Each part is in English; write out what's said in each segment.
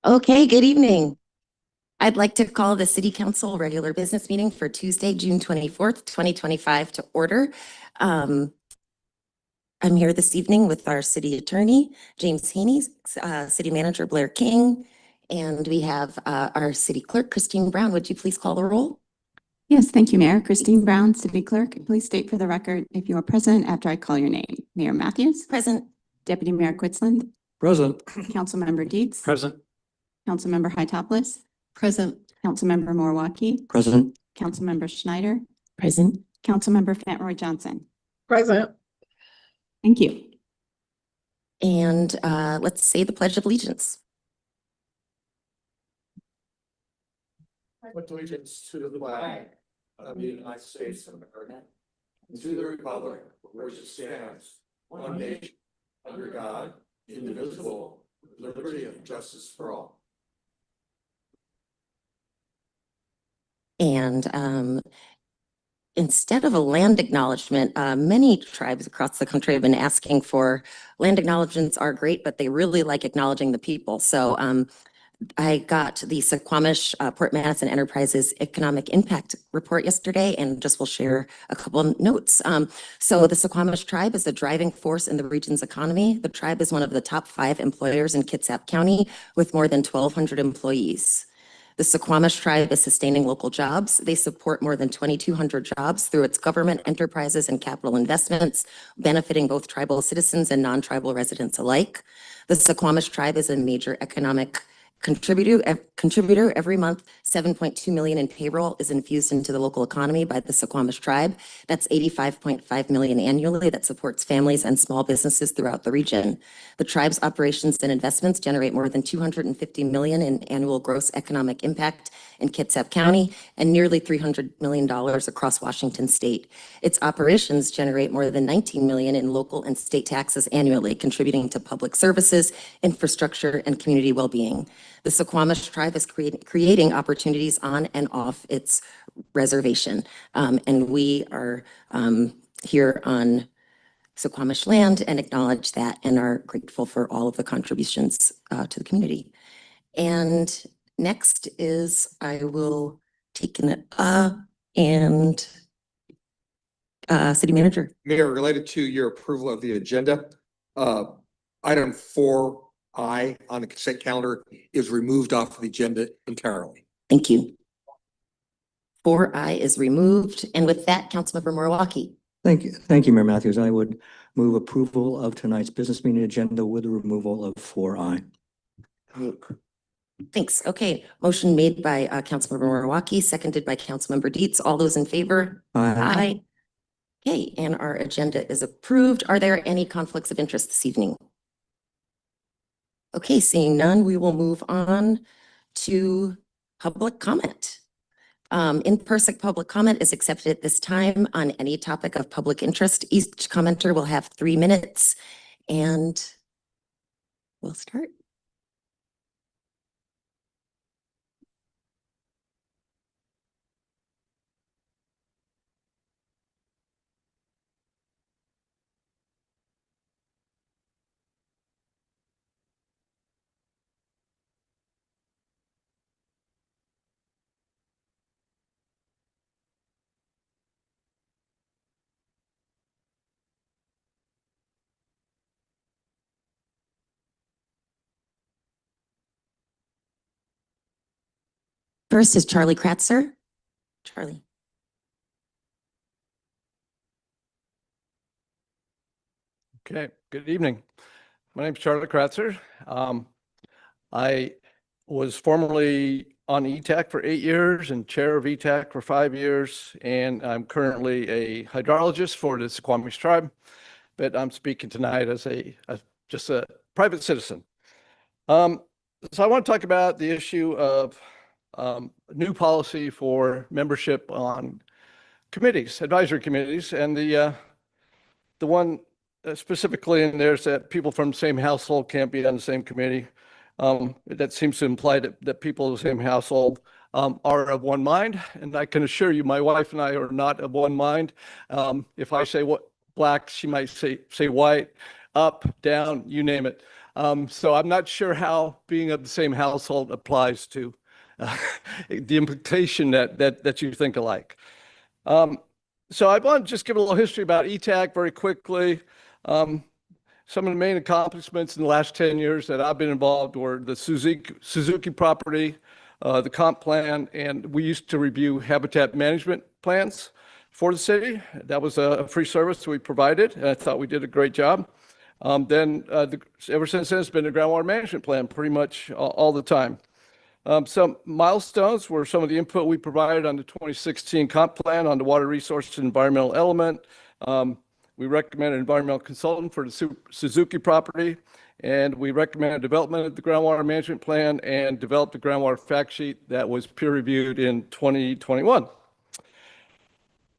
Okay, good evening. I'd like to call the City Council regular business meeting for Tuesday, June 24th, 2025 to order. I'm here this evening with our city attorney, James Haney, city manager Blair King, and we have our city clerk, Christine Brown. Would you please call the roll? Yes, thank you, Mayor. Christine Brown, City Clerk. Please state for the record if you are present after I call your name. Mayor Matthews. Present. Deputy Mayor Quitsland. Present. Councilmember Dietz. Present. Councilmember Hightopoulos. Present. Councilmember Morawaki. Present. Councilmember Schneider. Present. Councilmember Fentroy Johnson. Present. Thank you. And let's say the Pledge of Allegiance. Pledge allegiance to the flag of the United States of America and to the republic for which it stands, one nation, under God, indivisible, with liberty and justice for all. And instead of a land acknowledgement, many tribes across the country have been asking for land acknowledgements are great, but they really like acknowledging the people. So I got the Suquamish Port Madison Enterprises Economic Impact Report yesterday, and just will share a couple of notes. So the Suquamish tribe is the driving force in the region's economy. The tribe is one of the top 5 employers in Kitsap County with more than 1,200 employees. The Suquamish tribe is sustaining local jobs. They support more than 2,200 jobs through its government, enterprises, and capital investments, benefiting both tribal citizens and non-tribal residents alike. The Suquamish tribe is a major economic contributor every month. 7.2 million in payroll is infused into the local economy by the Suquamish tribe. That's 85.5 million annually that supports families and small businesses throughout the region. The tribe's operations and investments generate more than 250 million in annual gross economic impact in Kitsap County and nearly $300 million across Washington state. Its operations generate more than 19 million in local and state taxes annually, contributing to public services, infrastructure, and community well-being. The Suquamish tribe is creating opportunities on and off its reservation. And we are here on Suquamish land and acknowledge that and are grateful for all of the contributions to the community. And next is I will take an city manager. Mayor, related to your approval of the agenda, item 4I on the consent calendar is removed off of the agenda entirely. Thank you. 4I is removed. And with that, Councilmember Morawaki. Thank you. Thank you, Mayor Matthews. I would move approval of tonight's business meeting agenda with the removal of 4I. Thanks. Okay. Motion made by Councilmember Morawaki, seconded by Councilmember Dietz. All those in favor? Aye. Okay. And our agenda is approved. Are there any conflicts of interest this evening? Okay. Seeing none, we will move on to public comment. In-person public comment is accepted at this time on any topic of public interest. Each commenter will have 3 minutes, and we'll start. First is Charlie Kratzer. Charlie. Okay, good evening. My name is Charlie Kratzer. I was formerly on ETAC for 8 years and chair of ETAC for 5 years, and I'm currently a hydrologist for the Suquamish tribe, but I'm speaking tonight as just a private citizen. So I want to talk about the issue of new policy for membership on committees, advisory committees, and the one specifically in there is that people from the same household can't be on the same committee. That seems to imply that people of the same household are of one mind, and I can assure you my wife and I are not of one mind. If I say what black, she might say white, up, down, you name it. So I'm not sure how being of the same household applies to the implication that you think alike. So I want to just give a little history about ETAC very quickly. Some of the main accomplishments in the last 10 years that I've been involved were the Suzuki property, the comp plan, and we used to review habitat management plans for the city. That was a free service we provided, and I thought we did a great job. Ever since then, it's been a groundwater management plan pretty much all the time. Some milestones were some of the input we provided on the 2016 comp plan on the water resource and environmental element. We recommend an environmental consultant for the Suzuki property, and we recommended development of the groundwater management plan and developed a groundwater fact sheet that was peer reviewed in 2021.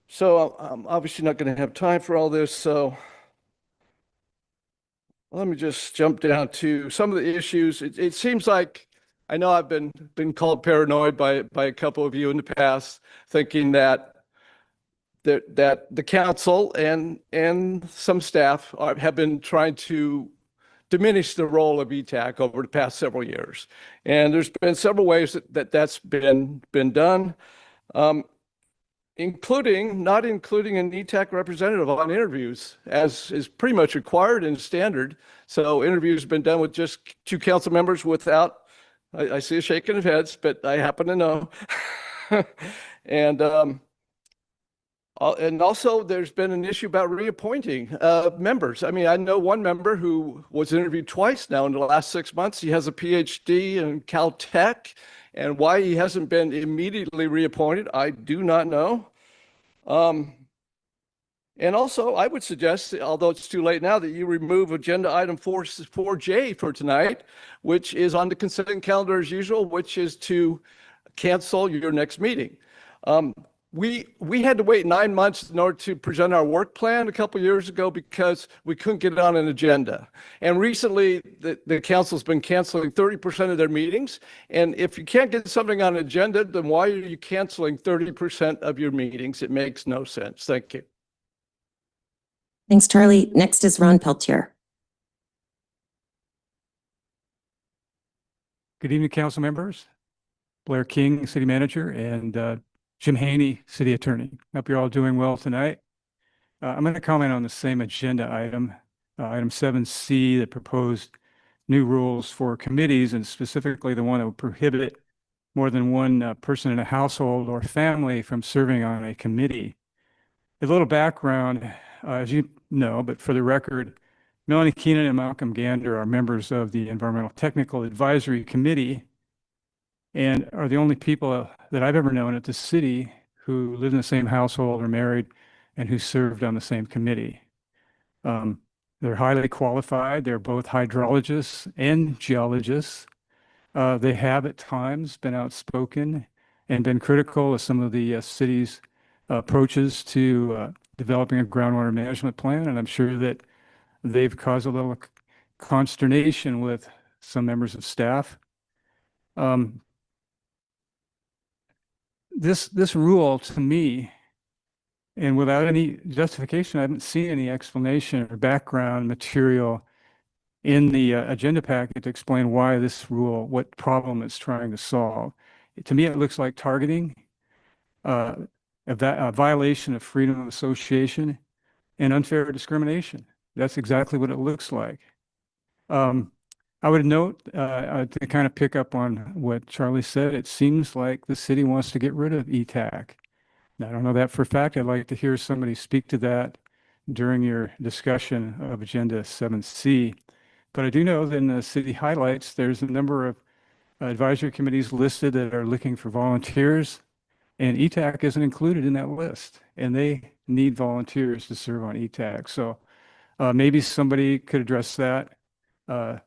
So I'm obviously not going to have time for all this, so let me just jump down to some of the issues. It seems like I know I've been called paranoid by a couple of you in the past, thinking that the council and some staff have been trying to diminish the role of ETAC over the past several years. And there's been several ways that's been done, including not including an ETAC representative on interviews, as is pretty much required and standard. So interviews have been done with just 2 council members without, I see a shaking of heads, but I happen to know. And also, there's been an issue about reappointing members. I mean, I know one member who was interviewed twice now in the last 6 months. He has a PhD in Caltech, and why he hasn't been immediately reappointed, I do not know. And also, I would suggest, although it's too late now, that you remove agenda item 4J for tonight, which is on the consent calendar as usual, which is to cancel your next meeting. We had to wait 9 months in order to present our work plan a couple years ago because we couldn't get it on an agenda. And recently, the council's been canceling 30% of their meetings. And if you can't get something on an agenda, then why are you canceling 30% of your meetings? It makes no sense. Thank you. Thanks, Charlie. Next is Ron Peltier. Good evening, council members. Blair King, city manager, and Jim Haney, city attorney. Hope you're all doing well tonight. I'm going to comment on the same agenda item, item 7C, that proposed new rules for committees, and specifically the one that would prohibit more than one person in a household or family from serving on a committee. A little background, as you know, but for the record, Melanie Keenan and Malcolm Gander are members of the Environmental Technical Advisory Committee and are the only people that I've ever known at the city who live in the same household, are married, and who served on the same committee. They're highly qualified. They're both hydrologists and geologists. They have at times been outspoken and been critical of some of the city's approaches to developing a groundwater management plan, and I'm sure that they've caused a little consternation with some members of staff. This rule, to me, and without any justification, I haven't seen any explanation or background material in the agenda packet to explain why this rule, what problem it's trying to solve. To me, it looks like targeting, a violation of freedom of association, and unfair discrimination. That's exactly what it looks like. I would note, to kind of pick up on what Charlie said, it seems like the city wants to get rid of ETAC. Now, I don't know that for a fact. I'd like to hear somebody speak to that during your discussion of Agenda 7C. But I do know that in the city highlights, there's a number of advisory committees listed that are looking for volunteers, and ETAC isn't included in that list, and they need volunteers to serve on ETAC. So maybe somebody could address that.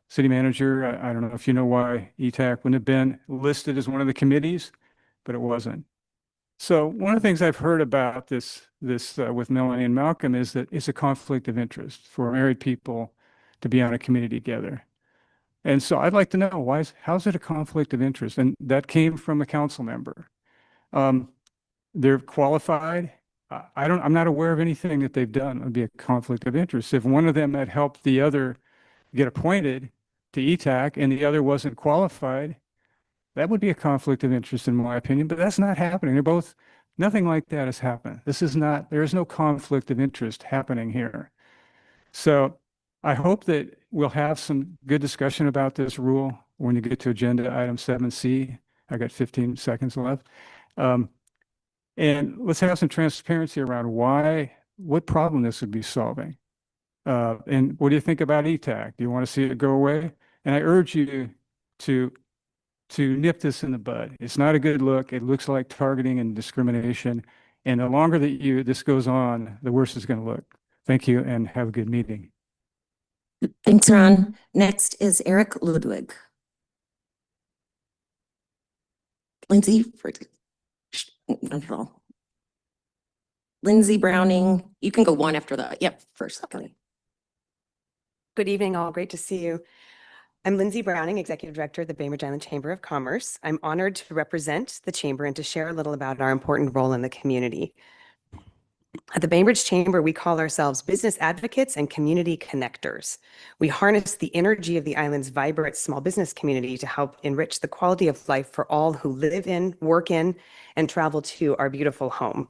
City manager, I don't know if you know why ETAC wouldn't have been listed as one of the committees, but it wasn't. So one of the things I've heard about this with Melanie and Malcolm is that it's a conflict of interest for married people to be on a committee together. And so I'd like to know how's it a conflict of interest? And that came from a council member. They're qualified. I'm not aware of anything that they've done that would be a conflict of interest. If one of them had helped the other get appointed, to ETAC and the other wasn't qualified, that would be a conflict of interest in my opinion, but that's not happening. They're both, nothing like that has happened. This is not, there is no conflict of interest happening here. So I hope that we'll have some good discussion about this rule when you get to agenda item 7C. I got 15 seconds left. And let's have some transparency around what problem this would be solving. And what do you think about ETAC? Do you want to see it go away? And I urge you to nip this in the bud. It's not a good look. It looks like targeting and discrimination. And the longer that this goes on, the worse it's going to look. Thank you and have a good meeting. Thanks, Ron. Next is Eric Ludwig. Lindsay, not at all. Lindsay Browning, you can go one after the, yep, first. Okay. Good evening, all. Great to see you. I'm Lindsay Browning, Executive Director of the Bainbridge Island Chamber of Commerce. I'm honored to represent the Chamber and to share a little about our important role in the community. At the Bainbridge Chamber, we call ourselves business advocates and community connectors. We harness the energy of the island's vibrant small business community to help enrich the quality of life for all who live in, work in, and travel to our beautiful home.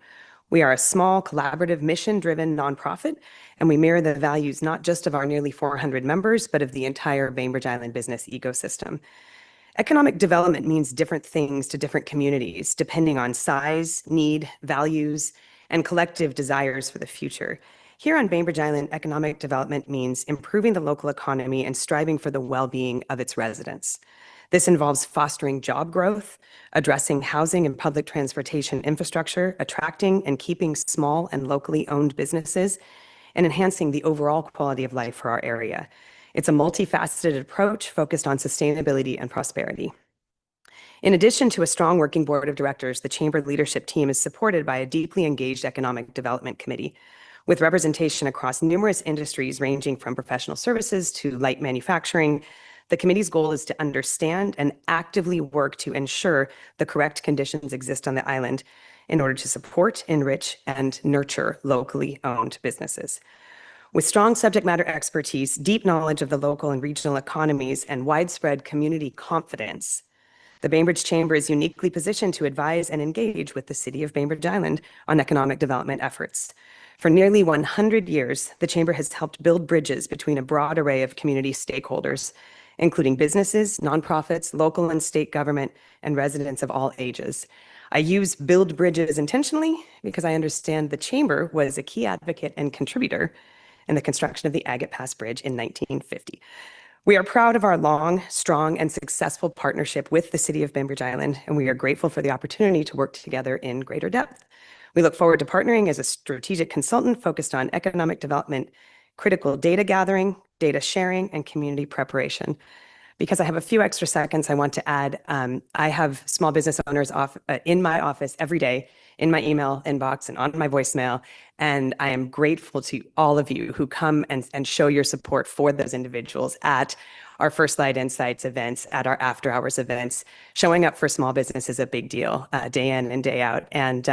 We are a small, collaborative, mission-driven nonprofit, and we mirror the values not just of our nearly 400 members, but of the entire Bainbridge Island business ecosystem. Economic development means different things to different communities, depending on size, need, values, and collective desires for the future. Here on Bainbridge Island, economic development means improving the local economy and striving for the well-being of its residents. This involves fostering job growth, addressing housing and public transportation infrastructure, attracting and keeping small and locally owned businesses, and enhancing the overall quality of life for our area. It's a multifaceted approach focused on sustainability and prosperity. In addition to a strong working board of directors, the Chamber leadership team is supported by a deeply engaged economic development committee with representation across numerous industries ranging from professional services to light manufacturing. The committee's goal is to understand and actively work to ensure the correct conditions exist on the island in order to support, enrich, and nurture locally owned businesses. With strong subject matter expertise, deep knowledge of the local and regional economies, and widespread community confidence, the Bainbridge Chamber is uniquely positioned to advise and engage with the City of Bainbridge Island on economic development efforts. For nearly 100 years, the Chamber has helped build bridges between a broad array of community stakeholders, including businesses, nonprofits, local and state government, and residents of all ages. I use build bridges intentionally because I understand the Chamber was a key advocate and contributor in the construction of the Agate Pass Bridge in 1950. We are proud of our long, strong, and successful partnership with the City of Bainbridge Island, and we are grateful for the opportunity to work together in greater depth. We look forward to partnering as a strategic consultant focused on economic development, critical data gathering, data sharing, and community preparation. Because I have a few extra seconds, I want to add, I have small business owners in my office every day, in my email inbox and on my voicemail, and I am grateful to all of you who come and show your support for those individuals at our First Light Insights events, at our after hours events. Showing up for small business is a big deal, day in and day out. And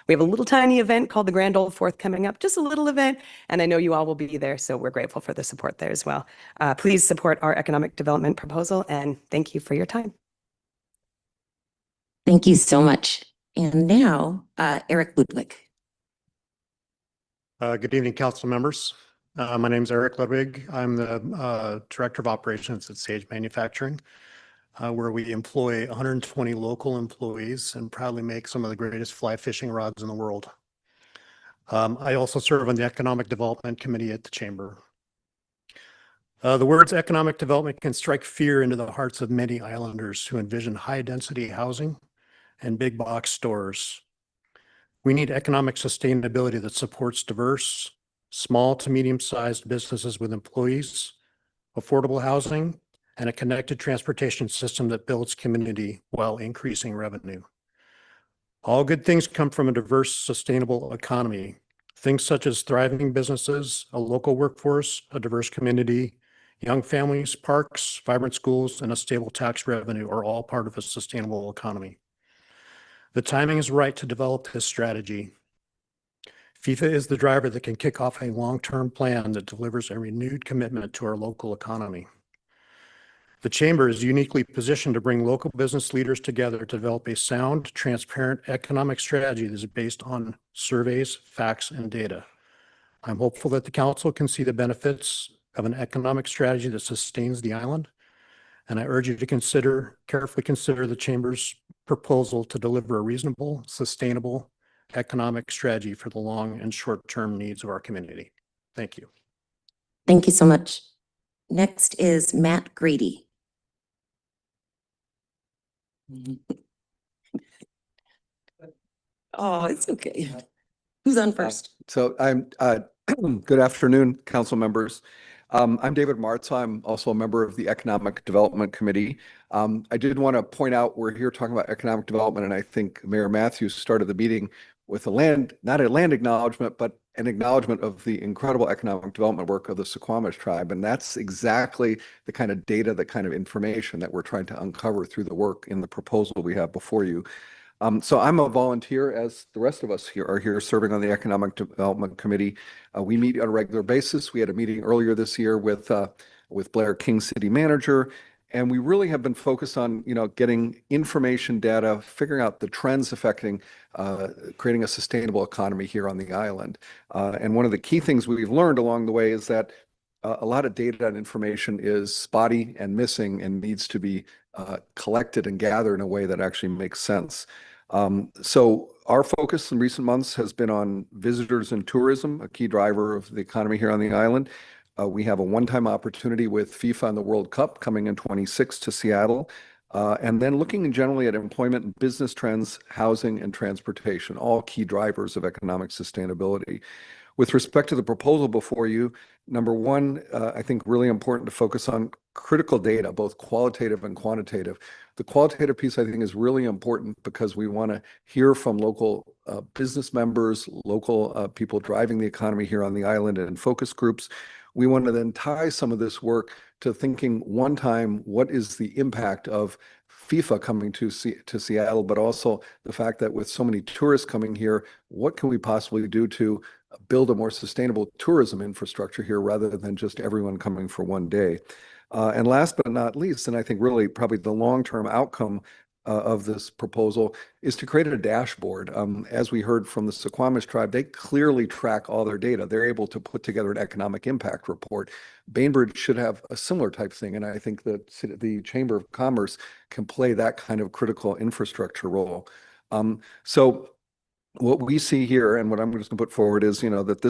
we have a little tiny event called the Grand Old Fourth coming up, just a little event. And I know you all will be there, so we're grateful for the support there as well. Please support our economic development proposal, and thank you for your time. Thank you so much. And now, Eric Ludwig. Good evening, council members. My name is Eric Ludwig. I'm the Director of Operations at Sage Manufacturing, where we employ 120 local employees and proudly make some of the greatest fly fishing rods in the world. I also serve on the Economic Development Committee at the Chamber. The words economic development can strike fear into the hearts of many islanders who envision high-density housing and big box stores. We need economic sustainability that supports diverse, small to medium-sized businesses with employees, affordable housing, and a connected transportation system that builds community while increasing revenue. All good things come from a diverse, sustainable economy. Things such as thriving businesses, a local workforce, a diverse community, young families, parks, vibrant schools, and a stable tax revenue are all part of a sustainable economy. The timing is right to develop this strategy. FIFA is the driver that can kick off a long-term plan that delivers a renewed commitment to our local economy. The Chamber is uniquely positioned to bring local business leaders together to develop a sound, transparent economic strategy that is based on surveys, facts, and data. I'm hopeful that the council can see the benefits of an economic strategy that sustains the island. And I urge you to carefully consider the Chamber's proposal to deliver a reasonable, sustainable economic strategy for the long and short-term needs of our community. Thank you. Thank you so much. Next is Matt Grady. Oh, it's okay. Who's on first? So I'm, good afternoon, council members. I'm David Martz. I'm also a member of the Economic Development Committee. I did want to point out, we're here talking about economic development, and I think Mayor Matthews started the meeting with not a land acknowledgement, but an acknowledgement of the incredible economic development work of the Suquamish tribe. And that's exactly the kind of data, the kind of information that we're trying to uncover through the work in the proposal we have before you. So I'm a volunteer, as the rest of us here are here serving on the Economic Development Committee. We meet on a regular basis. We had a meeting earlier this year with Blair King, City Manager, and we really have been focused on, getting information, data, figuring out the trends affecting creating a sustainable economy here on the island. And one of the key things we've learned along the way is that a lot of data and information is spotty and missing and needs to be collected and gathered in a way that actually makes sense. So our focus in recent months has been on visitors and tourism, a key driver of the economy here on the island. We have a one-time opportunity with FIFA and the World Cup coming in 26 to Seattle. And then looking generally at employment and business trends, housing and transportation, all key drivers of economic sustainability. With respect to the proposal before you, number one, I think really important to focus on critical data, both qualitative and quantitative. The qualitative piece, I think, is really important because we want to hear from local business members, local people driving the economy here on the island, and focus groups. We want to then tie some of this work to thinking one time, what is the impact of FIFA coming to Seattle, but also the fact that with so many tourists coming here, what can we possibly do to build a more sustainable tourism infrastructure here rather than just everyone coming for one day. And last but not least, and I think really probably the long-term outcome of this proposal is to create a dashboard. As we heard from the Suquamish tribe, they clearly track all their data. They're able to put together an economic impact report. Bainbridge should have a similar type thing, and I think that the Chamber of Commerce can play that kind of critical infrastructure role. So what we see here, and what I'm just going to put forward is, that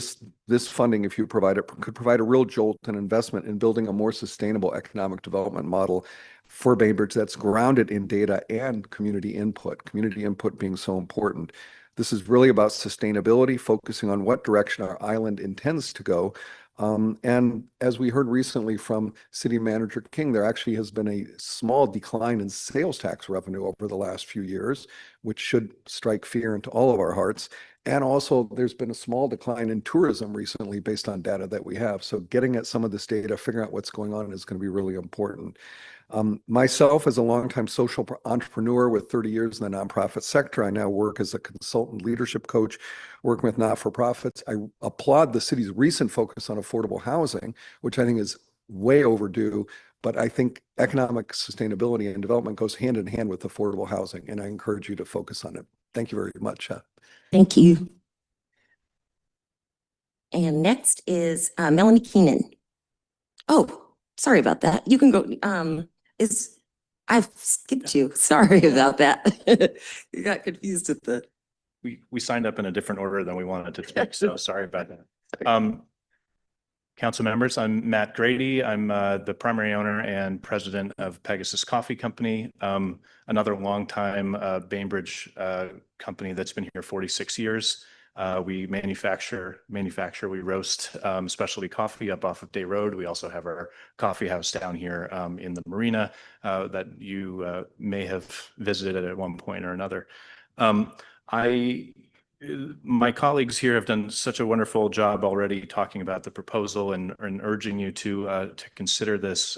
this funding, if you provide it, could provide a real jolt and investment in building a more sustainable economic development model for Bainbridge that's grounded in data and community input being so important. This is really about sustainability, focusing on what direction our island intends to go. And as we heard recently from City Manager King, there actually has been a small decline in sales tax revenue over the last few years, which should strike fear into all of our hearts. And also, there's been a small decline in tourism recently based on data that we have. So getting at some of this data, figuring out what's going on is going to be really important. Myself, as a longtime social entrepreneur with 30 years in the nonprofit sector, I now work as a consultant leadership coach, working with not-for-profits. I applaud the city's recent focus on affordable housing, which I think is way overdue. But I think economic sustainability and development goes hand in hand with affordable housing, and I encourage you to focus on it. Thank you very much. Thank you. And next is Melanie Keenan. Oh, sorry about that. You can go. I've skipped you. Sorry about that. You got confused with the. We signed up in a different order than we wanted to speak, so sorry about that. Council members, I'm Matt Grady. I'm the primary owner and president of Pegasus Coffee Company, another longtime Bainbridge company that's been here 46 years. We manufacture, we roast specialty coffee up off of Day Road. We also have our coffee house down here in the marina that you may have visited at one point or another. My colleagues here have done such a wonderful job already talking about the proposal and urging you to consider this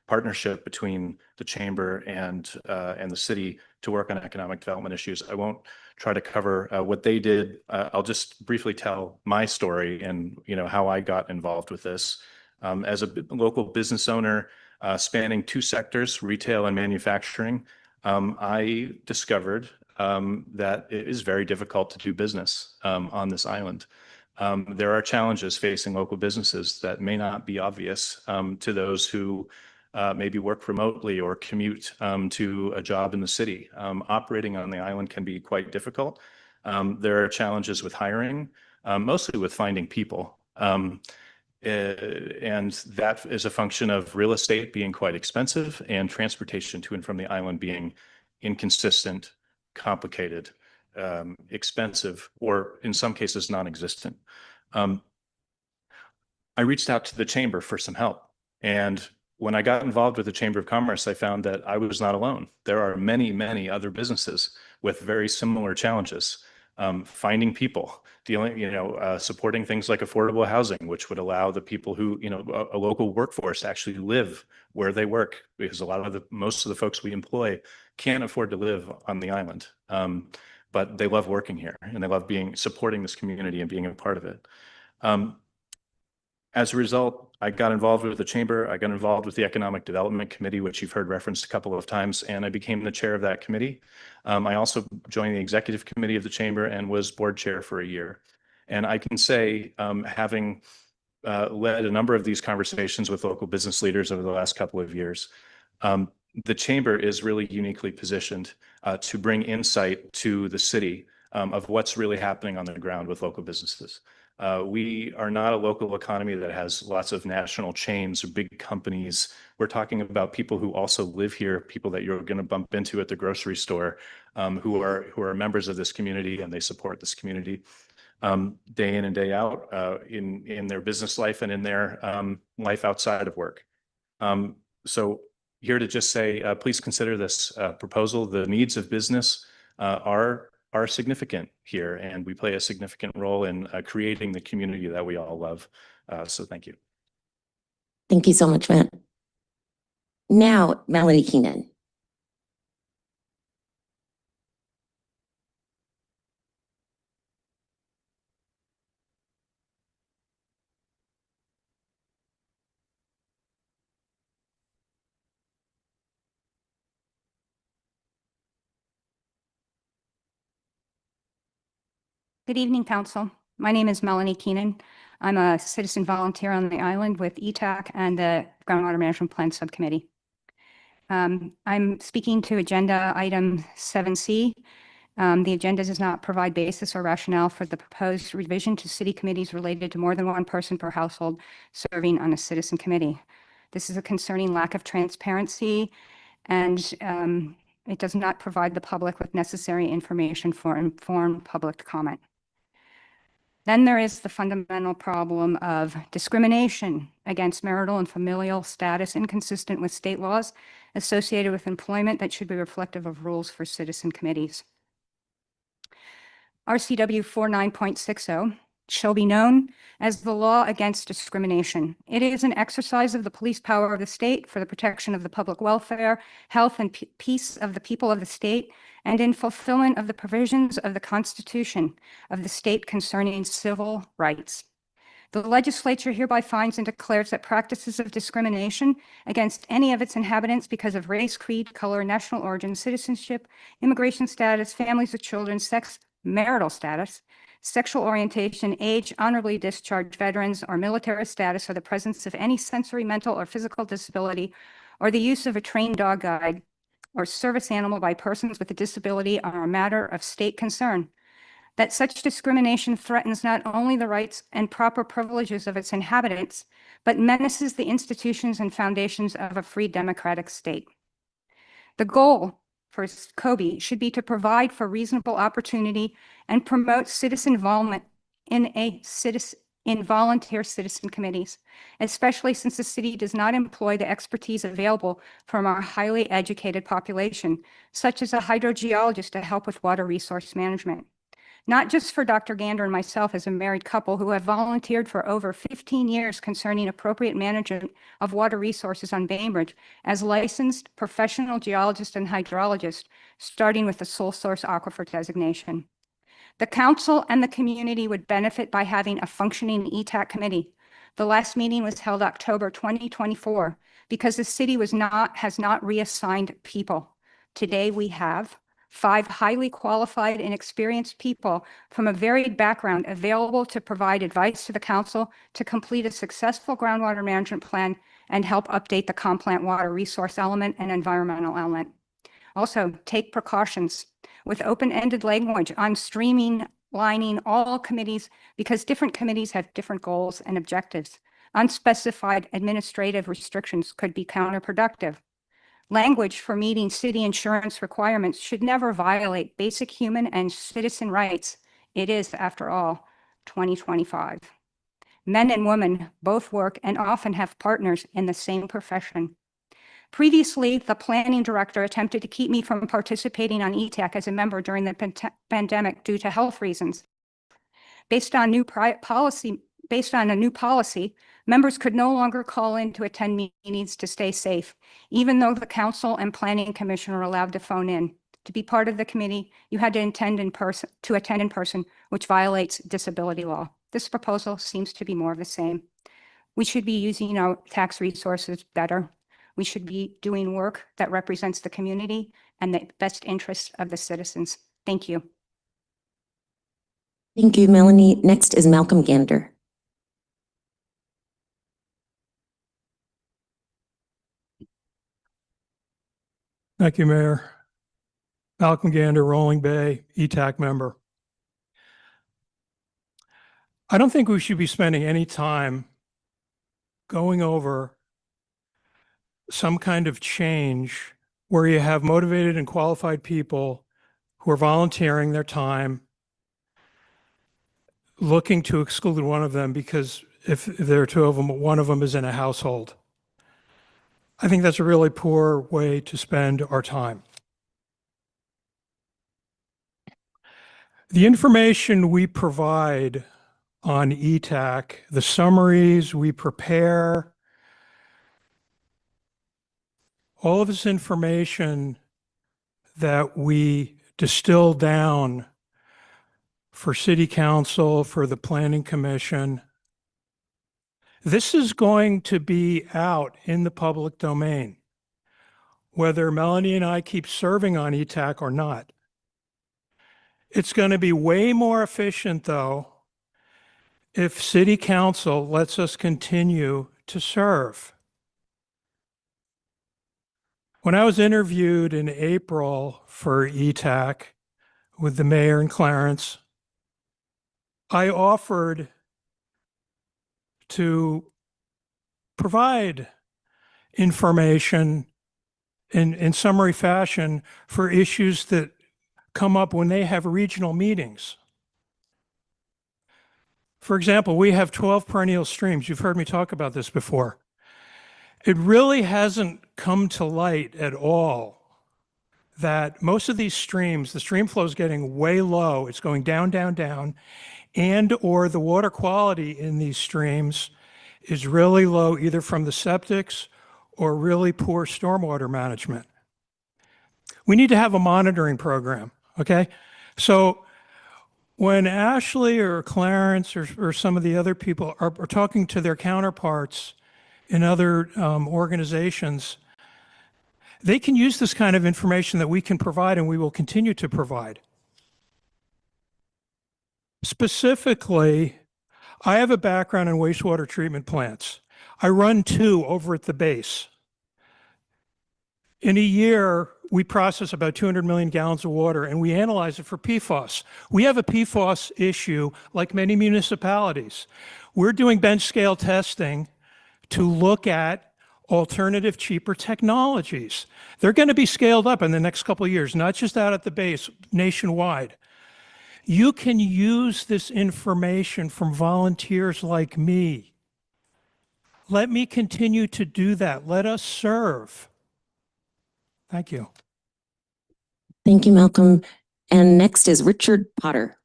partnership between the chamber and the city to work on economic development issues. I won't try to cover what they did. I'll just briefly tell my story and how I got involved with this. As a local business owner, spanning two sectors, retail and manufacturing. I discovered that it is very difficult to do business on this island. There are challenges facing local businesses that may not be obvious to those who maybe work remotely or commute to a job in the city. Operating on the island can be quite difficult. There are challenges with hiring, mostly with finding people. And that is a function of real estate being quite expensive and transportation to and from the island being inconsistent, complicated, expensive, or in some cases non-existent. I reached out to the chamber for some help. And when I got involved with the Chamber of Commerce, I found that I was not alone. There are many, many other businesses with very similar challenges. Finding people, supporting things like affordable housing, which would allow the people who, a local workforce to actually live where they work, because most of the folks we employ can't afford to live on the island. But they love working here and they love supporting this community and being a part of it. As a result, I got involved with the chamber. I got involved with the Economic Development Committee, which you've heard referenced a couple of times, and I became the chair of that committee. I also joined the executive committee of the chamber and was board chair for a year. And I can say, having led a number of these conversations with local business leaders over the last couple of years, the chamber is really uniquely positioned to bring insight to the city of what's really happening on the ground with local businesses. We are not a local economy that has lots of national chains or big companies. We're talking about people who also live here, people that you're going to bump into at the grocery store, who are members of this community and they support this community day in and day out in their business life and in their life outside of work. So here to just say, please consider this proposal. The needs of business are significant here, and we play a significant role in creating the community that we all love. So thank you. Thank you so much, Matt. Now, Melanie Keenan. Good evening, Council. My name is Melanie Keenan. I'm a citizen volunteer on the island with ETAC and the Groundwater Management Plan Subcommittee. I'm speaking to Agenda Item 7C. The agenda does not provide basis or rationale for the proposed revision to city committees related to more than one person per household serving on a citizen committee. This is a concerning lack of transparency, and it does not provide the public with necessary information for informed public comment. Then there is the fundamental problem of discrimination against marital and familial status inconsistent with state laws associated with employment that should be reflective of rules for citizen committees. RCW 49.60 shall be known as the law against discrimination. It is an exercise of the police power of the state for the protection of the public welfare, health, and peace of the people of the state, and in fulfillment of the provisions of the Constitution of the state concerning civil rights. The legislature hereby finds and declares that practices of discrimination against any of its inhabitants because of race, creed, color, national origin, citizenship, immigration status, families with children, sex, marital status, sexual orientation, age, honorably discharged veterans, or military status, or the presence of any sensory, mental, or physical disability, or the use of a trained dog guide or service animal by persons with a disability are a matter of state concern. That such discrimination threatens not only the rights and proper privileges of its inhabitants, but menaces the institutions and foundations of a free democratic state. The goal for COBE should be to provide for reasonable opportunity and promote citizen involvement in volunteer citizen committees, especially since the city does not employ the expertise available from our highly educated population, such as a hydrogeologist to help with water resource management. Not just for Dr. Gander and myself as a married couple who have volunteered for over 15 years concerning appropriate management of water resources on Bainbridge as licensed professional geologists and hydrologists, starting with the sole source aquifer designation. The council and the community would benefit by having a functioning ETAC committee, The last meeting was held October 2024 because the city has not reassigned people. Today we have 5 highly qualified and experienced people from a varied background available to provide advice to the council to complete a successful groundwater management plan and help update the complant water resource element and environmental element. Also, take precautions with open-ended language on streamlining all committees because different committees have different goals and objectives. Unspecified administrative restrictions could be counterproductive. Language for meeting city insurance requirements should never violate basic human and citizen rights. It is, after all, 2025. Men and women both work and often have partners in the same profession. Previously, the planning director attempted to keep me from participating on ETAC as a member during the pandemic due to health reasons. Based on a new policy, members could no longer call in to attend meetings to stay safe, even though the council and planning commission are allowed to phone in. To be part of the committee, you had to attend in person, which violates disability law. This proposal seems to be more of the same. We should be using our tax resources better. We should be doing work that represents the community and the best interests of the citizens. Thank you. Thank you, Melanie. Next is Malcolm Gander. Thank you, Mayor. Malcolm Gander, Rolling Bay, ETAC member. I don't think we should be spending any time going over some kind of change where you have motivated and qualified people who are volunteering their time, looking to exclude one of them because if there are 2 of them, one of them is in a household. I think that's a really poor way to spend our time. The information we provide on ETAC, the summaries we prepare, all of this information that we distill down for City Council, for the Planning Commission, this is going to be out in the public domain, whether Melanie and I keep serving on ETAC or not. It's going to be way more efficient, though, if City Council lets us continue to serve. When I was interviewed in April for ETAC with the mayor and Clarence, I offered to provide information in summary fashion for issues that come up when they have regional meetings. For example, we have 12 perennial streams. You've heard me talk about this before. It really hasn't come to light at all that most of these streams, the stream flow is getting way low. It's going down, down, down, and or the water quality in these streams is really low, either from the septics or really poor stormwater management. We need to have a monitoring program, okay? So when Ashley or Clarence or some of the other people are talking to their counterparts in other organizations, they can use this kind of information that we can provide and we will continue to provide. Specifically, I have a background in wastewater treatment plants. I run 2 over at the base. In a year, we process about 200 million gallons of water and we analyze it for PFAS. We have a PFAS issue like many municipalities. We're doing bench scale testing to look at alternative, cheaper technologies. They're going to be scaled up in the next couple of years, not just out at the base, nationwide. You can use this information from volunteers like me. Let me continue to do that. Let us serve. Thank you. Thank you, Malcolm. And next is Richard Potter.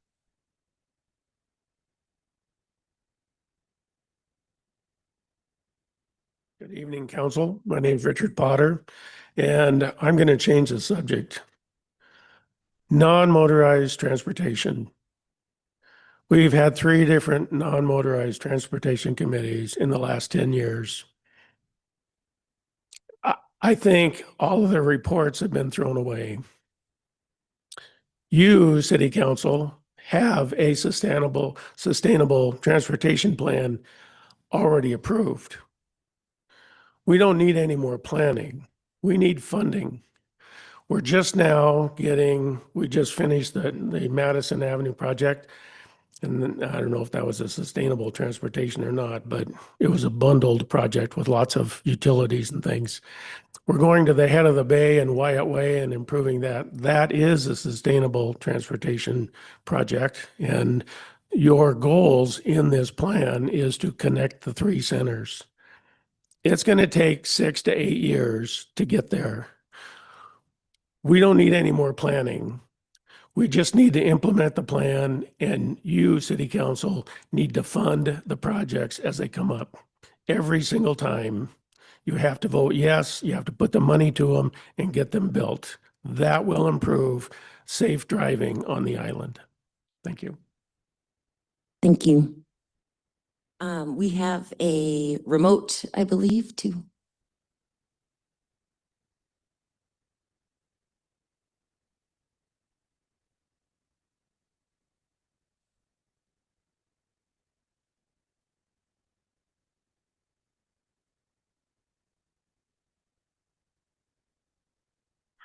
Good evening, Council. My name is Richard Potter, and I'm going to change the subject. Non-motorized transportation. We've had 3 different non-motorized transportation committees in the last 10 years. I think all of their reports have been thrown away. You, City Council, have a sustainable transportation plan already approved. We don't need any more planning. We need funding. We're just now we just finished the Madison Avenue project. And then, I don't know if that was a sustainable transportation or not, but it was a bundled project with lots of utilities and things. We're going to the head of the bay and Wyatt Way and improving that. That is a sustainable transportation project. And your goals in this plan is to connect the 3 centers. It's going to take 6 to 8 years to get there. We don't need any more planning. We just need to implement the plan, and you, City Council, need to fund the projects as they come up. Every single time, you have to vote yes, you have to put the money to them and get them built. That will improve safe driving on the island. Thank you. Thank you. We have a remote, I believe, too.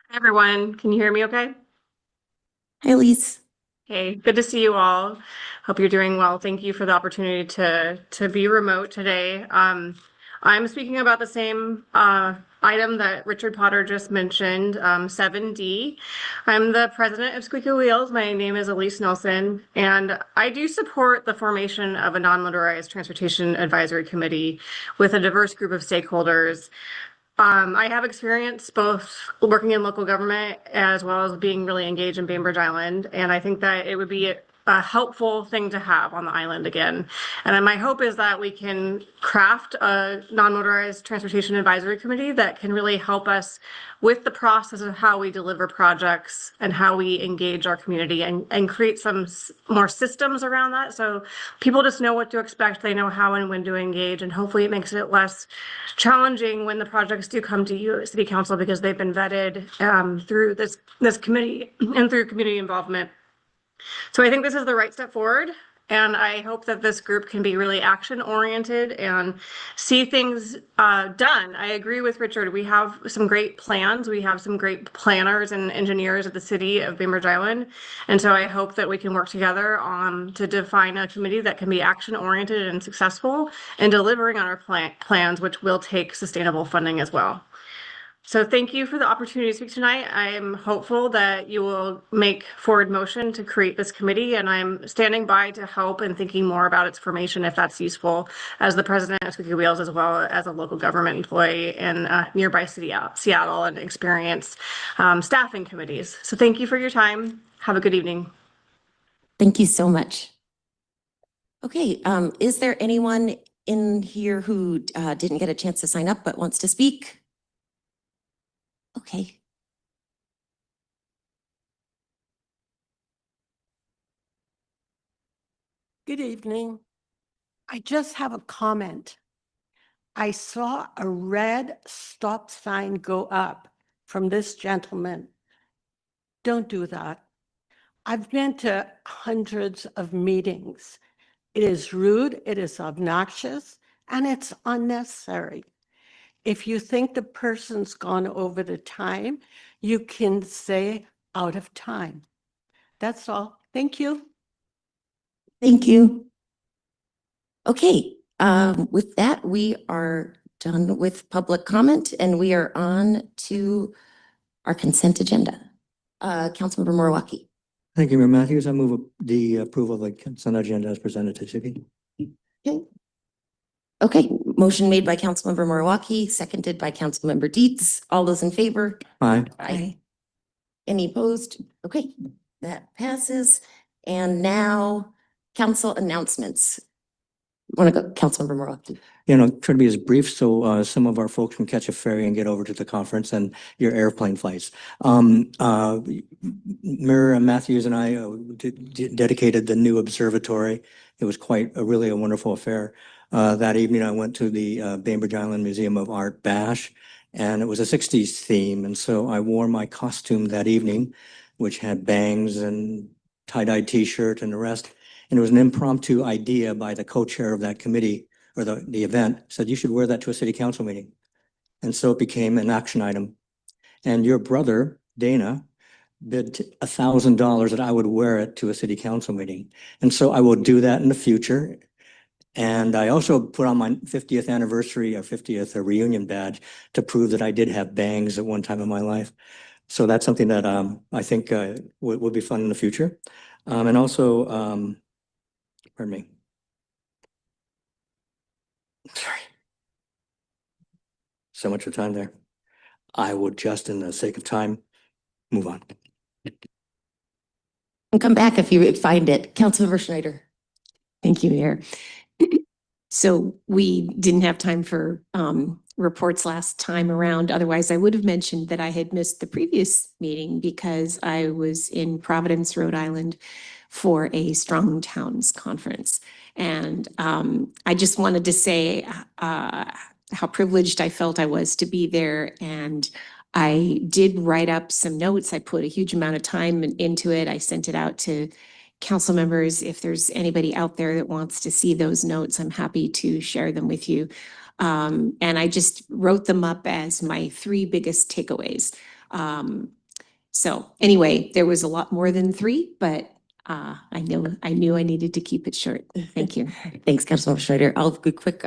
Hi, everyone. Can you hear me okay? Hi, Elise. Hey, good to see you all. Hope you're doing well. Thank you for the opportunity to be remote today. I'm speaking about the same item that Richard Potter just mentioned, 7D. I'm the president of Squeaky Wheels. My name is Elise Nelson, and I do support the formation of a non-motorized transportation advisory committee with a diverse group of stakeholders. I have experience both working in local government as well as being really engaged in Bainbridge Island, and I think that it would be a helpful thing to have on the island again. And my hope is that we can craft a non-motorized transportation advisory committee that can really help us with the process of how we deliver projects and how we engage our community and create some more systems around that. So people just know what to expect. They know how and when to engage, and hopefully it makes it less challenging when the projects do come to you, City Council, because they've been vetted through this committee and through community involvement. So I think this is the right step forward, and I hope that this group can be really action oriented and see things done. I agree with Richard. We have some great plans. We have some great planners and engineers at the city of Bainbridge Island. And so I hope that we can work together to define a committee that can be action oriented and successful in delivering on our plans, which will take sustainable funding as well. So thank you for the opportunity to speak tonight. I am hopeful that you will make forward motion to create this committee, and I'm standing by to help and thinking more about its formation if that's useful as the president of Squeaky Wheels, as well as a local government employee in nearby city Seattle and experience staffing committees. So thank you for your time. Have a good evening. Thank you so much. Okay, is there anyone in here who didn't get a chance to sign up but wants to speak? Okay. Good evening. I just have a comment. I saw a red stop sign go up from this gentleman. Don't do that. I've been to hundreds of meetings. It is rude, it is obnoxious, and it's unnecessary. If you think the person's gone over the time, you can say out of time. That's all. Thank you. Thank you. Okay, with that, we are done with public comment and we are on to our consent agenda. Councilmember Moriwaki. Thank you, Mayor Matthews. I move the approval of the consent agenda as presented to City. Okay. Okay, motion made by Councilmember Moriwaki, seconded by Councilmember Dietz. All those in favor? Aye. Aye. Any opposed? Okay, that passes. And now council announcements. Want to go, Councilmember Morrow? Try to be as brief so some of our folks can catch a ferry and get over to the conference and your airplane flights. Mayor Matthews and I dedicated the new observatory. It was quite really a wonderful affair. That evening, I went to the Bainbridge Island Museum of Art Bash, and it was a 60s theme. And so I wore my costume that evening, which had bangs and tie-dye t-shirt and the rest. And it was an impromptu idea by the co-chair of that committee or the event, said you should wear that to a city council meeting. And so it became an action item. And your brother, Dana, bid $1,000 that I would wear it to a city council meeting. And so I will do that in the future. And I also put on my 50th anniversary or 50th reunion badge to prove that I did have bangs at one time in my life. So that's something that I think would be fun in the future. And also, pardon me. Sorry. So much of time there. I would just, in the sake of time, move on. And come back if you find it. Councilmember Schneider. Thank you, Mayor. So we didn't have time for reports last time around. Otherwise, I would have mentioned that I had missed the previous meeting because I was in Providence, Rhode Island for a Strong Towns conference. And I just wanted to say how privileged I felt I was to be there. And I did write up some notes. I put a huge amount of time into it. I sent it out to council members. If there's anybody out there that wants to see those notes, I'm happy to share them with you. And I just wrote them up as my 3 biggest takeaways. So anyway, there was a lot more than 3, but I knew I needed to keep it short. Thank you. Thanks, Councilmember Schneider. I'll go quick.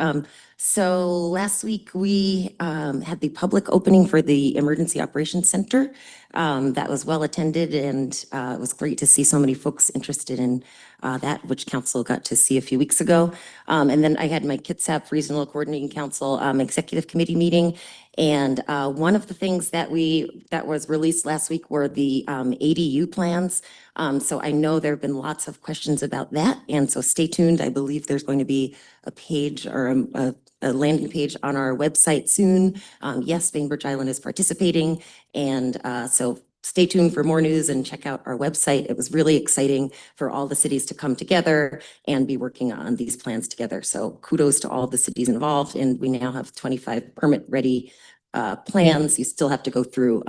So last week we had the public opening for the Emergency Operations Center. That was well attended, and it was great to see so many folks interested in that, which council got to see a few weeks ago. And then I had my Kitsap Regional Coordinating Council Executive Committee meeting. And one of the things that was released last week were the ADU plans. So I know there have been lots of questions about that. And so stay tuned. I believe there's going to be a page or a landing page on our website soon. Yes, Bainbridge Island is participating. And so stay tuned for more news and check out our website. It was really exciting for all the cities to come together and be working on these plans together. So kudos to all the cities involved. And we now have 25 permit ready plans. You still have to go through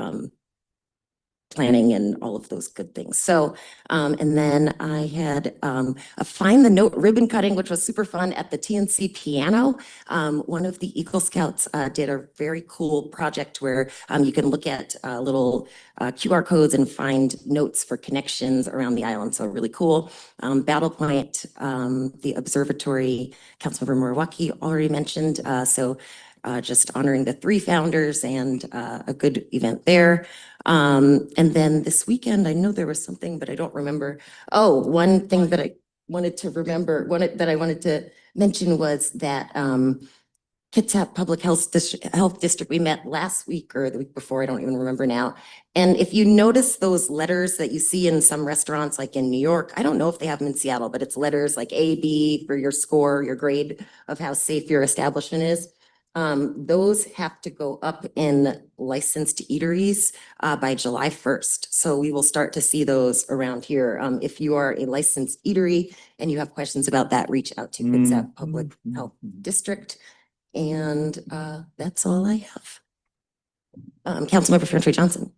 planning and all of those good things. So, and then I had a Find the Note ribbon cutting, which was super fun at the TNC piano. One of the Eagle Scouts did a very cool project where you can look at little QR codes and find notes for connections around the island. So really cool. Battle Point, the observatory, Councilmember Moriwaki already mentioned. So just honoring the 3 founders and a good event there. And then this weekend, I know there was something, but I don't remember. Oh, one thing that I wanted to remember, that I wanted to mention was that Kitsap Public Health District, we met last week or the week before, I don't even remember now. And if you notice those letters that you see in some restaurants, like in New York, I don't know if they have them in Seattle, but it's letters like A, B for your score, your grade of how safe your establishment is. Those have to go up in licensed eateries by July 1st. So we will start to see those around here. If you are a licensed eatery and you have questions about that, reach out to Kitsap Public Health District. And that's all I have. Councilmember Ferntrey Johnson.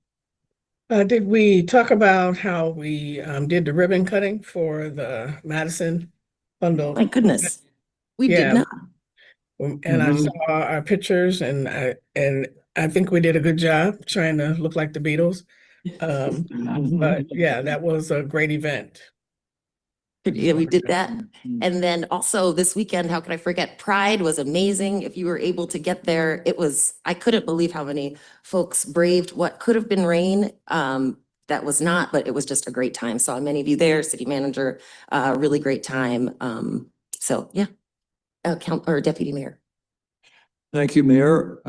Did we talk about how we did the ribbon cutting for the Madison bundle? My goodness, we did not. And I saw our pictures, and I think we did a good job trying to look like the Beatles. But yeah, that was a great event. Yeah, we did that. And then also this weekend, how could I forget? Pride was amazing. If you were able to get there, I couldn't believe how many folks braved what could have been rain. That was not, but it was just a great time. Saw many of you there, city manager, really great time. So yeah. Deputy Mayor. Thank you, Mayor.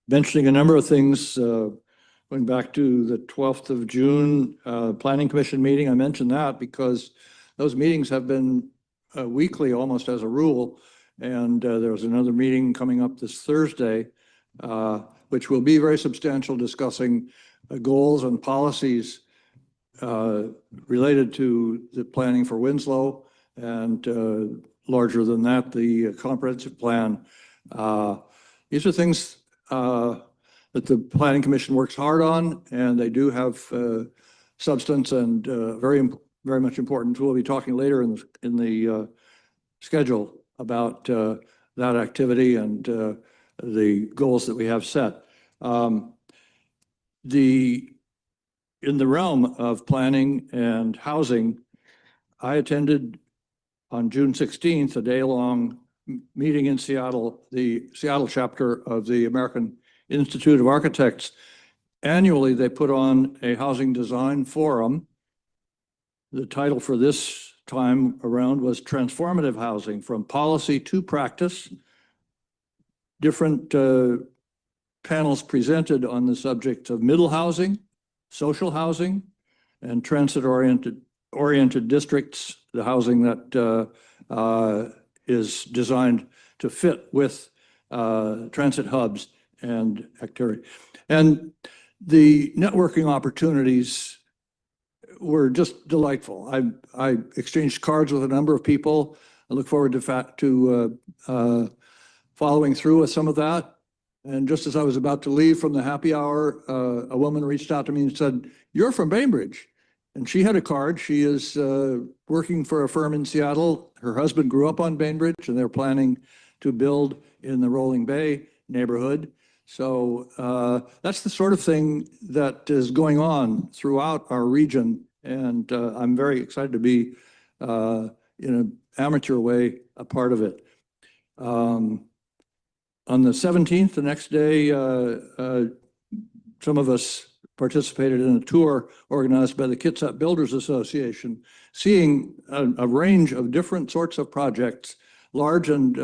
Mentioning a number of things, going back to the 12th of June Planning Commission meeting, I mentioned that because those meetings have been weekly almost as a rule. And there was another meeting coming up this Thursday, which will be very substantial, discussing goals and policies related to the planning for Winslow, and larger than that, the comprehensive plan. These are things that the Planning Commission works hard on, and they do have substance and very much important. We'll be talking later in the schedule about that activity and the goals that we have set. In the realm of planning and housing, I attended on June 16th, a day-long meeting in Seattle, the Seattle chapter of the American Institute of Architects. Annually, they put on a housing design forum. The title for this time around was Transformative Housing, From Policy to Practice. Different panels presented on the subject of middle housing, social housing, and transit-oriented districts, the housing that is designed to fit with transit hubs and activity. And the networking opportunities were just delightful. I exchanged cards with a number of people. I look forward to following through with some of that. And just as I was about to leave from the happy hour, a woman reached out to me and said, "You're from Bainbridge." And she had a card. She is working for a firm in Seattle. Her husband grew up on Bainbridge, and they're planning to build in the Rolling Bay neighborhood. So that's the sort of thing that is going on throughout our region. And I'm very excited to be, in an amateur way, a part of it. On the 17th, the next day, some of us participated in a tour organized by the Kitsap Builders Association, seeing a range of different sorts of projects, large and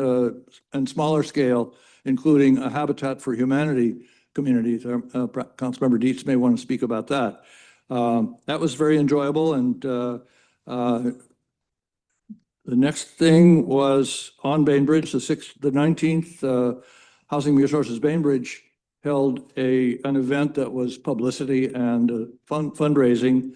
smaller scale, including a Habitat for Humanity community. Councilmember Dietz may want to speak about that. That was very enjoyable. And the next thing was on Bainbridge, the 19th, Housing Resources Bainbridge held an event that was publicity and fundraising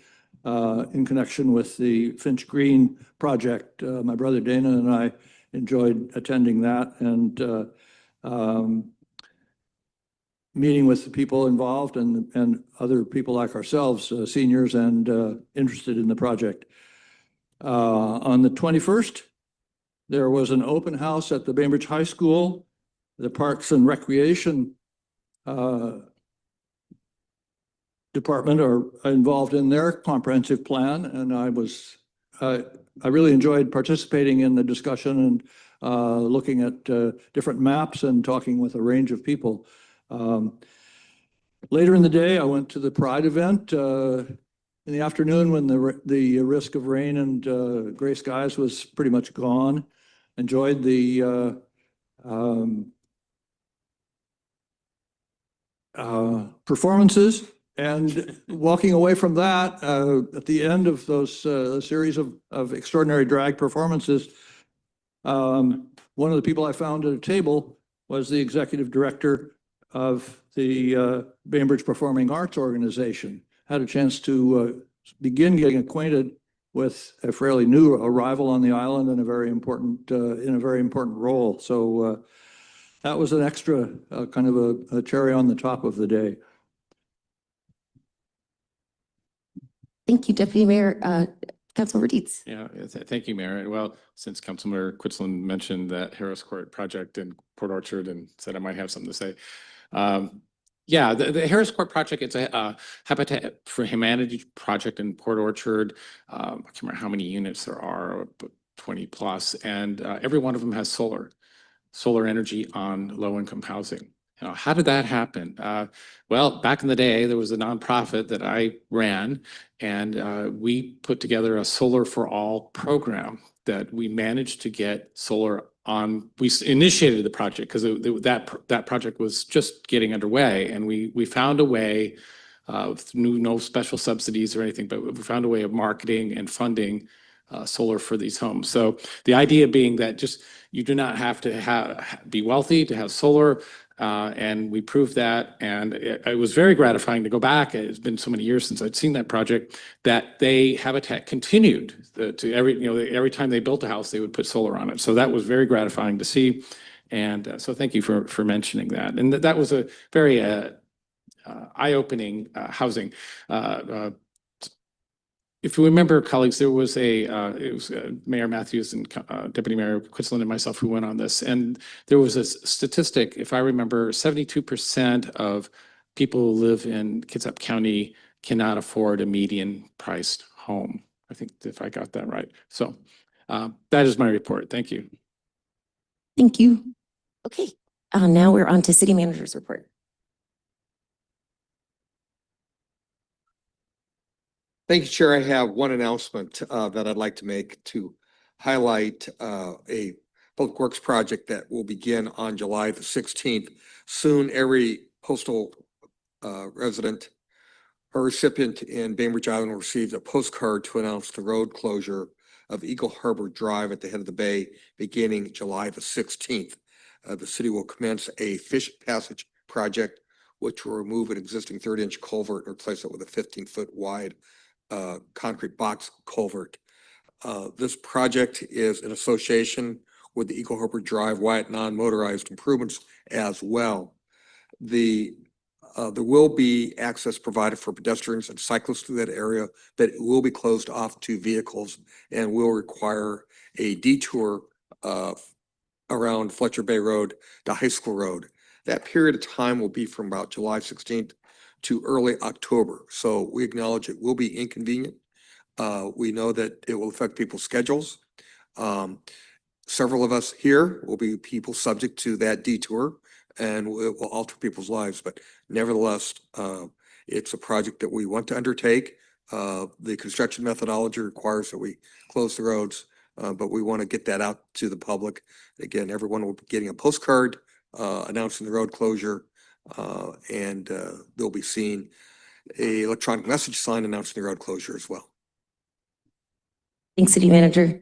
in connection with the Finch Green project. My brother Dana and I enjoyed attending that and meeting with the people involved and other people like ourselves, seniors and interested in the project. On the 21st, there was an open house at the Bainbridge High School. The Parks and Recreation department are involved in their comprehensive plan, and I really enjoyed participating in the discussion and looking at different maps and talking with a range of people. Later in the day, I went to the Pride event in the afternoon when the risk of rain and gray skies was pretty much gone. Enjoyed the performances, and walking away from that at the end of those series of extraordinary drag performances, one of the people I found at a table was the executive director of the Bainbridge Performing Arts Organization. Had a chance to begin getting acquainted with a fairly new arrival on the island and in a very important role. So that was an extra kind of a cherry on the top of the day. Thank you, Deputy Mayor. Councilmember Dietz. Yeah, thank you, Mayor. Well, since Councilmember Quitzel mentioned that Harris Court project in Port Orchard and said I might have something to say. Yeah, the Harris Court project, it's a Habitat for Humanity project in Port Orchard. I can't remember how many units there are, but 20 plus, and every one of them has solar energy on low-income housing. You know, how did that happen? Well, back in the day, there was a nonprofit that I ran, and we put together a Solar for All program that we managed to get solar on. We initiated the project because that project was just getting underway, and we found a way, no special subsidies or anything, but we found a way of marketing and funding solar for these homes. So the idea being that just you do not have to be wealthy to have solar. And we proved that. And it was very gratifying to go back. It's been so many years since I'd seen that project that Habitat continued to every time they built a house, they would put solar on it. So that was very gratifying to see. And so thank you for mentioning that. And that was a very eye-opening housing. If you remember, colleagues, there was it was Mayor Matthews and Deputy Mayor Quinlan and myself who went on this. And there was a statistic, if I remember, 72% of people who live in Kitsap County cannot afford a median priced home. I think if I got that right. So that is my report. Thank you. Thank you. Okay, now we're on to City Manager's report. Thank you, Chair. I have one announcement that I'd like to make to highlight a public works project that will begin on July the 16th. Soon, every postal resident or recipient in Bainbridge Island will receive a postcard to announce the road closure of Eagle Harbor Drive at the head of the bay beginning July the 16th. The city will commence a fish passage project, which will remove an existing 30-inch culvert and replace it with a 15-foot wide concrete box culvert. This project is in association with the Eagle Harbor Drive Wyatt non-motorized improvements as well. There will be access provided for pedestrians and cyclists through that area, but it will be closed off to vehicles and will require a detour around Fletcher Bay Road to High School Road. That period of time will be from about July 16th to early October. So we acknowledge it will be inconvenient. We know that it will affect people's schedules. Several of us here will be people subject to that detour and it will alter people's lives. But nevertheless, it's a project that we want to undertake. The construction methodology requires that we close the roads, but we want to get that out to the public. Again, everyone will be getting a postcard announcing the road closure, and they'll be seeing an electronic message sign announcing the road closure as well. Thanks, City Manager.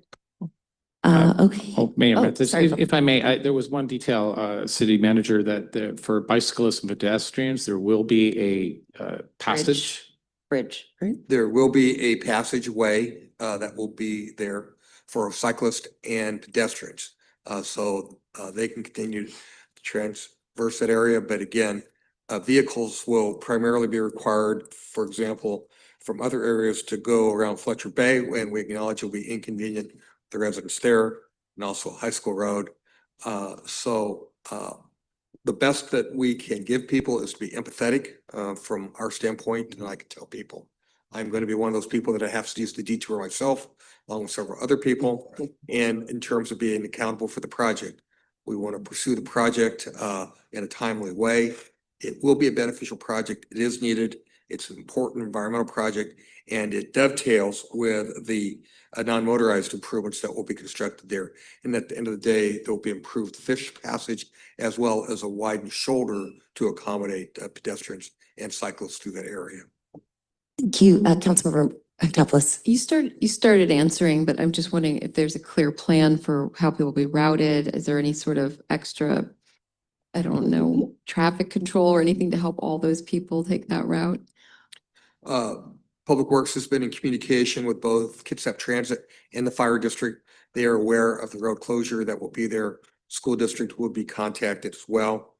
Okay. Oh, Mayor, sorry. if I may, there was one detail, City Manager, that for bicyclists and pedestrians, there will be a passage. Bridge, right? There will be a passageway that will be there for cyclists and pedestrians. So they can continue to traverse that area. But again, vehicles will primarily be required, for example, from other areas to go around Fletcher Bay, and we acknowledge it will be inconvenient for the residents there, and also High School Road. The best that we can give people is to be empathetic from our standpoint. And I can tell people, I'm going to be one of those people that I have to use the detour myself, along with several other people. And in terms of being accountable for the project, we want to pursue the project in a timely way. It will be a beneficial project. It is needed. It's an important environmental project, and it dovetails with the non-motorized improvements that will be constructed there. And at the end of the day, there will be improved fish passage as well as a widened shoulder to accommodate pedestrians and cyclists through that area. Thank you, Councilmember Octopoulos. You started answering, but I'm just wondering if there's a clear plan for how people will be routed. Is there any sort of extra, I don't know, traffic control or anything to help all those people take that route? Public Works has been in communication with both Kitsap Transit and the Fire District. They are aware of the road closure that will be there. School district will be contacted as well.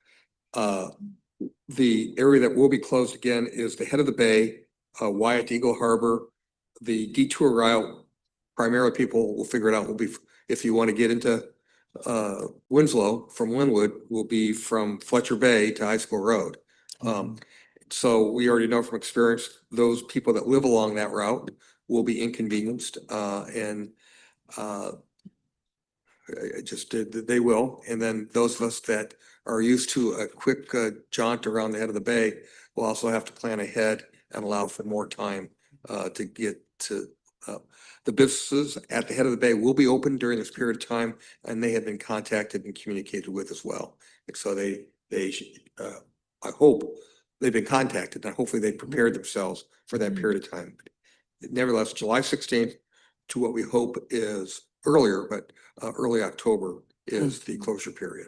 The area that will be closed again is the head of the bay, Wyatt Eagle Harbor. The detour route, primarily people will figure it out, will be if you want to get into Winslow from Linwood, will be from Fletcher Bay to High School Road. So we already know from experience, those people that live along that route will be inconvenienced, and they will. And then those of us that are used to a quick jaunt around the head of the bay will also have to plan ahead and allow for more time to get to the businesses at the head of the bay will be open during this period of time, and they have been contacted and communicated with as well. And so I hope they've been contacted, and hopefully they prepared themselves for that period of time. Nevertheless, July 16th to what we hope is earlier, but early October is the closure period.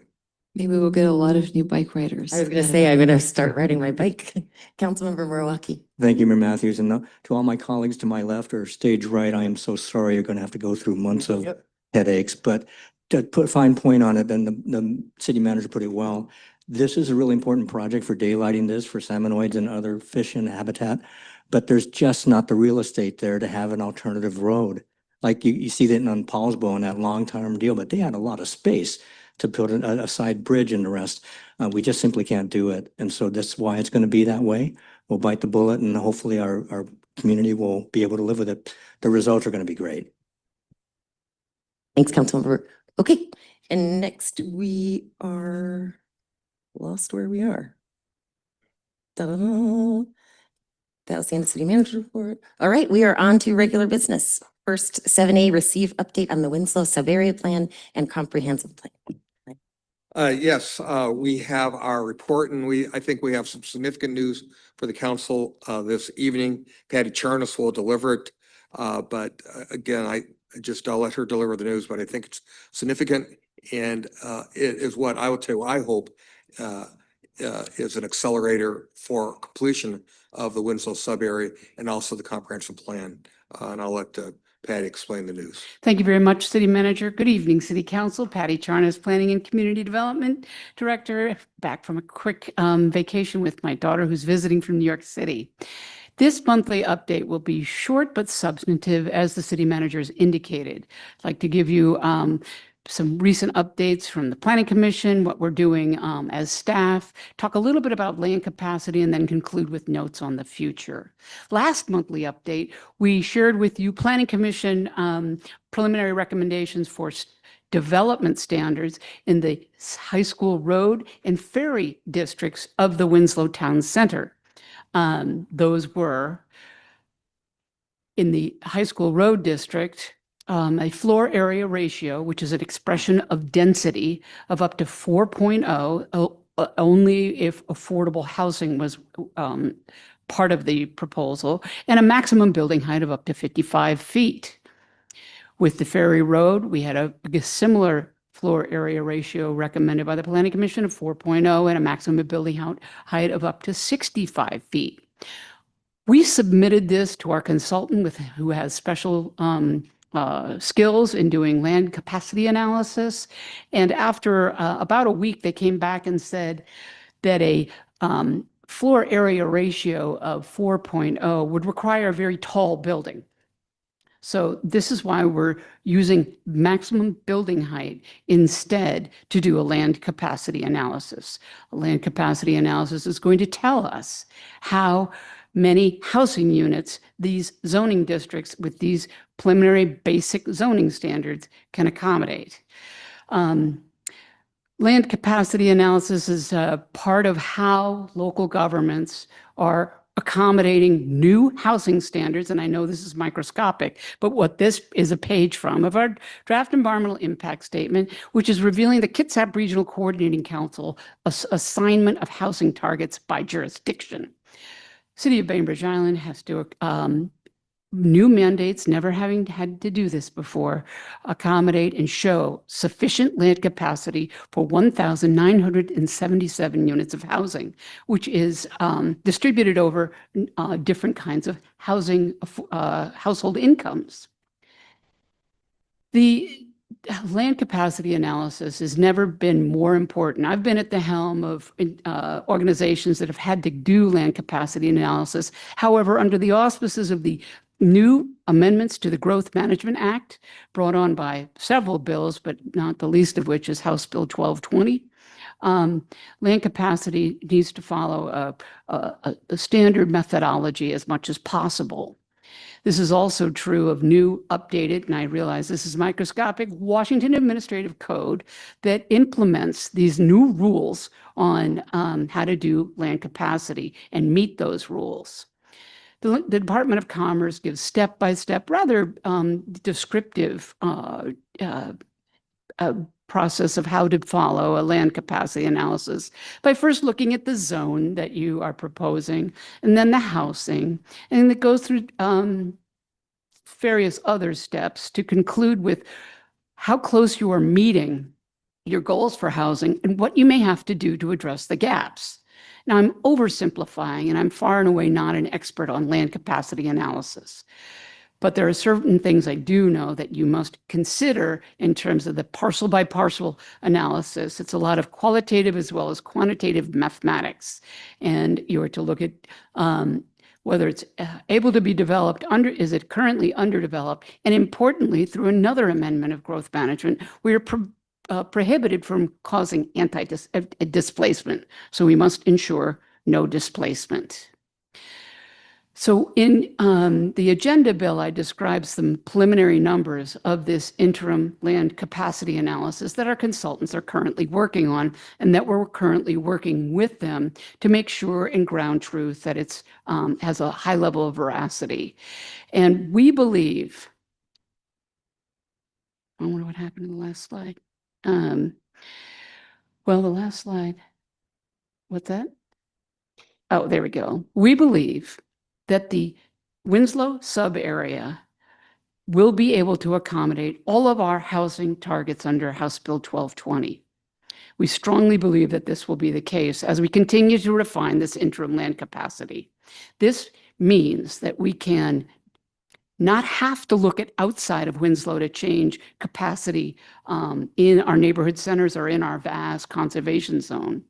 Maybe we'll get a lot of new bike riders. I was going to say, I'm going to start riding my bike. Councilmember Murawaki. Thank you, Mayor Matthews. And to all my colleagues to my left or stage right, I am so sorry you're going to have to go through months of headaches. But to put a fine point on it, and the city manager put it well, this is a really important project for daylighting this for salmonoids and other fish and habitat. But there's just not the real estate there to have an alternative road. Like you see that on Paulsbo and that long-term deal, but they had a lot of space to put a side bridge and the rest. We just simply can't do it. And so that's why it's going to be that way. We'll bite the bullet and hopefully our community will be able to live with it. The results are going to be great. Thanks, Councilmember. Okay, and next we are lost where we are. Ta-da. That was the end of city manager report. All right, we are on to regular business. First, 7A, receive update on the Winslow sub-area plan and comprehensive plan. Yes, we have our report, and I think we have some significant news for the council this evening. Patty Charnas will deliver it, but again, I'll let her deliver the news, but I think it's significant, and it is what I would say, I hope is an accelerator for completion of the Winslow sub-area and also the comprehensive plan. And I'll let Patty explain the news. Thank you very much, City Manager. Good evening, City Council. Patty Charnas, Planning and Community Development Director, back from a quick vacation with my daughter who's visiting from New York City. This monthly update will be short but substantive, as the City Manager has indicated. I'd like to give you some recent updates from the Planning Commission, what we're doing as staff, talk a little bit about land capacity, and then conclude with notes on the future. Last monthly update, we shared with you Planning Commission preliminary recommendations for development standards in the High School Road and Ferry districts of the Winslow Town Center. Those were in the High School Road district, a floor area ratio, which is an expression of density of up to 4.0, only if affordable housing was part of the proposal, and a maximum building height of up to 55 feet. With the Ferry Road, we had a similar floor area ratio recommended by the Planning Commission of 4.0 and a maximum building height of up to 65 feet. We submitted this to our consultant who has special skills in doing land capacity analysis. And after about a week, they came back and said that a floor area ratio of 4.0 would require a very tall building. So this is why we're using maximum building height instead to do a land capacity analysis. A land capacity analysis is going to tell us how many housing units these zoning districts with these preliminary basic zoning standards can accommodate. Land capacity analysis is part of how local governments are accommodating new housing standards. And I know this is microscopic, but what this is a page from of our draft environmental impact statement, which is revealing the Kitsap Regional Coordinating Council assignment of housing targets by jurisdiction. City of Bainbridge Island has to new mandates, never having had to do this before, accommodate and show sufficient land capacity for 1,977 units of housing, which is distributed over different kinds of housing household incomes. The land capacity analysis has never been more important. I've been at the helm of organizations that have had to do land capacity analysis. However, under the auspices of the new amendments to the Growth Management Act, brought on by several bills, but not the least of which is House Bill 1220, land capacity needs to follow a standard methodology as much as possible. This is also true of new, updated, and I realize this is microscopic, Washington Administrative Code that implements these new rules on how to do land capacity and meet those rules. The Department of Commerce gives step-by-step, rather descriptive process of how to follow a land capacity analysis by first looking at the zone that you are proposing, and then the housing, and it goes through various other steps to conclude with how close you are meeting your goals for housing and what you may have to do to address the gaps. Now, I'm oversimplifying, and I'm far and away not an expert on land capacity analysis. But there are certain things I do know that you must consider in terms of the parcel by parcel analysis. It's a lot of qualitative as well as quantitative mathematics. And you are to look at whether it's able to be developed is it currently underdeveloped? And importantly, through another amendment of growth management, we are prohibited from causing displacement. So we must ensure no displacement. So in the agenda bill, I describe some preliminary numbers of this interim land capacity analysis that our consultants are currently working on, and that we're currently working with them to make sure in ground truth that it's has a high level of veracity. And we believe, I wonder what happened to the last slide. Well, the last slide, what's that? Oh, there we go. We believe that the Winslow sub-area will be able to accommodate all of our housing targets under House Bill 1220. We strongly believe that this will be the case as we continue to refine this interim land capacity. This means that we can not have to look at outside of Winslow to change capacity in our neighborhood centers or in our vast conservation zone.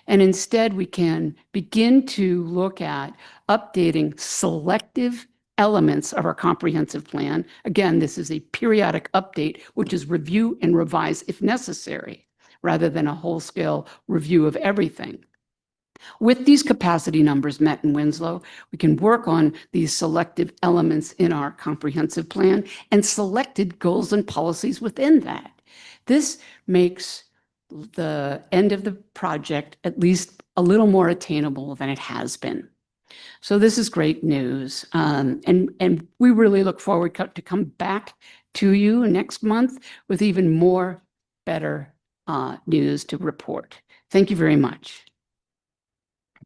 And instead, we can begin to look at updating selective elements of our comprehensive plan. Again, this is a periodic update, which is review and revise if necessary, rather than a whole-scale review of everything. With these capacity numbers met in Winslow, we can work on these selective elements in our comprehensive plan and selected goals and policies within that. This makes the end of the project at least a little more attainable than it has been. So this is great news. And we really look forward to come back to you next month with even more better news to report. Thank you very much.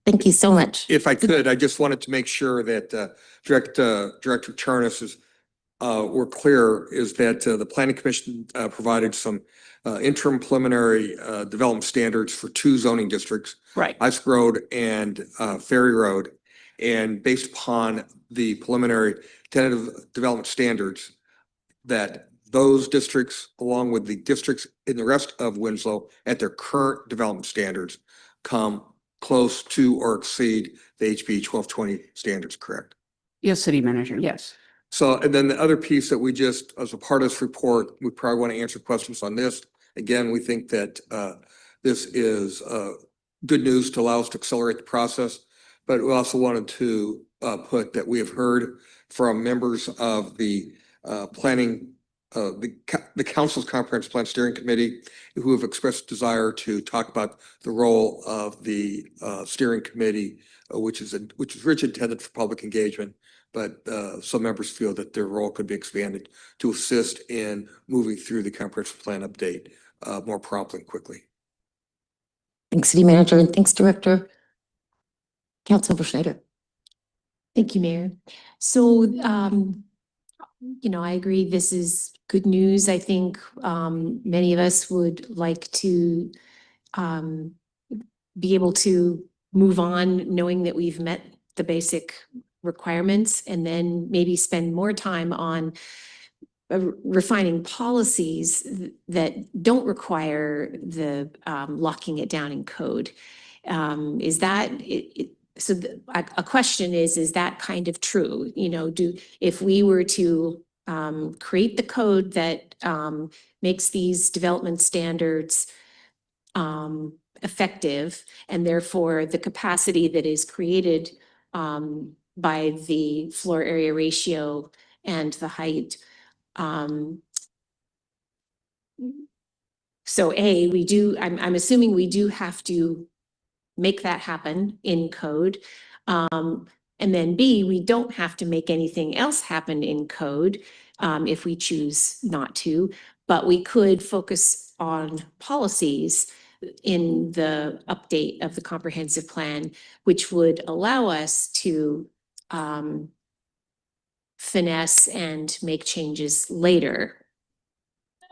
Thank you so much. If I could, I just wanted to make sure that Director Charnas is we're clear is that the Planning Commission provided some interim preliminary development standards for 2 zoning districts, right? Ice Road and Ferry Road. And based upon the preliminary tentative development standards, that those districts, along with the districts in the rest of Winslow at their current development standards, come close to or exceed the HB 1220 standards, correct? Yes, City Manager, yes. So, and then the other piece that we just, as a part of this report, we probably want to answer questions on this. Again, we think that this is good news to allow us to accelerate the process, but we also wanted to put that we have heard from members of the planning, the Council's Comprehensive Plan Steering Committee, who have expressed desire to talk about the role of the steering committee, which is rich intended for public engagement. But some members feel that their role could be expanded to assist in moving through the comprehensive plan update more promptly and quickly. Thanks, City Manager, and thanks, Director. Councilor Schneider. Thank you, Mayor. So, you know, I agree this is good news. I think many of us would like to be able to move on knowing that we've met the basic requirements and then maybe spend more time on refining policies that don't require the locking it down in code. Is that so a question is that kind of true? You know, if we were to create the code that makes these development standards effective, and therefore the capacity that is created by the floor area ratio and the height. So I'm assuming we do have to make that happen in code. And then B, we don't have to make anything else happen in code if we choose not to, but we could focus on policies in the update of the comprehensive plan, which would allow us to finesse and make changes later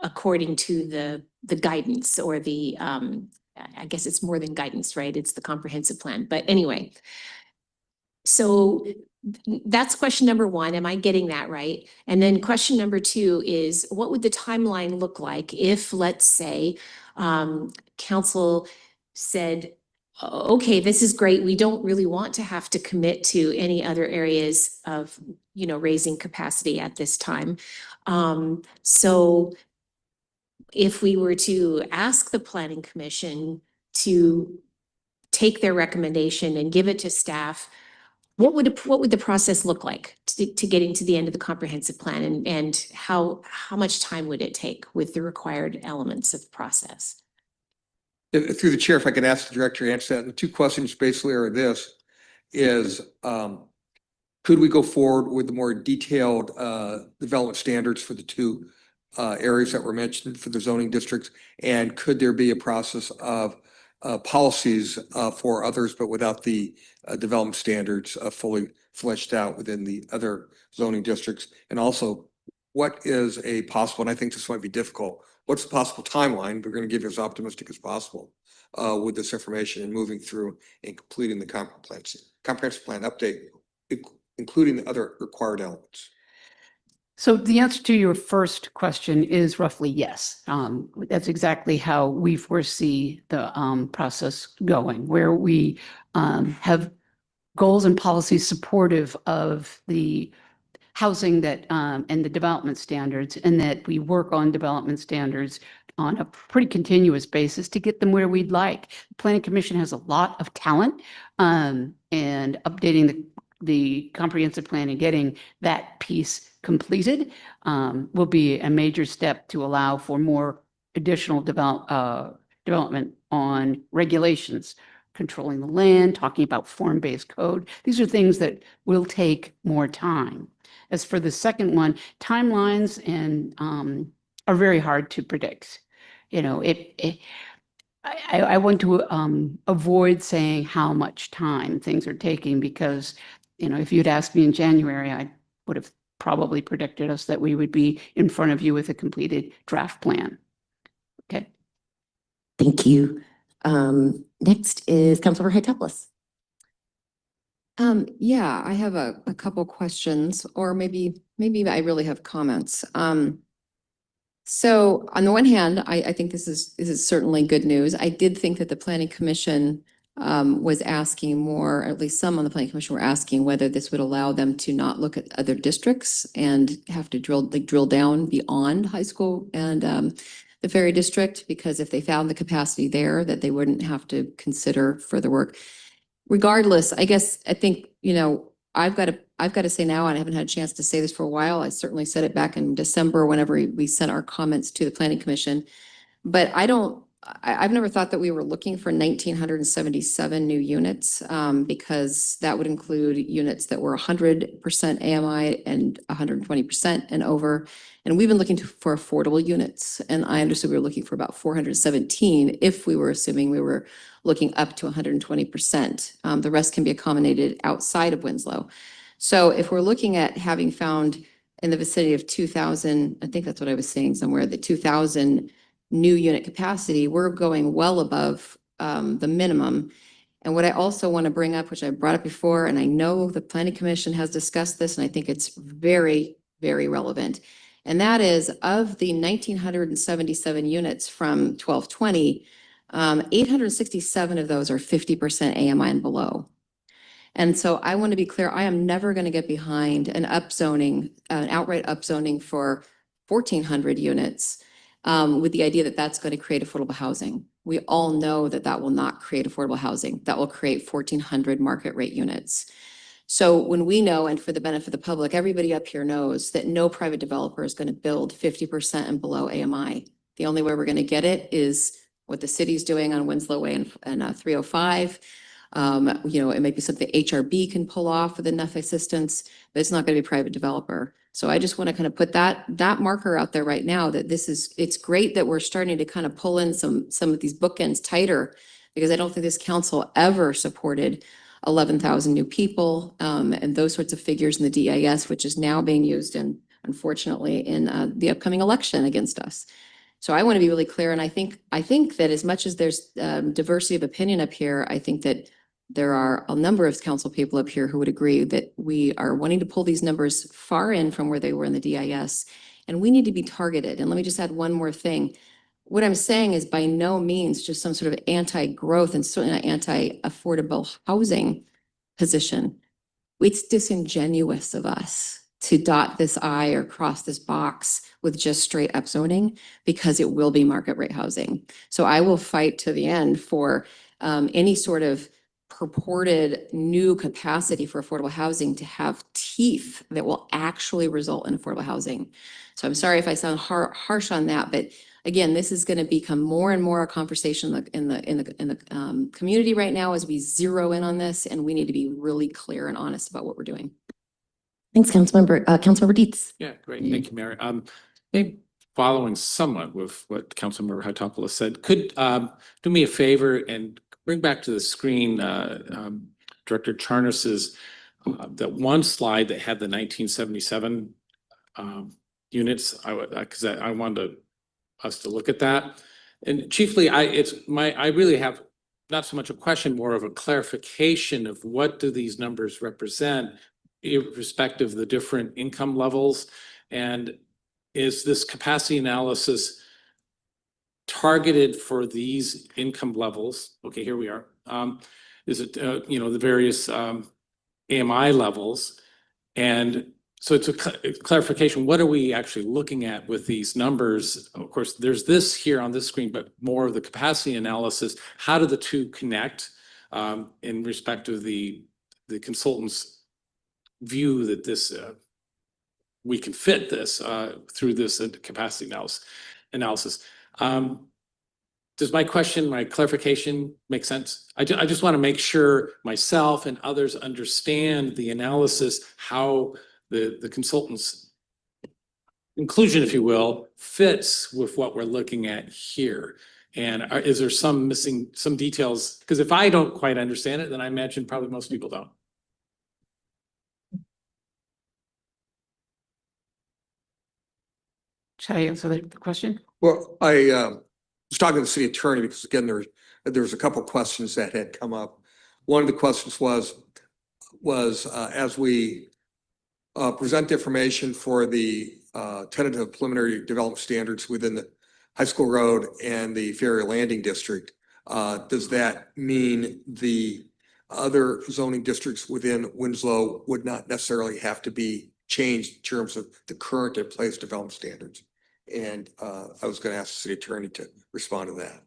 according to the guidance or the, I guess it's more than guidance, right? It's the comprehensive plan. But anyway, so that's question number one. Am I getting that right? And then question number two is, what would the timeline look like if, let's say, council said, okay, this is great. We don't really want to have to commit to any other areas of, raising capacity at this time. So if we were to ask the planning commission to take their recommendation and give it to staff, what would the process look like to getting to the end of the comprehensive plan, and how much time would it take with the required elements of the process? Through the chair, if I can ask the director to answer that. The two questions basically are this, is could we go forward with the more detailed development standards for the two areas that were mentioned for the zoning districts? And could there be a process of policies for others, but without the development standards fully fleshed out within the other zoning districts? And also, what is a possible, and I think this might be difficult, what's the possible timeline? We're going to give you as optimistic as possible with this information and moving through and completing the comprehensive plan update, including the other required elements. So the answer to your first question is roughly yes. That's exactly how we foresee the process going, where we have goals and policies supportive of the housing that and the development standards, and that we work on development standards on a pretty continuous basis to get them where we'd like. The Planning Commission has a lot of talent, and updating the comprehensive plan and getting that piece completed will be a major step to allow for more additional development on regulations, controlling the land, talking about form-based code. These are things that will take more time. As for the second one, timelines are very hard to predict. I want to avoid saying how much time things are taking, because if you'd asked me in January, I would have probably predicted us that we would be in front of you with a completed draft plan. Okay. Thank you. Next is Councilor Hightopolis. Yeah, I have a couple questions, or maybe I really have comments. So on the one hand, I think this is certainly good news. I did think that the Planning Commission was asking more, or at least some on the Planning Commission were asking whether this would allow them to not look at other districts and have to drill down beyond high school and the Ferry District, because if they found the capacity there, that they wouldn't have to consider further work. Regardless, I think, I've got to say now, and I haven't had a chance to say this for a while. I certainly said it back in December whenever we sent our comments to the Planning Commission. But I've never thought that we were looking for 1,977 new units, because that would include units that were 100% AMI and 120% and over. And we've been looking for affordable units. And I understood we were looking for about 417 if we were assuming we were looking up to 120%. The rest can be accommodated outside of Winslow. So if we're looking at having found in the vicinity of 2,000, I think that's what I was saying somewhere, the 2,000 new unit capacity, we're going well above the minimum. And what I also want to bring up, which I brought up before, and I know the Planning Commission has discussed this, and I think it's very, very relevant. And that is, of the 1,977 units from 1220, 867 of those are 50% AMI and below. And so I want to be clear, I am never going to get behind an upzoning, an outright upzoning for 1,400 units with the idea that that's going to create affordable housing. We all know that that will not create affordable housing. That will create 1,400 market rate units. So when we know, and for the benefit of the public, everybody up here knows that no private developer is going to build 50% and below AMI. The only way we're going to get it is what the city's doing on Winslow Way and 305. It might be something HRB can pull off with enough assistance, but it's not going to be a private developer. So I just want to kind of put that marker out there right now, that it's great that we're starting to kind of pull in some of these bookends tighter, because I don't think this council ever supported 11,000 new people, and those sorts of figures in the DIS, which is now being used in, unfortunately, in the upcoming election against us. So I want to be really clear, and I think that as much as there's diversity of opinion up here, I think that there are a number of council people up here who would agree that we are wanting to pull these numbers far in from where they were in the DIS, and we need to be targeted. And let me just add one more thing. What I'm saying is by no means just some sort of anti-growth and certainly not anti-affordable housing position. It's disingenuous of us to dot this I or cross this box with just straight up zoning, because it will be market rate housing. So I will fight to the end for any sort of purported new capacity for affordable housing to have teeth that will actually result in affordable housing. So I'm sorry if I sound harsh on that, but again, this is going to become more and more a conversation in the community right now as we zero in on this, and we need to be really clear and honest about what we're doing. Thanks, Councilmember Dietz. Yeah, great. Thank you, Mary. Maybe following somewhat with what Councilmember Hatopoulos said, could do me a favor and bring back to the screen Director Charnes's that one slide that had the 1977 units. Because I wanted us to look at that, and chiefly, I really have not so much a question, more of a clarification of what do these numbers represent, irrespective of the different income levels, and is this capacity analysis targeted for these income levels? Okay, here we are. Is it the various AMI levels? And so it's a clarification. What are we actually looking at with these numbers? Of course, there's this here on this screen, but more of the capacity analysis. How do the two connect in respect of the consultant's view that this we can fit this through this capacity analysis? Does my clarification make sense? I just want to make sure myself and others understand the analysis, how the consultant's inclusion, if you will, fits with what we're looking at here. And is there some details? Because if I don't quite understand it, then I imagine probably most people don't. Should I answer the question? Well, I was talking to the city attorney because again, there's a couple of questions that had come up. One of the questions was as we present information for the tentative preliminary development standards within the High School Road and the Ferry Landing District, does that mean the other zoning districts within Winslow would not necessarily have to be changed in terms of the current in place development standards? And I was going to ask the city attorney to respond to that.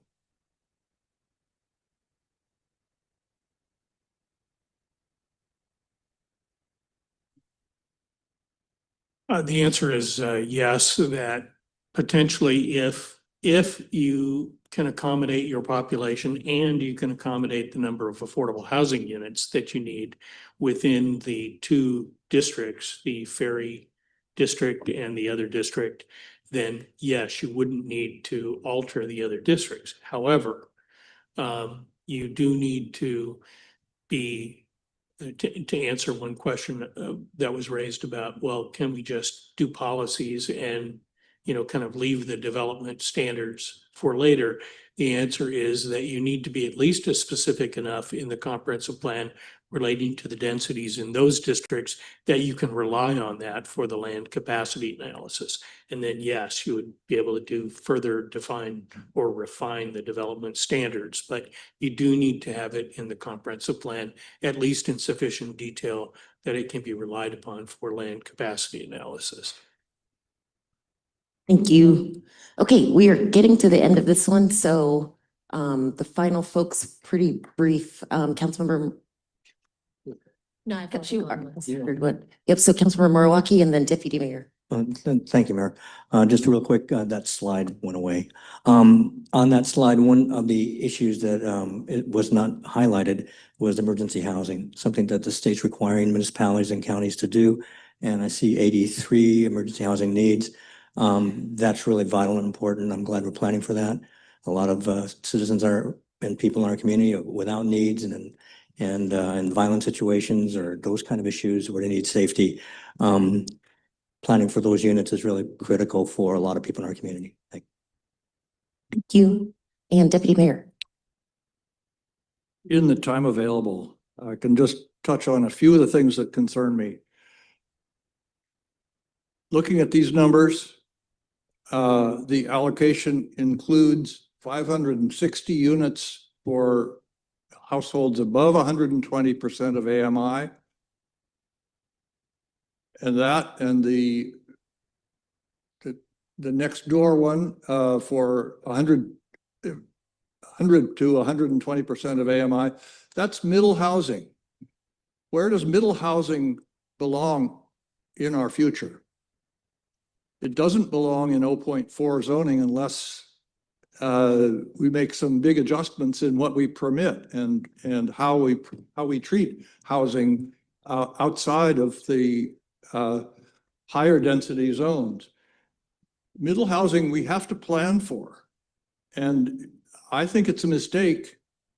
The answer is yes, that potentially if you can accommodate your population and you can accommodate the number of affordable housing units that you need within the two districts, the Ferry District and the other district, then yes, you wouldn't need to alter the other districts. However, you do need to be to answer one question that was raised about, well, can we just do policies and, kind of leave the development standards for later? The answer is that you need to be at least as specific enough in the comprehensive plan relating to the densities in those districts that you can rely on that for the land capacity analysis. And then, yes, you would be able to do further define or refine the development standards, but you do need to have it in the comprehensive plan, at least in sufficient detail that it can be relied upon for land capacity analysis. Thank you. Okay, we are getting to the end of this one. So the final folks, pretty brief. Councilmember. No, I thought you are. Yep. So Councilmember Moriwaki and then Deputy Mayor. Thank you, Mayor. Just real quick, that slide went away. On that slide, one of the issues that it was not highlighted was emergency housing, something that the state's requiring municipalities and counties to do. And I see 83 emergency housing needs. That's really vital and important. I'm glad we're planning for that. A lot of citizens and people in our community are without needs, and and violent situations or those kind of issues where they need safety. Planning for those units is really critical for a lot of people in our community. Thank you. And Deputy Mayor. In the time available, I can just touch on a few of the things that concern me. Looking at these numbers, the allocation includes 560 units for households above 120% of AMI. And that and the next door one for 100 to 120% of AMI, that's middle housing. Where does middle housing belong in our future? It doesn't belong in 0.4 zoning unless we make some big adjustments in what we permit and how we treat housing outside of the higher density zones. Middle housing we have to plan for. And I think it's a mistake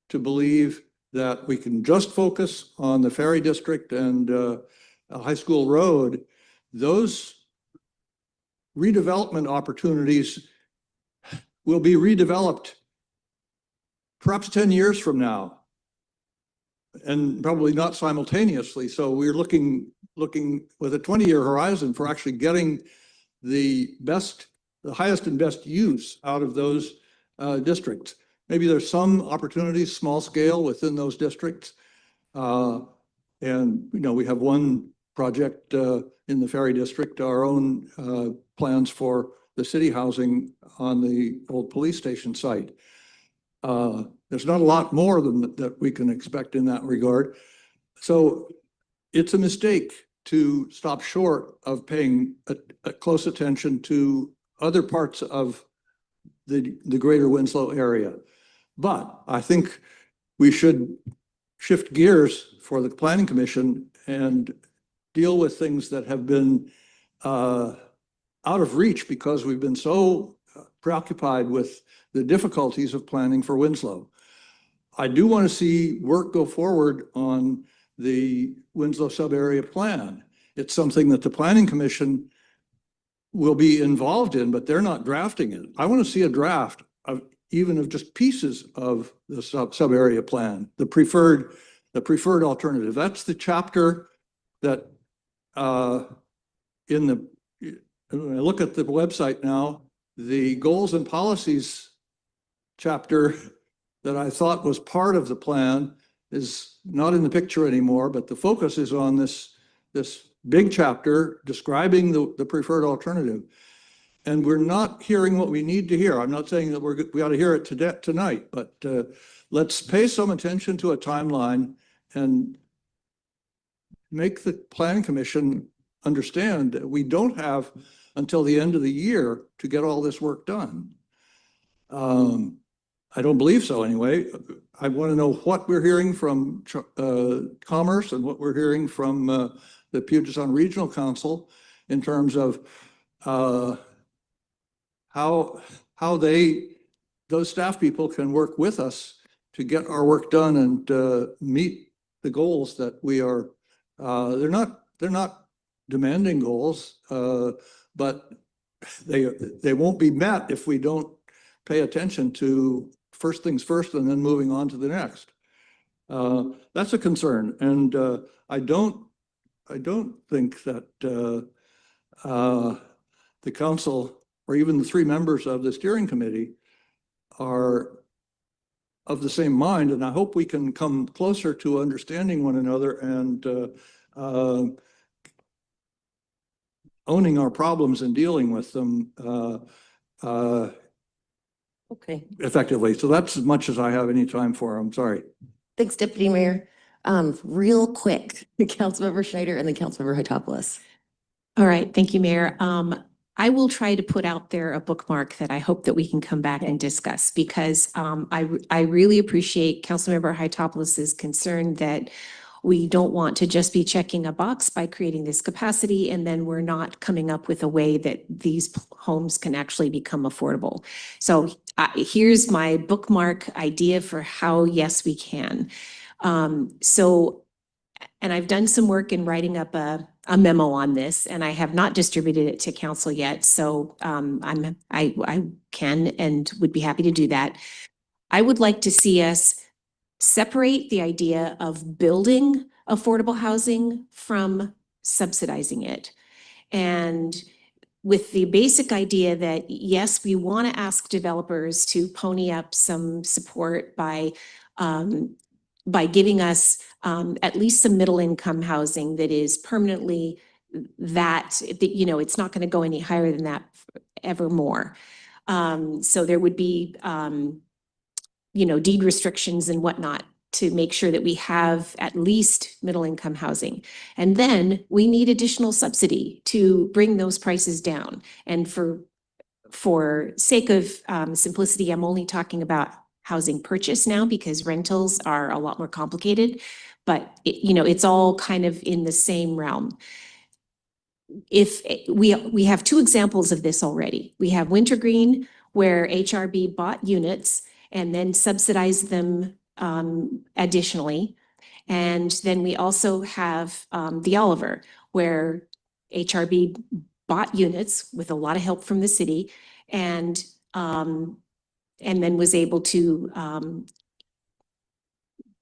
to believe that we can just focus on the Ferry District and High School Road. Those redevelopment opportunities will be redeveloped perhaps 10 years from now, and probably not simultaneously. So we're looking with a 20-year horizon for actually getting the highest and best use out of those districts. Maybe there's some opportunities, small scale within those districts. And we have one project in the Ferry District, our own plans for the city housing on the old police station site. There's not a lot more than that we can expect in that regard. So it's a mistake to stop short of paying a close attention to other parts of the greater Winslow area. But I think we should shift gears for the Planning Commission and deal with things that have been out of reach because we've been so preoccupied with the difficulties of planning for Winslow. I do want to see work go forward on the Winslow sub-area plan. It's something that the Planning Commission will be involved in, but they're not drafting it. I want to see a draft of just pieces of the sub-area plan, the preferred alternative. That's the chapter that when I look at the website now, the goals and policies chapter that I thought was part of the plan is not in the picture anymore, but the focus is on this big chapter describing the preferred alternative. And we're not hearing what we need to hear. I'm not saying that we ought to hear it tonight, but let's pay some attention to a timeline and make the Planning Commission understand that we don't have until the end of the year to get all this work done. I don't believe so anyway. I want to know what we're hearing from Commerce and what we're hearing from the Puget Sound Regional Council in terms of how those staff people can work with us to get our work done and meet the goals that we are. They're not demanding goals, but they won't be met if we don't pay attention to first things first and then moving on to the next. That's a concern, and I don't think that the council or even the three members of the steering committee are of the same mind, and I hope we can come closer to understanding one another and owning our problems and dealing with them effectively. So that's as much as I have any time for. I'm sorry. Thanks, Deputy Mayor. Real quick, Councilmember Schneider and then Councilmember Hytopoulos. All right, thank you, Mayor. I will try to put out there a bookmark that I hope that we can come back and discuss because I really appreciate Councilmember Hytopoulos's concern that we don't want to just be checking a box by creating this capacity and then we're not coming up with a way that these homes can actually become affordable. So here's my bookmark idea for how, yes, we can. So, and I've done some work in writing up a memo on this, and I have not distributed it to council yet. So I can and would be happy to do that. I would like to see us separate the idea of building affordable housing from subsidizing it. And with the basic idea that, yes, we want to ask developers to pony up some support by giving us at least some middle income housing that is permanently that, you know, it's not going to go any higher than that evermore. So there would be, you know, deed restrictions and whatnot to make sure that we have at least middle income housing. And then we need additional subsidy to bring those prices down. And for sake of simplicity, I'm only talking about housing purchase now because rentals are a lot more complicated, but you know, it's all kind of in the same realm. If we have two examples of this already. We have Wintergreen, where HRB bought units and then subsidized them additionally. And then we also have the Oliver, where HRB bought units with a lot of help from the city and then was able to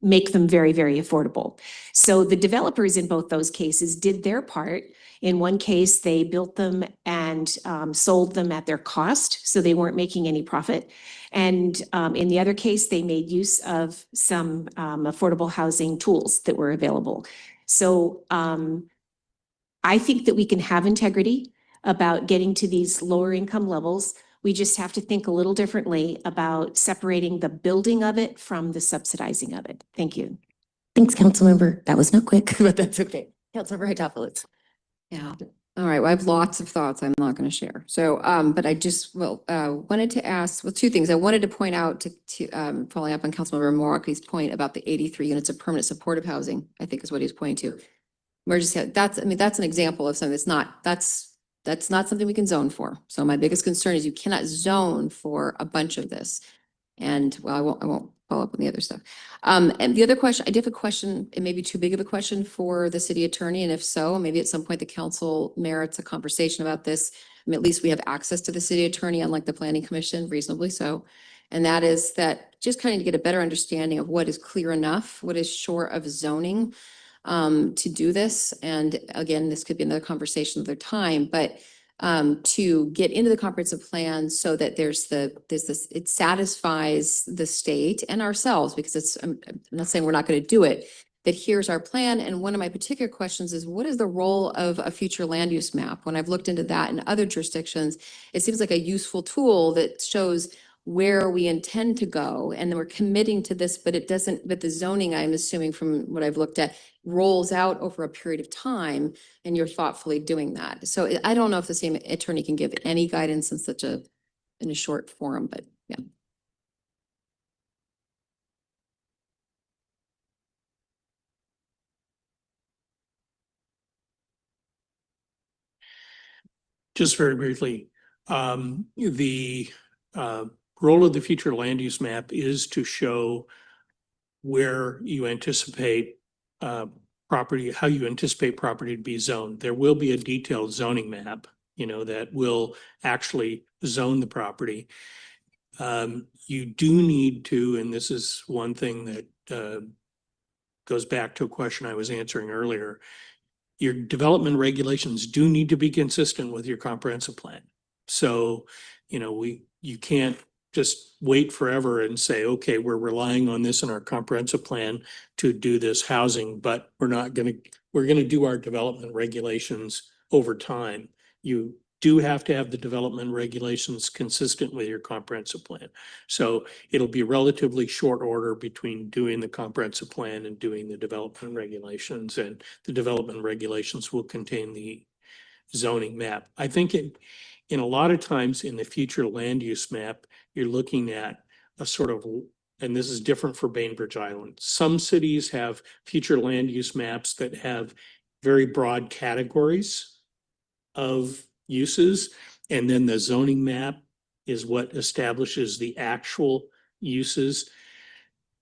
make them very, very affordable. So the developers in both those cases did their part. In one case, they built them and sold them at their cost, so they weren't making any profit. And in the other case, they made use of some affordable housing tools that were available. So I think that we can have integrity about getting to these lower income levels. We just have to think a little differently about separating the building of it from the subsidizing of it. Thank you. Thanks, Councilmember. That was not quick, but that's okay. Councilmember Hightower. Yeah. All right. Well, I have lots of thoughts I'm not going to share. So, but I just wanted to ask, well, two things. I wanted to point out to following up on Councilmember Moraki's point about the 83 units of permanent supportive housing, I think is what he's pointing to. Emergency, that's an example of something that's not something we can zone for. So my biggest concern is you cannot zone for a bunch of this. And well, I won't follow up on the other stuff. And the other question, I did have a question, it may be too big of a question for the city attorney. And if so, maybe at some point the council merits a conversation about this. I mean, at least we have access to the city attorney, unlike the planning commission, reasonably so. And that is that just kind of to get a better understanding of what is clear enough, what is short of zoning to do this. And again, this could be another conversation another time, but to get into the comprehensive plan so that there's this, it satisfies the state and ourselves, because I'm not saying we're not going to do it, that here's our plan. And one of my particular questions is, what is the role of a future land use map? When I've looked into that in other jurisdictions, it seems like a useful tool that shows where we intend to go, and then we're committing to this, but it doesn't, but the zoning, I'm assuming from what I've looked at, rolls out over a period of time, and you're thoughtfully doing that. So I don't know if the same attorney can give any guidance in a short forum, but yeah. Just very briefly, the role of the future land use map is to show where you anticipate property, how you anticipate property to be zoned. There will be a detailed zoning map, that will actually zone the property. You do need to, and this is one thing that goes back to a question I was answering earlier, your development regulations do need to be consistent with your comprehensive plan. So, you can't just wait forever and say, okay, we're relying on this in our comprehensive plan to do this housing, but we're going to do our development regulations over time. You do have to have the development regulations consistent with your comprehensive plan. So it'll be relatively short order between doing the comprehensive plan and doing the development regulations, and the development regulations will contain the zoning map. I think in a lot of times in the future land use map, you're looking at a sort of, and this is different for Bainbridge Island. Some cities have future land use maps that have very broad categories of uses, and then the zoning map is what establishes the actual uses.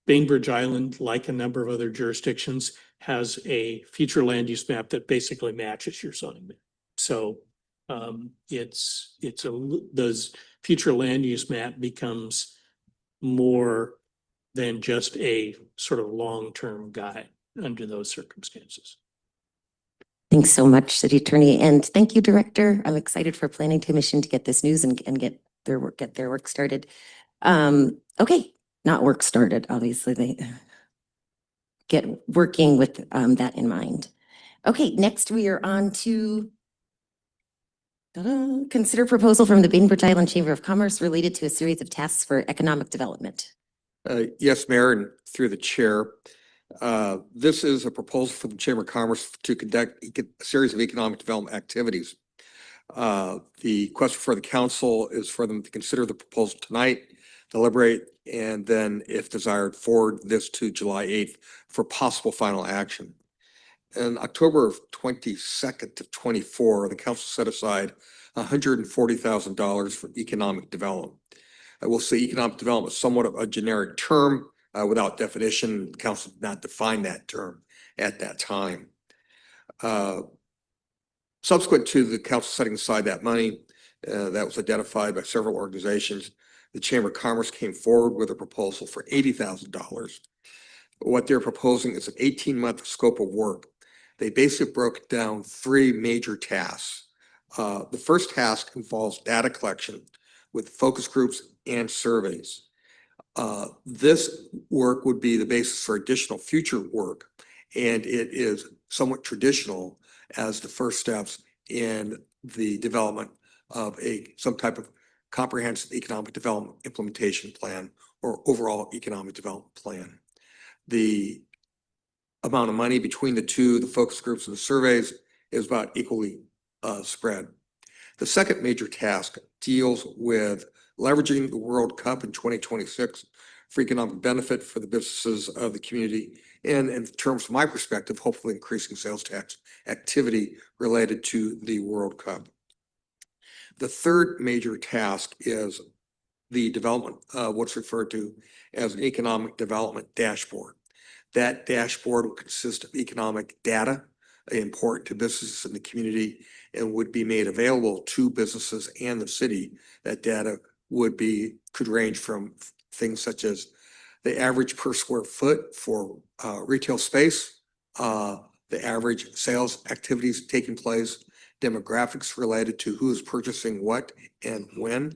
Bainbridge Island, like a number of other jurisdictions, has a future land use map that basically matches your zoning map. So those future land use map becomes more than just a sort of long-term guide under those circumstances. Thanks so much, City Attorney, and thank you, Director. I'm excited for Planning Commission to get this news and get their work started. Okay, not work started, obviously. They get working with that in mind. Okay, next we are on to consider proposal from the Bainbridge Island Chamber of Commerce related to a series of tasks for economic development. Yes, Mayor, and through the chair. This is a proposal from the Chamber of Commerce to conduct a series of economic development activities. The question for the council is for them to consider the proposal tonight, deliberate, and then, if desired, forward this to July 8th for possible final action. In October of 22nd to 24, the council set aside $140,000 for economic development. I will say economic development is somewhat of a generic term without definition. The council did not define that term at that time. Subsequent to the council setting aside that money, that was identified by several organizations, the Chamber of Commerce came forward with a proposal for $80,000. What they're proposing is an 18-month scope of work. They basically broke down three major tasks. The first task involves data collection with focus groups and surveys. This work would be the basis for additional future work, and it is somewhat traditional as the first steps in the development of some type of comprehensive economic development implementation plan or overall economic development plan. The amount of money between the two, the focus groups and the surveys, is about equally spread. The second major task deals with leveraging the World Cup in 2026 for economic benefit for the businesses of the community, and in terms of my perspective, hopefully increasing sales tax activity related to the World Cup. The third major task is the development of what's referred to as an economic development dashboard. That dashboard will consist of economic data important to businesses in the community and would be made available to businesses and the city. That data could range from things such as the average per square foot for retail space, the average sales activities taking place, demographics related to who is purchasing what and when.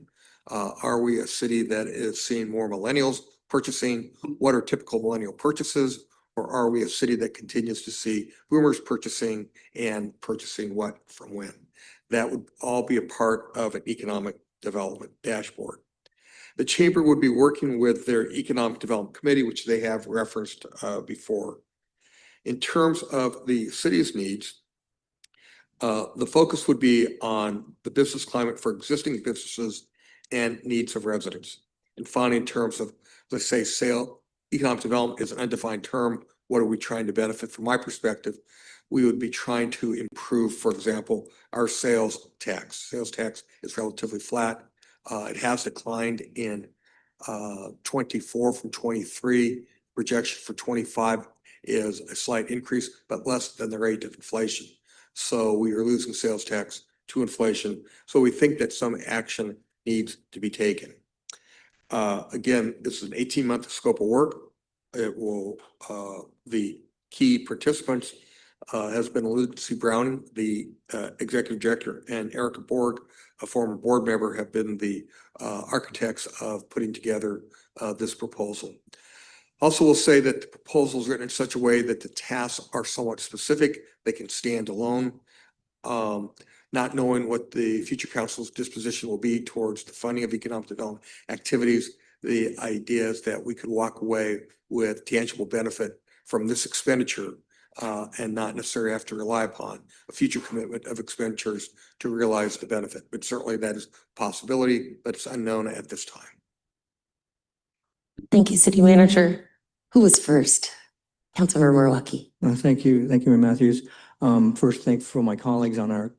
Are we a city that is seeing more millennials purchasing? What are typical millennial purchases? Or are we a city that continues to see boomers purchasing and purchasing what from when? That would all be a part of an economic development dashboard. The chamber would be working with their economic development committee, which they have referenced before. In terms of the city's needs, the focus would be on the business climate for existing businesses and needs of residents. And finally, in terms of, let's say, economic development is an undefined term. What are we trying to benefit? From my perspective, we would be trying to improve, for example, our sales tax. Sales tax is relatively flat. It has declined in 24 from 23. Projection for 25 is a slight increase, but less than the rate of inflation. So we are losing sales tax to inflation. So we think that some action needs to be taken. Again, this is an 18-month scope of work. It will, the key participants has been Lucy Browning, the executive director, and Erica Borg, a former board member, have been the architects of putting together this proposal. Also, we'll say that the proposal is written in such a way that the tasks are somewhat specific. They can stand alone. Not knowing what the future council's disposition will be towards the funding of economic development activities, the idea is that we could walk away with tangible benefit from this expenditure and not necessarily have to rely upon a future commitment of expenditures to realize the benefit. But certainly that is a possibility, but it's unknown at this time. Thank you, City Manager. Who was first? Councilmember Murwaki. Thank you, Mayor Matthews. First, thanks for my colleagues on our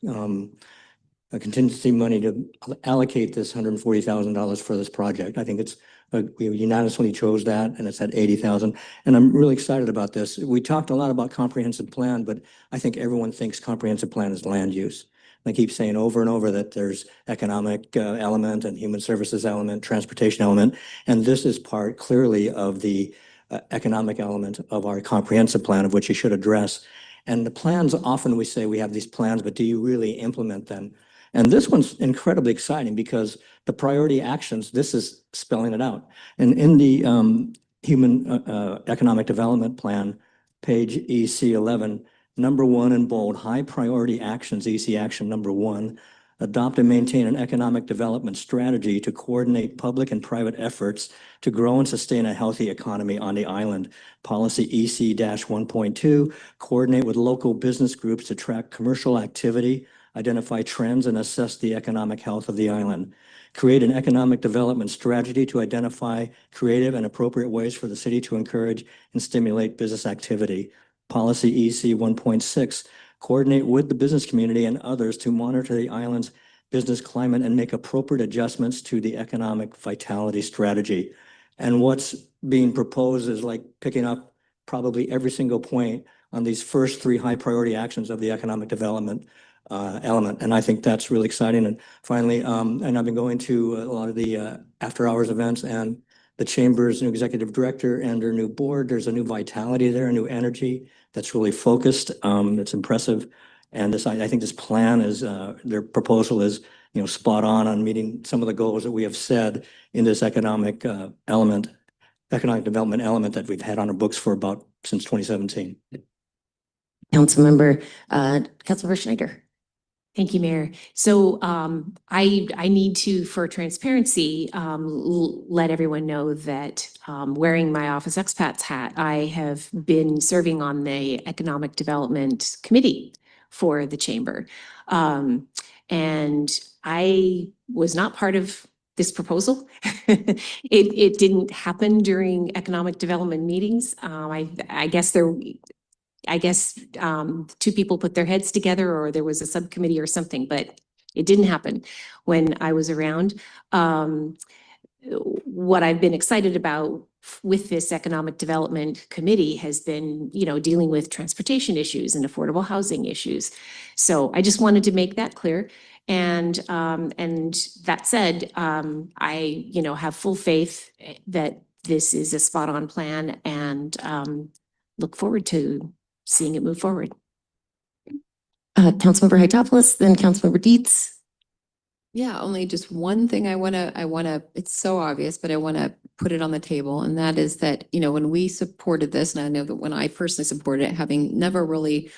contingency money to allocate this $140,000 for this project. I think it's We unanimously chose that, and it's at 80,000. And I'm really excited about this. We talked a lot about comprehensive plan, but I think everyone thinks comprehensive plan is land use. I keep saying over and over that there's economic element and human services element, transportation element, and this is part clearly of the economic element of our comprehensive plan, of which you should address. And the plans, often we say we have these plans, but do you really implement them? And this one's incredibly exciting because the priority actions, this is spelling it out. And in the Human Economic Development Plan, page EC 11, number 1 in bold, high priority actions, EC action number 1, adopt and maintain an economic development strategy to coordinate public and private efforts to grow and sustain a healthy economy on the island. Policy EC-1.2, coordinate with local business groups to track commercial activity, identify trends, and assess the economic health of the island. Create an economic development strategy to identify creative and appropriate ways for the city to encourage and stimulate business activity. Policy EC 1.6, coordinate with the business community and others to monitor the island's business climate and make appropriate adjustments to the economic vitality strategy. And what's being proposed is like picking up probably every single point on these first 3 high priority actions of the economic development element. And I think that's really exciting. And finally, and I've been going to a lot of the after hours events, and the Chamber's new executive director and their new board, there's a new vitality there, a new energy that's really focused. It's impressive. And this, I think this plan is, their proposal is, spot on meeting some of the goals that we have said in this economic development element that we've had on our books for about since 2017. Councilmember Schneider. Thank you, Mayor. So I need to, for transparency, let everyone know that wearing my Office Expats hat, I have been serving on the Economic Development Committee for the Chamber. And I was not part of this proposal. It didn't happen during economic development meetings. I guess 2 people put their heads together, or there was a subcommittee or something, but it didn't happen when I was around. What I've been excited about with this Economic Development Committee has been, dealing with transportation issues and affordable housing issues. So I just wanted to make that clear. And that said, I, have full faith that this is a spot on plan, and look forward to seeing it move forward. Councilmember Hytopoulos, then Councilmember Dietz. Yeah, only just one thing I want to, it's so obvious, but I want to put it on the table. And that is that, when we supported this, and I know that when I personally supported it, having never really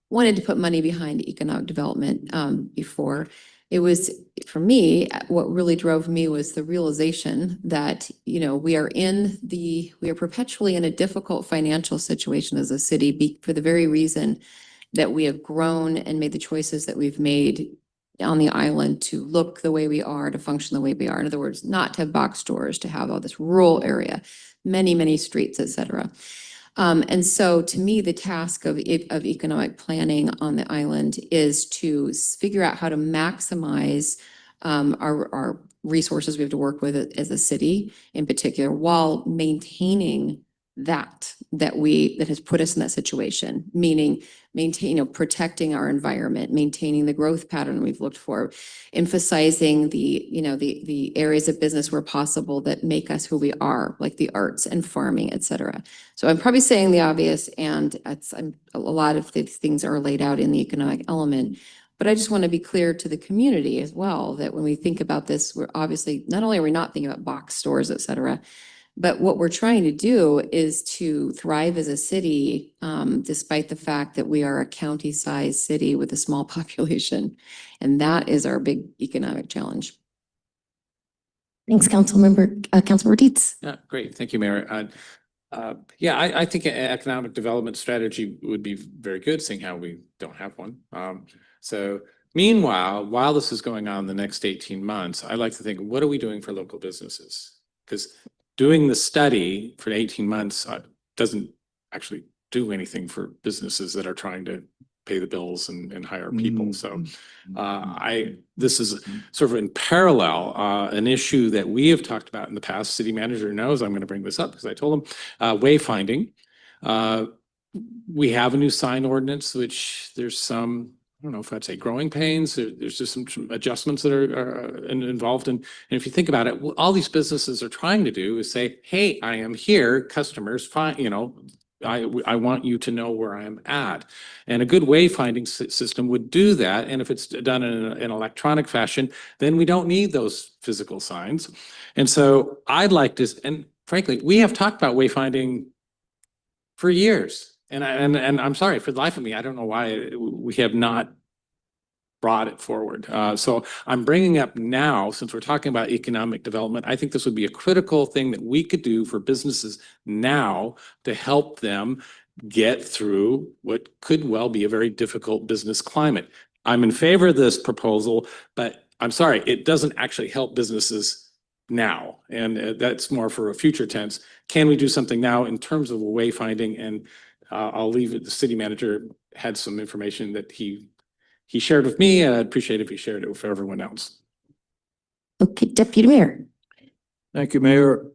wanted to put money behind economic development before, it was, for me, what really drove me was the realization that, we are perpetually in a difficult financial situation as a city for the very reason that we have grown and made the choices that we've made on the island to look the way we are, to function the way we are. In other words, not to have box stores, to have all this rural area, many, many streets, et cetera. And so to me, the task of economic planning on the island is to figure out how to maximize our resources we have to work with as a city in particular, while maintaining that has put us in that situation, meaning protecting our environment, maintaining the growth pattern we've looked for, emphasizing the areas of business where possible that make us who we are, like the arts and farming, et cetera. So I'm probably saying the obvious, and a lot of these things are laid out in the economic element. But I just want to be clear to the community as well that when we think about this, we're obviously, not only are we not thinking about box stores, et cetera, but what we're trying to do is to thrive as a city, despite the fact that we are a county-sized city with a small population. And that is our big economic challenge. Thanks, Councilmember Dietz. Yeah, great. Thank you, Mayor. I think an economic development strategy would be very good, seeing how we don't have one. So meanwhile, while this is going on the next 18 months, I like to think, what are we doing for local businesses? Because doing the study for 18 months doesn't actually do anything for businesses that are trying to pay the bills and hire people. So this is sort of in parallel, an issue that we have talked about in the past. City manager knows I'm going to bring this up because I told him, wayfinding. We have a new sign ordinance, which there's some, I don't know if I'd say growing pains. There's just some adjustments that are involved in. And if you think about it, all these businesses are trying to do is say, hey, I am here, customers, fine, you know, I want you to know where I am at. And a good wayfinding system would do that. And if it's done in an electronic fashion, then we don't need those physical signs. And so I'd like to, and frankly, we have talked about wayfinding for years. And I'm sorry, for the life of me, I don't know why we have not brought it forward. So I'm bringing up now, since we're talking about economic development, I think this would be a critical thing that we could do for businesses now to help them get through what could well be a very difficult business climate. I'm in favor of this proposal, but I'm sorry, it doesn't actually help businesses now. And that's more for a future tense. Can we do something now in terms of wayfinding? And I'll leave it, the city manager had some information that he shared with me, and I'd appreciate if he shared it with everyone else. Okay, Deputy Mayor. Thank you, Mayor.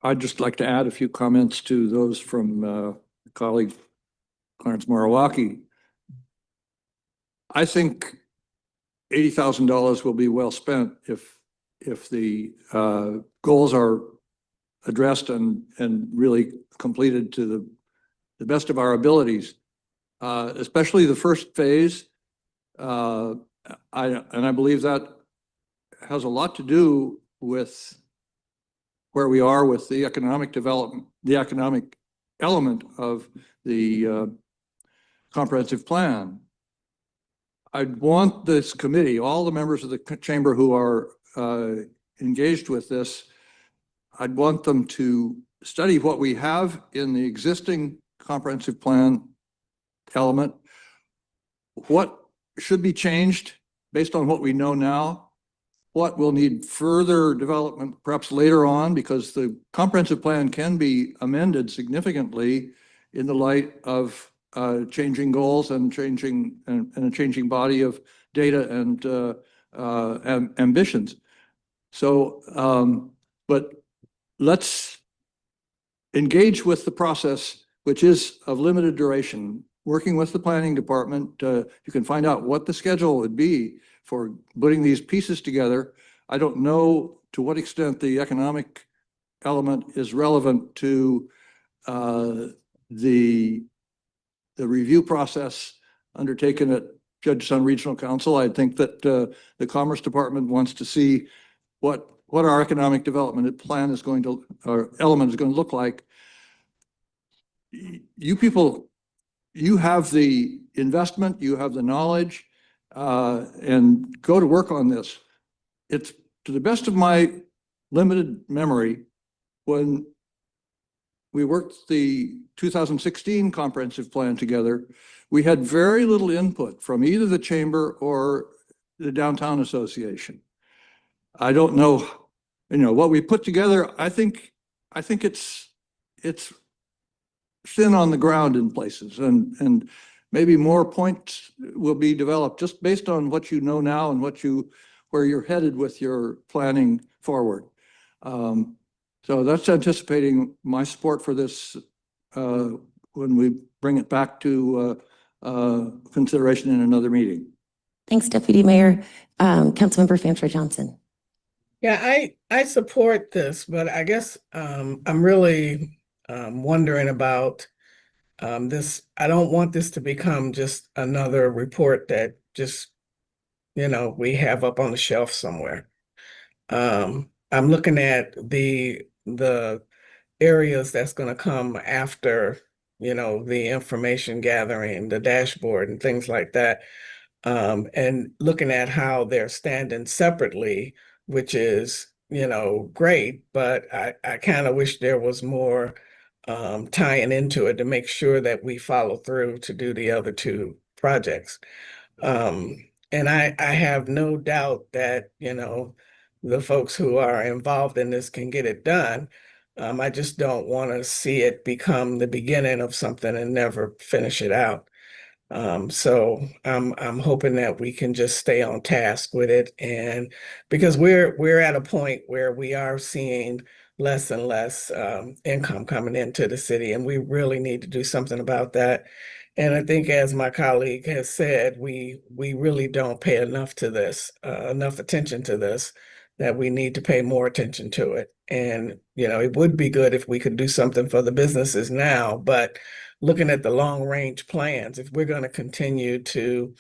I'd just like to add a few comments to those from colleague Clarence Morawaki. I think $80,000 will be well spent if the goals are addressed and really completed to the best of our abilities, especially the first phase. I believe that has a lot to do with where we are with the economic development, the economic element of the comprehensive plan. I'd want this committee, all the members of the chamber who are engaged with this, I'd want them to study what we have in the existing comprehensive plan element, what should be changed based on what we know now, what will need further development perhaps later on, because the comprehensive plan can be amended significantly in the light of changing goals and a changing body of data and ambitions. So, but let's engage with the process, which is of limited duration. Working with the planning department, you can find out what the schedule would be for putting these pieces together. I don't know to what extent the economic element is relevant to the review process undertaken at Judge Sun Regional Council. I think that the Commerce Department wants to see what our economic development plan is going to, or element is going to look like. You people, you have the investment, you have the knowledge, and go to work on this. It's, to the best of my limited memory, when we worked the 2016 comprehensive plan together, we had very little input from either the chamber or the Downtown Association. I don't know, what we put together. I think it's thin on the ground in places, and maybe more points will be developed just based on what you know now and where you're headed with your planning forward. So that's anticipating my support for this when we bring it back to consideration in another meeting. Thanks, Deputy Mayor. Councilmember Fancher Johnson. Yeah, I support this, but I guess I'm really wondering about this. I don't want this to become just another report that just, we have up on the shelf somewhere. I'm looking at the areas that's going to come after, the information gathering, the dashboard and things like that. And looking at how they're standing separately, which is, great, but I kind of wish there was more tying into it to make sure that we follow through to do the other two projects. And I have no doubt that, the folks who are involved in this can get it done. I just don't want to see it become the beginning of something and never finish it out. So I'm hoping that we can just stay on task with it, and because we're at a point where we are seeing less and less income coming into the city, and we really need to do something about that. And I think, as my colleague has said, we really don't pay enough attention to this, that we need to pay more attention to it. And it would be good if we could do something for the businesses now, but looking at the long range plans, if we're going to continue to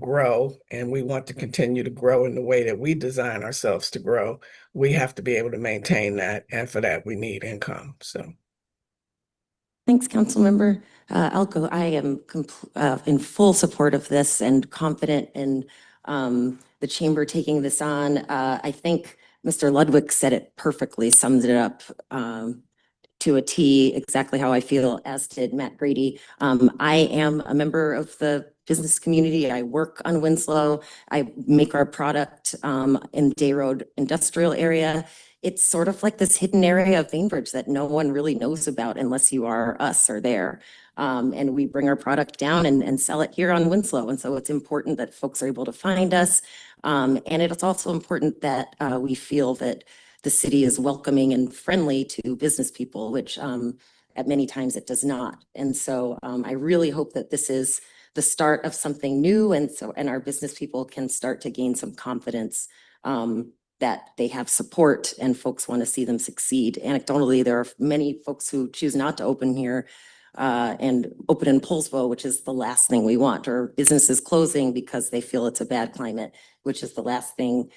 grow, and we want to continue to grow in the way that we design ourselves to grow, we have to be able to maintain that. And for that, we need income. So. Thanks, Councilmember. Alco, I am in full support of this and confident in the chamber taking this on. I think Mr. Ludwig said it perfectly, summed it up to a T, exactly how I feel, as did Matt Grady. I am a member of the business community. I work on Winslow. I make our product in Day Road industrial area. It's sort of like this hidden area of Bainbridge that no one really knows about unless you are us or there. And we bring our product down and sell it here on Winslow. And so it's important that folks are able to find us. And it's also important that we feel that the city is welcoming and friendly to business people, which at many times it does not. And so I really hope that this is the start of something new, and our business people can start to gain some confidence that they have support and folks want to see them succeed. Anecdotally, there are many folks who choose not to open here and open in Poulsbo, which is the last thing we want, or businesses closing because they feel it's a bad climate, which is the last thing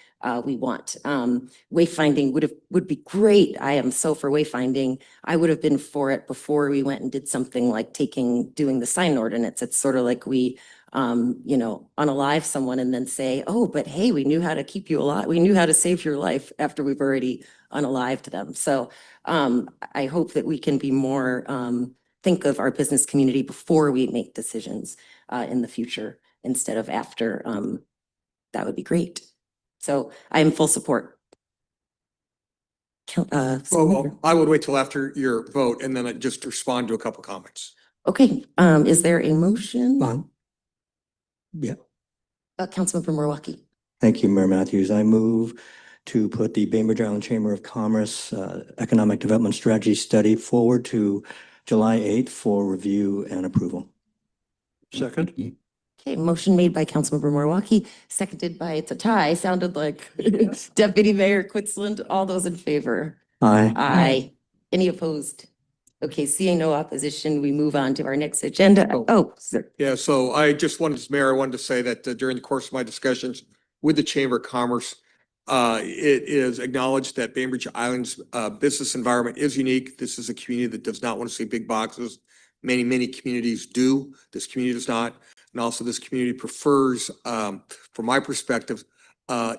we want. Wayfinding would be great. I am so for wayfinding. I would have been for it before we went and did something like doing the sign ordinance. It's sort of like we unalive someone and then say, oh, but hey, we knew how to keep you alive. We knew how to save your life after we've already unalived them. So I hope that we can be more think of our business community before we make decisions in the future instead of after. That would be great. So I am full support. Well, I would wait till after your vote and then I just respond to a couple comments. Okay, is there a motion? Yeah. Councilmember Milwaukee. Thank you, Mayor Matthews. I move to put the Bainbridge Island Chamber of Commerce Economic Development Strategy Study forward to July 8th for review and approval. Second. Okay, motion made by Councilmember Milwaukee, seconded by, it's a tie, sounded like Deputy Mayor Quitsland. All those in favor? Aye. Aye. Any opposed? Okay, seeing no opposition, we move on to our next agenda. Oh, sir. Yeah, so I just wanted, Mayor, I wanted to say that during the course of my discussions with the Chamber of Commerce, it is acknowledged that Bainbridge Island's business environment is unique. This is a community that does not want to see big boxes. Many communities do. This community does not. And also this community prefers, from my perspective,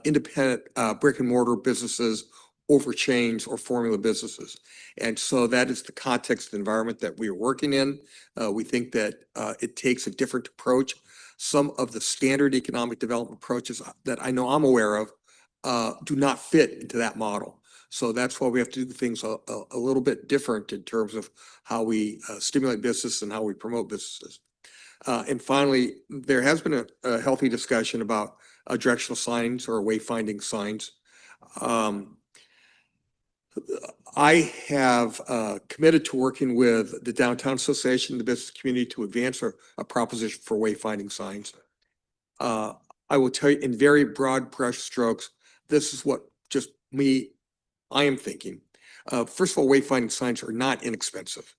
independent brick and mortar businesses over chains or formula businesses. And so that is the context environment that we are working in. We think that it takes a different approach. Some of the standard economic development approaches that I know I'm aware of do not fit into that model. So that's why we have to do things a little bit different in terms of how we stimulate business and how we promote businesses. And finally, there has been a healthy discussion about directional signs or wayfinding signs. I have committed to working with the Downtown Association, the business community, to advance a proposition for wayfinding signs. I will tell you in very broad brush strokes, this is what just I am thinking. First of all, wayfinding signs are not inexpensive,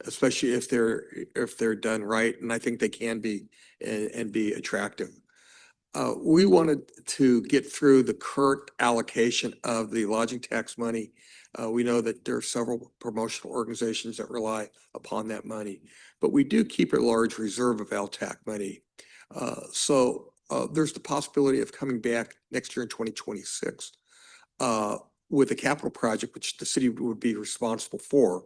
especially if they're done right, and I think they can be and be attractive. We wanted to get through the current allocation of the lodging tax money. We know that there are several promotional organizations that rely upon that money, but we do keep a large reserve of LTAC money. So there's the possibility of coming back next year in 2026 with a capital project, which the city would be responsible for,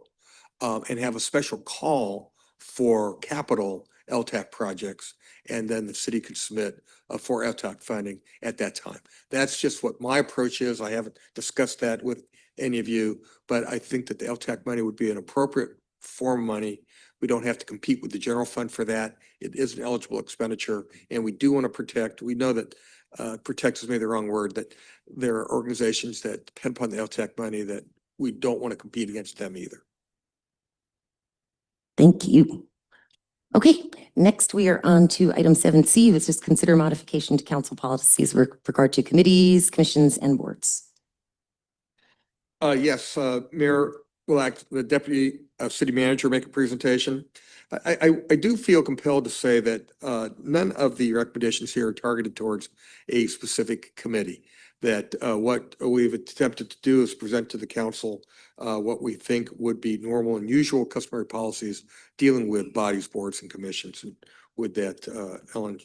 and have a special call for capital LTAC projects, and then the city could submit for LTAC funding at that time. That's just what my approach is. I haven't discussed that with any of you, but I think that the LTAC money would be an appropriate form of money We don't have to compete with the general fund for that. It is an eligible expenditure, and we do want to protect. We know that protect is maybe the wrong word, that there are organizations that depend upon the LTAC money that we don't want to compete against them either. Thank you. Okay, next we are on to item 7C, which is consider modification to council policies with regard to committees, commissions, and boards. Yes, Mayor will act, the deputy city manager make a presentation. I do feel compelled to say that none of the recommendations here are targeted towards a specific committee. That what we've attempted to do is present to the council what we think would be normal and usual customary policies dealing with bodies, boards, and commissions. And with that, Ellen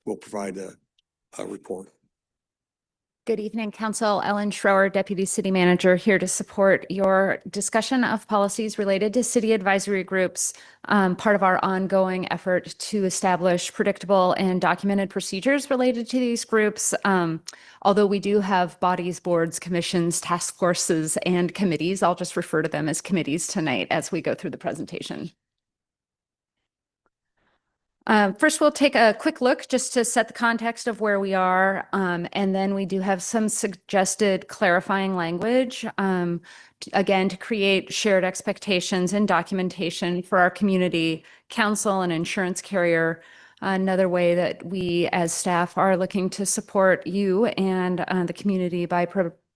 will provide a report. Good evening, Council. Ellen Schroer, Deputy City Manager, here to support your discussion of policies related to city advisory groups, part of our ongoing effort to establish predictable and documented procedures related to these groups. Although we do have bodies, boards, commissions, task forces, and committees, I'll just refer to them as committees tonight as we go through the presentation. First, we'll take a quick look just to set the context of where we are, and then we do have some suggested clarifying language, again, to create shared expectations and documentation for our community, council, and insurance carrier. Another way that we as staff are looking to support you and the community by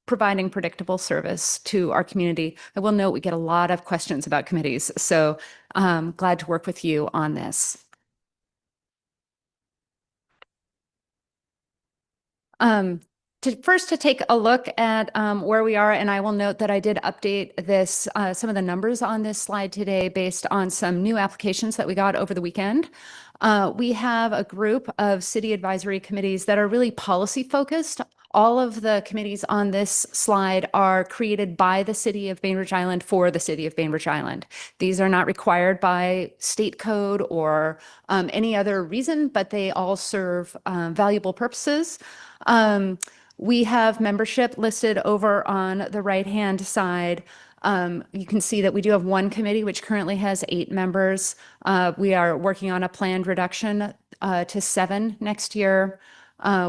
providing predictable service to our community. I will note we get a lot of questions about committees, so glad to work with you on this. First to take a look at where we are, and I will note that I did update this, some of the numbers on this slide today based on some new applications that we got over the weekend. We have a group of city advisory committees that are really policy focused. All of the committees on this slide are created by the city of Bainbridge Island for the city of Bainbridge Island. These are not required by state code or any other reason, but they all serve valuable purposes. We have membership listed over on the right-hand side. You can see that we do have one committee which currently has 8 members. We are working on a planned reduction to 7 next year.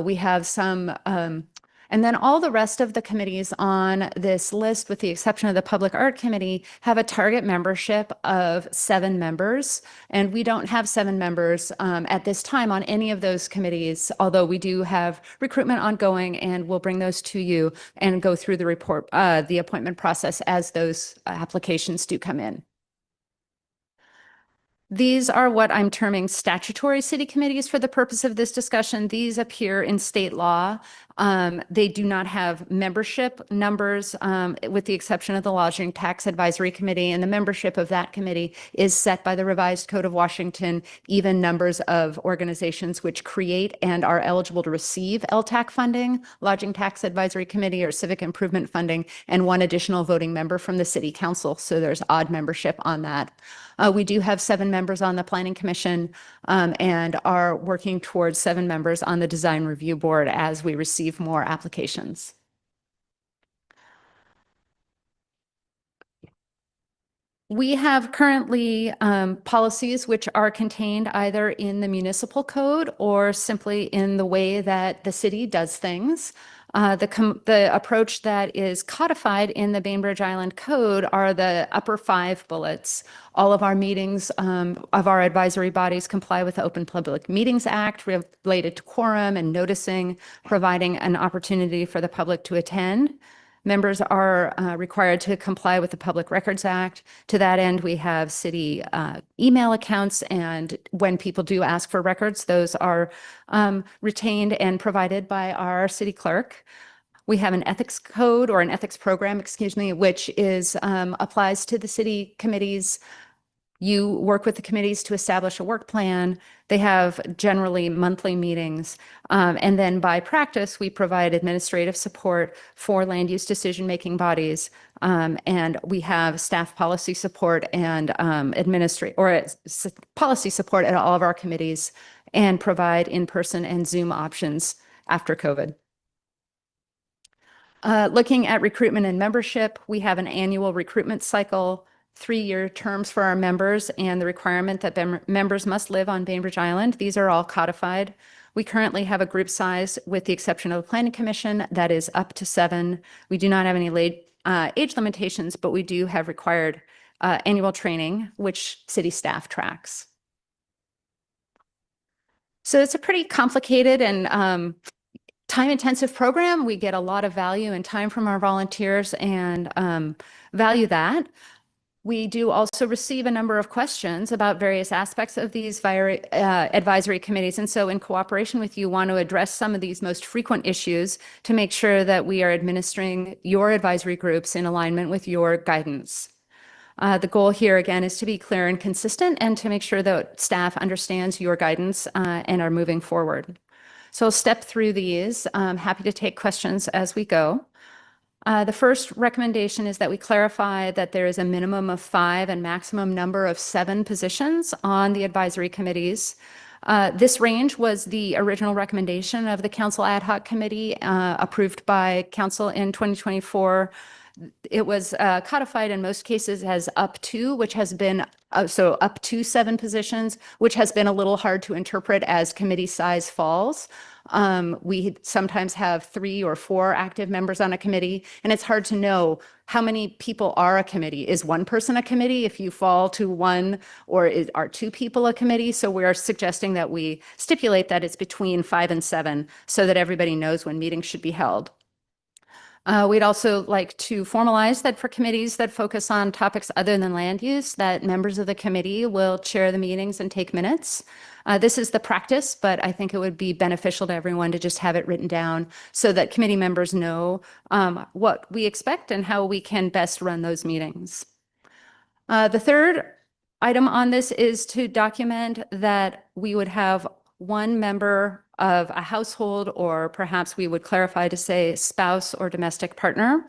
We have some, and then all the rest of the committees on this list, with the exception of the Public Art Committee, have a target membership of 7 members. And we don't have 7 members at this time on any of those committees, although we do have recruitment ongoing, and we'll bring those to you and go through the report, the appointment process as those applications do come in. These are what I'm terming statutory city committees for the purpose of this discussion. These appear in state law. They do not have membership numbers, with the exception of the Lodging Tax Advisory Committee, and the membership of that committee is set by the Revised Code of Washington, even numbers of organizations which create and are eligible to receive LTAC funding, Lodging Tax Advisory Committee, or civic improvement funding, and 1 additional voting member from the city council. So there's odd membership on that. We do have 7 members on the Planning Commission, and are working towards 7 members on the Design Review Board as we receive more applications. We have currently policies which are contained either in the municipal code or simply in the way that the city does things. The approach that is codified in the Bainbridge Island Code are the upper 5 bullets. All of our meetings of our advisory bodies comply with the Open Public Meetings Act related to quorum and noticing, providing an opportunity for the public to attend. Members are required to comply with the Public Records Act. To that end, we have city email accounts, and when people do ask for records, those are retained and provided by our city clerk. We have an ethics code, or an ethics program, excuse me, which is applies to the city committees. You work with the committees to establish a work plan. They have generally monthly meetings. And then by practice, we provide administrative support for land use decision-making bodies. And we have staff policy support and policy support at all of our committees, and provide in-person and Zoom options after COVID. Looking at recruitment and membership, we have an annual recruitment cycle. 3-year terms for our members and the requirement that members must live on Bainbridge Island. These are all codified. We currently have a group size, with the exception of the Planning Commission, that is up to 7. We do not have any age limitations, but we do have required annual training, which city staff tracks. So it's a pretty complicated and time-intensive program. We get a lot of value and time from our volunteers and value that. We do also receive a number of questions about various aspects of these advisory committees. And so in cooperation with you, want to address some of these most frequent issues to make sure that we are administering your advisory groups in alignment with your guidance. The goal here, again, is to be clear and consistent and to make sure that staff understands your guidance and are moving forward. So I'll step through these. I'm happy to take questions as we go. The first recommendation is that we clarify that there is a minimum of 5 and maximum number of 7 positions on the advisory committees. This range was the original recommendation of the Council Ad Hoc Committee approved by Council in 2024. It was codified in most cases as up to, which has been so up to 7 positions, which has been a little hard to interpret as committee size falls. We sometimes have 3 or 4 active members on a committee, and it's hard to know how many people are a committee. Is one person a committee if you fall to 1, or are 2 people a committee? So we're suggesting that we stipulate that it's between 5 and 7 so that everybody knows when meetings should be held. We'd also like to formalize that for committees that focus on topics other than land use, that members of the committee will chair the meetings and take minutes. This is the practice, but I think it would be beneficial to everyone to just have it written down so that committee members know what we expect and how we can best run those meetings. The third item on this is to document that we would have 1 member of a household, or perhaps we would clarify to say spouse or domestic partner.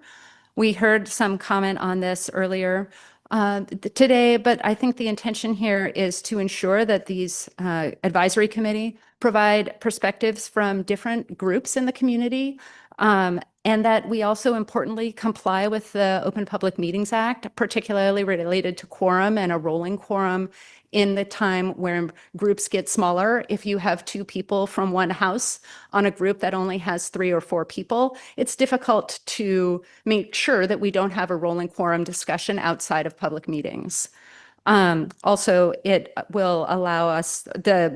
We heard some comment on this earlier today, but I think the intention here is to ensure that these advisory committee provide perspectives from different groups in the community, and that we also importantly comply with the Open Public Meetings Act, particularly related to quorum and a rolling quorum in the time where groups get smaller. If you have 2 people from one house on a group that only has 3 or 4 people, it's difficult to make sure that we don't have a rolling quorum discussion outside of public meetings. Also, it will allow us, the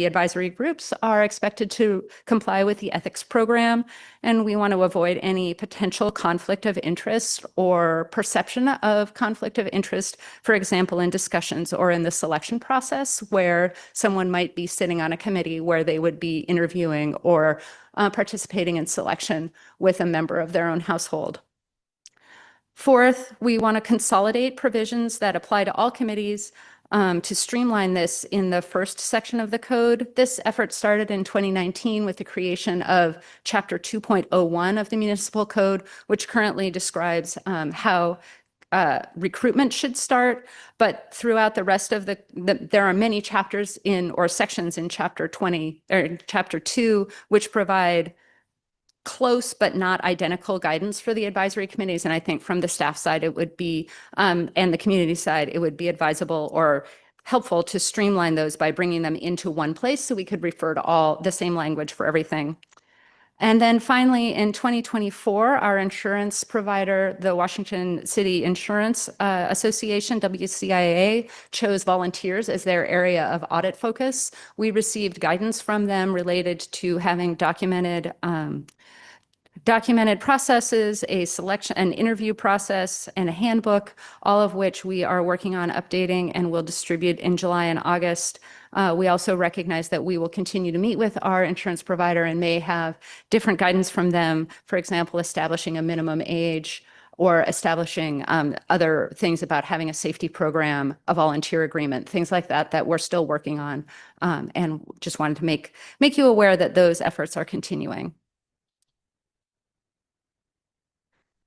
advisory groups are expected to comply with the ethics program, and we want to avoid any potential conflict of interest or perception of conflict of interest, for example, in discussions or in the selection process where someone might be sitting on a committee where they would be interviewing or participating in selection with a member of their own household. Fourth, we want to consolidate provisions that apply to all committees to streamline this in the first section of the code. This effort started in 2019 with the creation of Chapter 2.01 of the Municipal Code, which currently describes how recruitment should start, but throughout the rest of there are many chapters or sections in Chapter 20 or Chapter 2 which provide close but not identical guidance for the advisory committees. And I think from the staff side, it would be, and the community side, it would be advisable or helpful to streamline those by bringing them into one place so we could refer to all the same language for everything. And then finally, in 2024, our insurance provider, the Washington City Insurance Association, WCIA, chose volunteers as their area of audit focus. We received guidance from them related to having documented processes, an interview process, and a handbook, all of which we are working on updating and will distribute in July and August. We also recognize that we will continue to meet with our insurance provider and may have different guidance from them, for example, establishing a minimum age or establishing other things about having a safety program, a volunteer agreement, things like that, that we're still working on. And just wanted to make you aware that those efforts are continuing.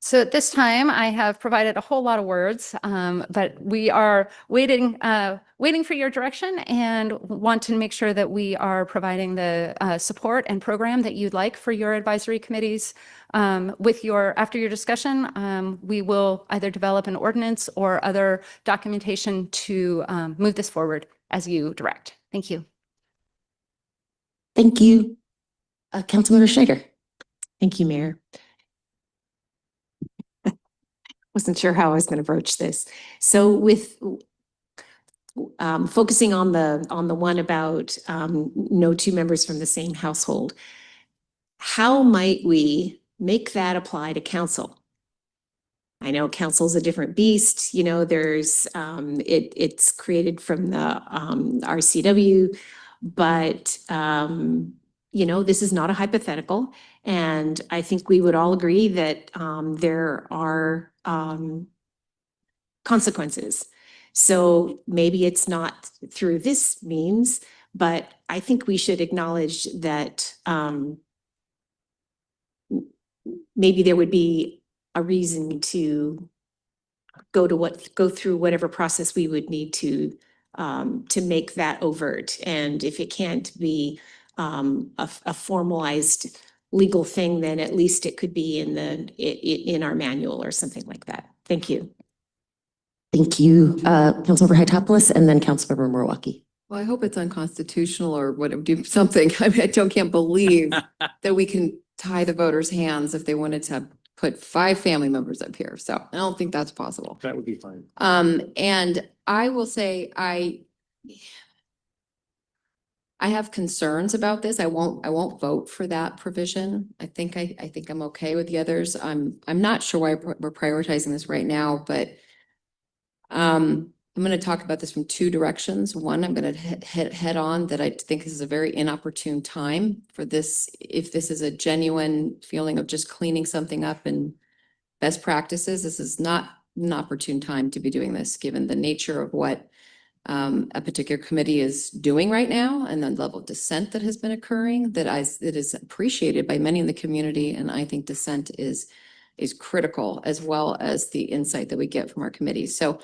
So at this time, I have provided a whole lot of words, but we are waiting for your direction and want to make sure that we are providing the support and program that you'd like for your advisory committees. After your discussion, we will either develop an ordinance or other documentation to move this forward as you direct. Thank you. Thank you. Councilmember Schneider. Thank you, Mayor. Wasn't sure how I was going to broach this. So with focusing on the one about no two members from the same household, how might we make that apply to council? I know council's a different beast. You know, there's it's created from the RCW, but you know, this is not a hypothetical, and I think we would all agree that there are consequences. So maybe it's not through this means, but I think we should acknowledge that maybe there would be a reason to go through whatever process we would need to make that overt. And if it can't be a formalized legal thing, then at least it could be in our manual or something like that. Thank you. Thank you, Councilmember Hytopoulos, and then Councilmember Murwaki. Well, I hope it's unconstitutional or whatever, do something. I mean, can't believe that we can tie the voters' hands if they wanted to put 5 family members up here. So I don't think that's possible. That would be fine. And I will say, I have concerns about this. I won't vote for that provision. I think I'm okay with the others. I'm not sure why we're prioritizing this right now, but I'm going to talk about this from 2 directions. One, I'm going to hit head on that I think this is a very inopportune time for this. If this is a genuine feeling of just cleaning something up and best practices, this is not an opportune time to be doing this, given the nature of what a particular committee is doing right now and the level of dissent that has been occurring that is appreciated by many in the community. And I think dissent is critical, as well as the insight that we get from our committees. So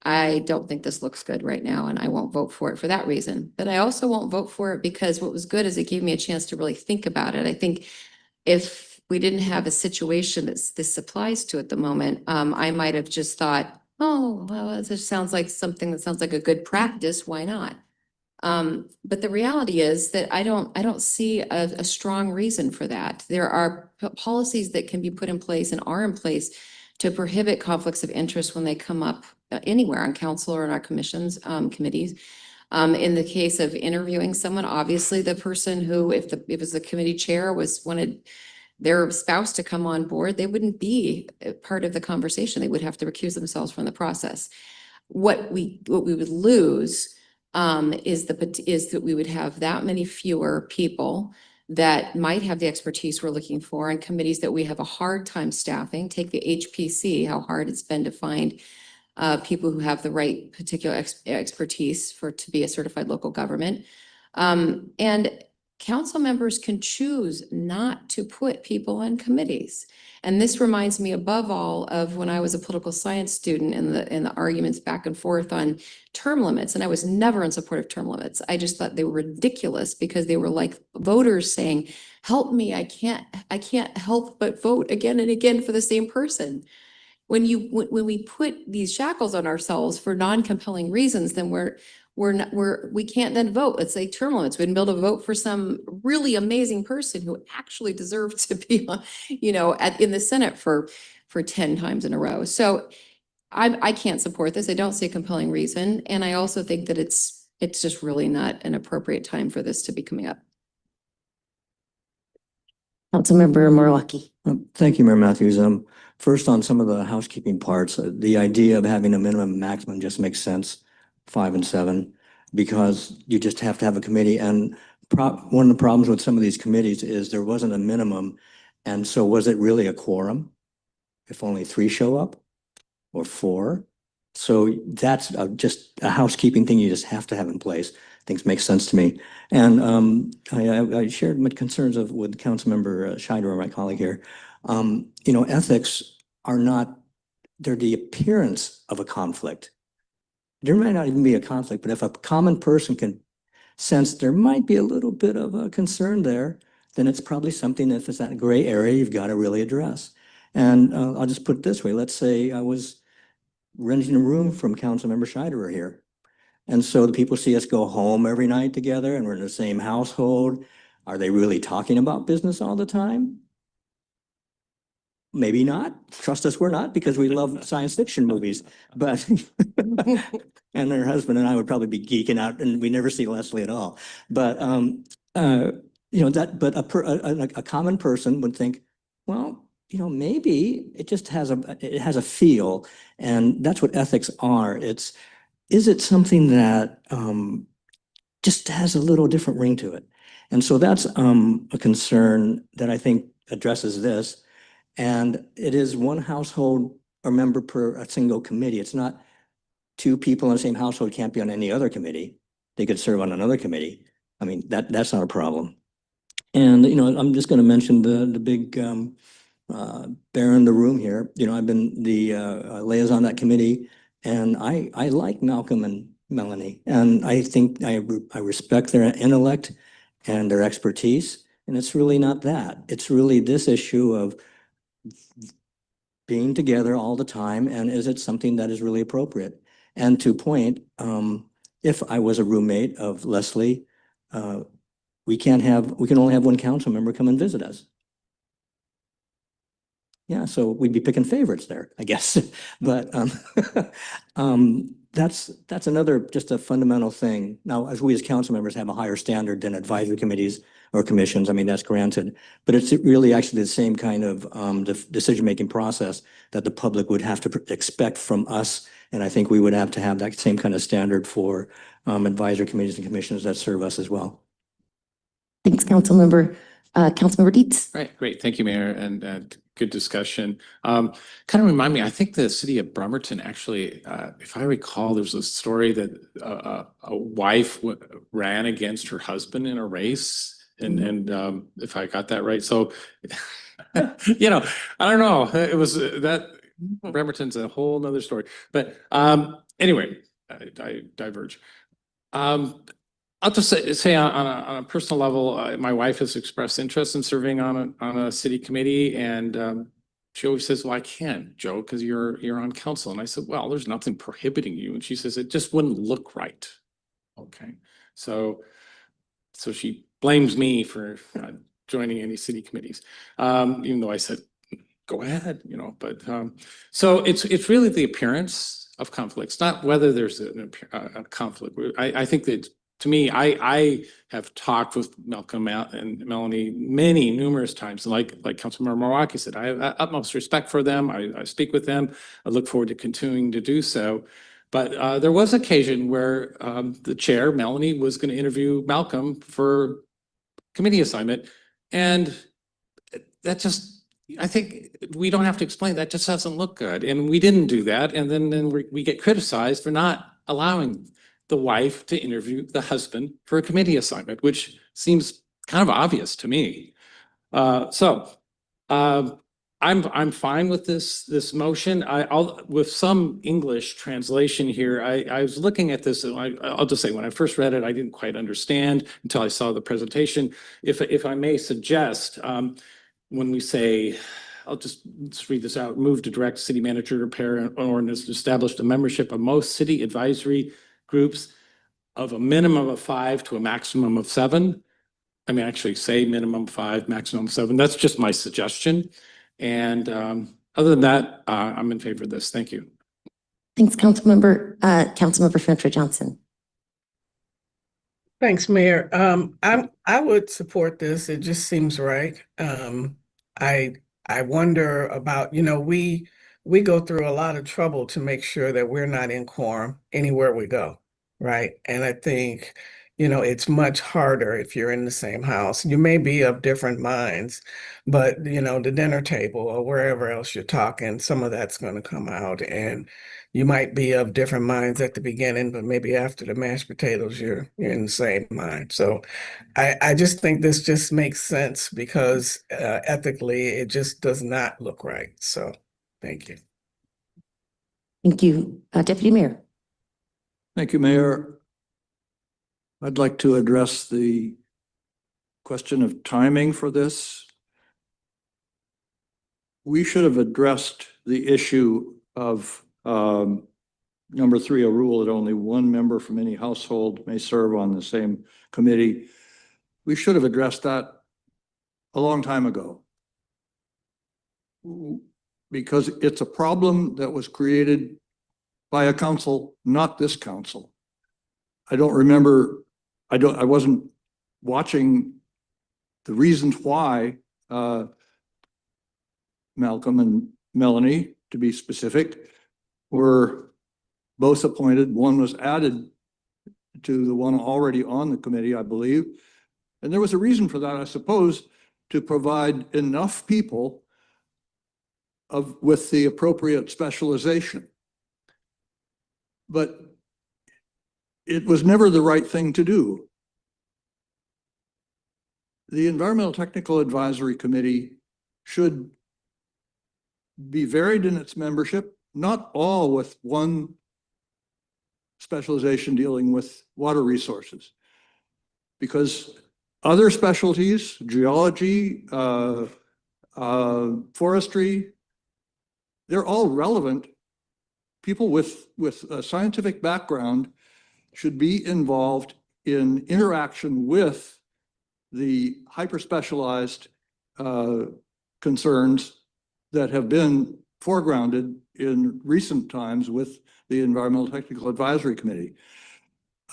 I don't think this looks good right now, and I won't vote for it for that reason. But I also won't vote for it because what was good is it gave me a chance to really think about it. I think if we didn't have a situation that this applies to at the moment, I might have just thought, oh, well, this sounds like something that sounds like a good practice. Why not? But the reality is that I don't see a strong reason for that. There are policies that can be put in place and are in place to prohibit conflicts of interest when they come up anywhere on council or in our commissions, committees. In the case of interviewing someone, obviously the person who, if it was the committee chair, wanted their spouse to come on board, they wouldn't be part of the conversation. They would have to recuse themselves from the process. What we would lose is that we would have that many fewer people that might have the expertise we're looking for, and committees that we have a hard time staffing. Take the HPC, how hard it's been to find people who have the right particular expertise to be a certified local government. And council members can choose not to put people on committees. And this reminds me above all of when I was a political science student in the arguments back and forth on term limits. And I was never in support of term limits. I just thought they were ridiculous because they were like voters saying, help me, I can't help but vote again and again for the same person. When we put these shackles on ourselves for non-compelling reasons, then we can't then vote. Let's say term limits. We'd be able to vote for some really amazing person who actually deserved to be, in the Senate for 10 times in a row. So I can't support this. I don't see a compelling reason, and I also think that it's just really not an appropriate time for this to be coming up. Councilmember Murwaki. Thank you, Mayor Matthews. First, on some of the housekeeping parts, the idea of having a minimum and maximum just makes sense, 5 and 7, because you just have to have a committee. And one of the problems with some of these committees is there wasn't a minimum. And so was it really a quorum if only 3 show up or 4? So that's just a housekeeping thing you just have to have in place. Things make sense to me. And I shared my concerns with Councilmember Scheider, my colleague here. Ethics are not, they're the appearance of a conflict. There might not even be a conflict, but if a common person can sense there might be a little bit of a concern there, then it's probably something, if it's that gray area, you've got to really address. And I'll just put it this way. Let's say I was renting a room from Councilmember Scheiderer here. And so the people see us go home every night together and we're in the same household. Are they really talking about business all the time? Maybe not. Trust us, we're not, because we love science fiction movies. But and her husband and I would probably be geeking out, and we never see Leslie at all. But you know that. But a common person would think, well, you know, maybe it just has a feel, and that's what ethics are. Is it something that just has a little different ring to it? And so that's a concern that I think addresses this. And it is one household or member per a single committee. It's not two people in the same household can't be on any other committee. They could serve on another committee. I mean, that's not a problem. And, you know, I'm just going to mention the big bear in the room here. You know, I've been the liaison on that committee, and I like Malcolm and Melanie, and I think I respect their intellect and their expertise. And it's really not that. It's really this issue of being together all the time, and is it something that is really appropriate? And to point, if I was a roommate of Leslie, we can only have one council member come and visit us. Yeah, so we'd be picking favorites there, I guess. But that's another just a fundamental thing. Now, as we as council members have a higher standard than advisory committees or commissions, I mean, that's granted. But it's really actually the same kind of decision-making process that the public would have to expect from us. And I think we would have to have that same kind of standard for advisory committees and commissions that serve us as well. Thanks, Councilmember. Councilmember Dietz. Right, great. Thank you, Mayor, and good discussion. Kind of remind me, I think the city of Bremerton actually, if I recall, there's a story that a wife ran against her husband in a race. And if I got that right. So, you know, I don't know. It was that Bremerton's a whole nother story. But anyway, I diverge. I'll just say on a personal level, my wife has expressed interest in serving on a city committee, and she always says, "Well, I can't, Joe, because you're on council." And I said, "Well, there's nothing prohibiting you." And she says, "It just wouldn't look right." Okay, so she blames me for not joining any city committees, even though I said, "Go ahead," you know. But so it's really the appearance of conflicts, not whether there's a conflict. I think that. To me, I have talked with Malcolm and Melanie numerous times. Like Councilmember Mawaki said, I have utmost respect for them. I speak with them. I look forward to continuing to do so. But there was occasion where the chair, Melanie, was going to interview Malcolm for committee assignment. And that just, I think we don't have to explain, that just doesn't look good. And we didn't do that. And then we get criticized for not allowing the wife to interview the husband for a committee assignment, which seems kind of obvious to me. I'm fine with this motion. I'll with some English translation here. I was looking at this, and I'll just say when I first read it, I didn't quite understand until I saw the presentation. If I may suggest, when we say, let's read this out. Move to direct city manager to prepare an ordinance to establish the membership of most city advisory groups of a minimum of 5 to a maximum of 7. I mean, actually say minimum 5, maximum 7. That's just my suggestion. And other than that, I'm in favor of this. Thank you. Thanks, Councilmember Fantra Johnson. Thanks, Mayor. I would support this. It just seems right. I wonder about, you know, we go through a lot of trouble to make sure that we're not in quorum anywhere we go, right? And I think, you know, it's much harder if you're in the same house. You may be of different minds, but, you know, the dinner table or wherever else you're talking, some of that's going to come out. And you might be of different minds at the beginning, but maybe after the mashed potatoes, you're in the same mind. So I just think this just makes sense because ethically, it just does not look right. So Thank you. Thank you. Deputy Mayor. Thank you, Mayor. I'd like to address the question of timing for this. We should have addressed the issue of number 3, a rule that only one member from any household may serve on the same committee. We should have addressed that a long time ago, because it's a problem that was created by a council, not this council. I don't remember, I wasn't watching the reasons why Malcolm and Melanie, to be specific, were both appointed. One was added to the one already on the committee, I believe. And there was a reason for that, I suppose, to provide enough people with the appropriate specialization. But it was never the right thing to do. The Environmental Technical Advisory Committee should be varied in its membership, not all with one specialization dealing with water resources, because other specialties, geology, forestry, they're all relevant. People with a scientific background should be involved in interaction with the hyper-specialized concerns that have been foregrounded in recent times with the Environmental Technical Advisory Committee.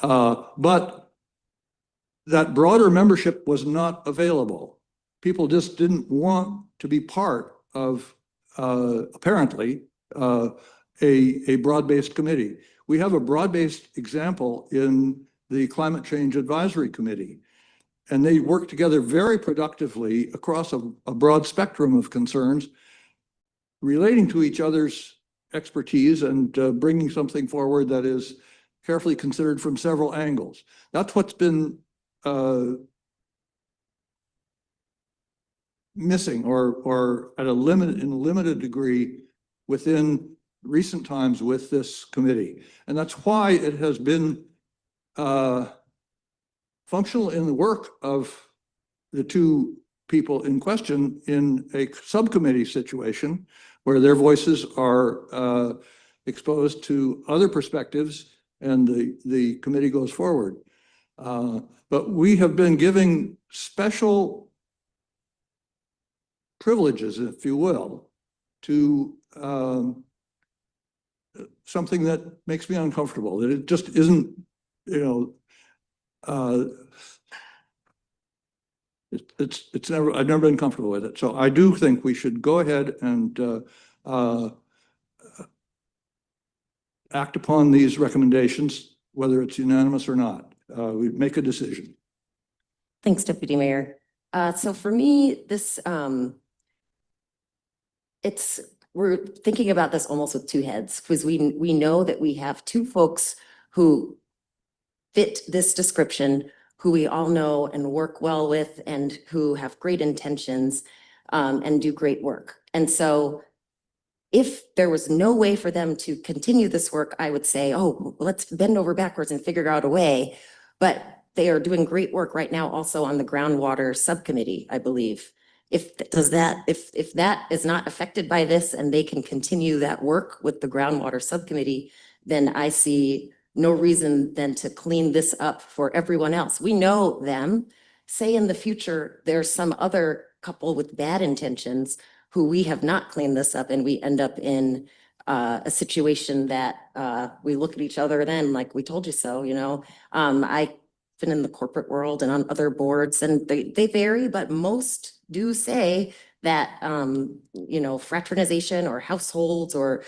But that broader membership was not available. People just didn't want to be part of, apparently, a broad-based committee. We have a broad-based example in the Climate Change Advisory Committee, and they work together very productively across a broad spectrum of concerns relating to each other's expertise and bringing something forward that is carefully considered from several angles. That's what's been missing or at a limited degree within recent times with this committee. And that's why it has been functional in the work of the two people in question in a subcommittee situation where their voices are exposed to other perspectives and the committee goes forward. But we have been giving special privileges, if you will, to something that makes me uncomfortable, that it just isn't, it's never, I've never been comfortable with it. So I do think we should go ahead and act upon these recommendations, whether it's unanimous or not. We make a decision. Thanks, Deputy Mayor. So for me, this, we're thinking about this almost with two heads, because we know that we have two folks who fit this description, who we all know and work well with and who have great intentions and do great work. And so if there was no way for them to continue this work, I would say, oh, let's bend over backwards and figure out a way. But they are doing great work right now also on the groundwater subcommittee, I believe. If that is not affected by this and they can continue that work with the groundwater subcommittee, then I see no reason then to clean this up for everyone else. We know them. Say in the future, there's some other couple with bad intentions who we have not cleaned this up and we end up in a situation that we look at each other then like, we told you so, I've been in the corporate world and on other boards and they vary, but most do say that, fraternization or households or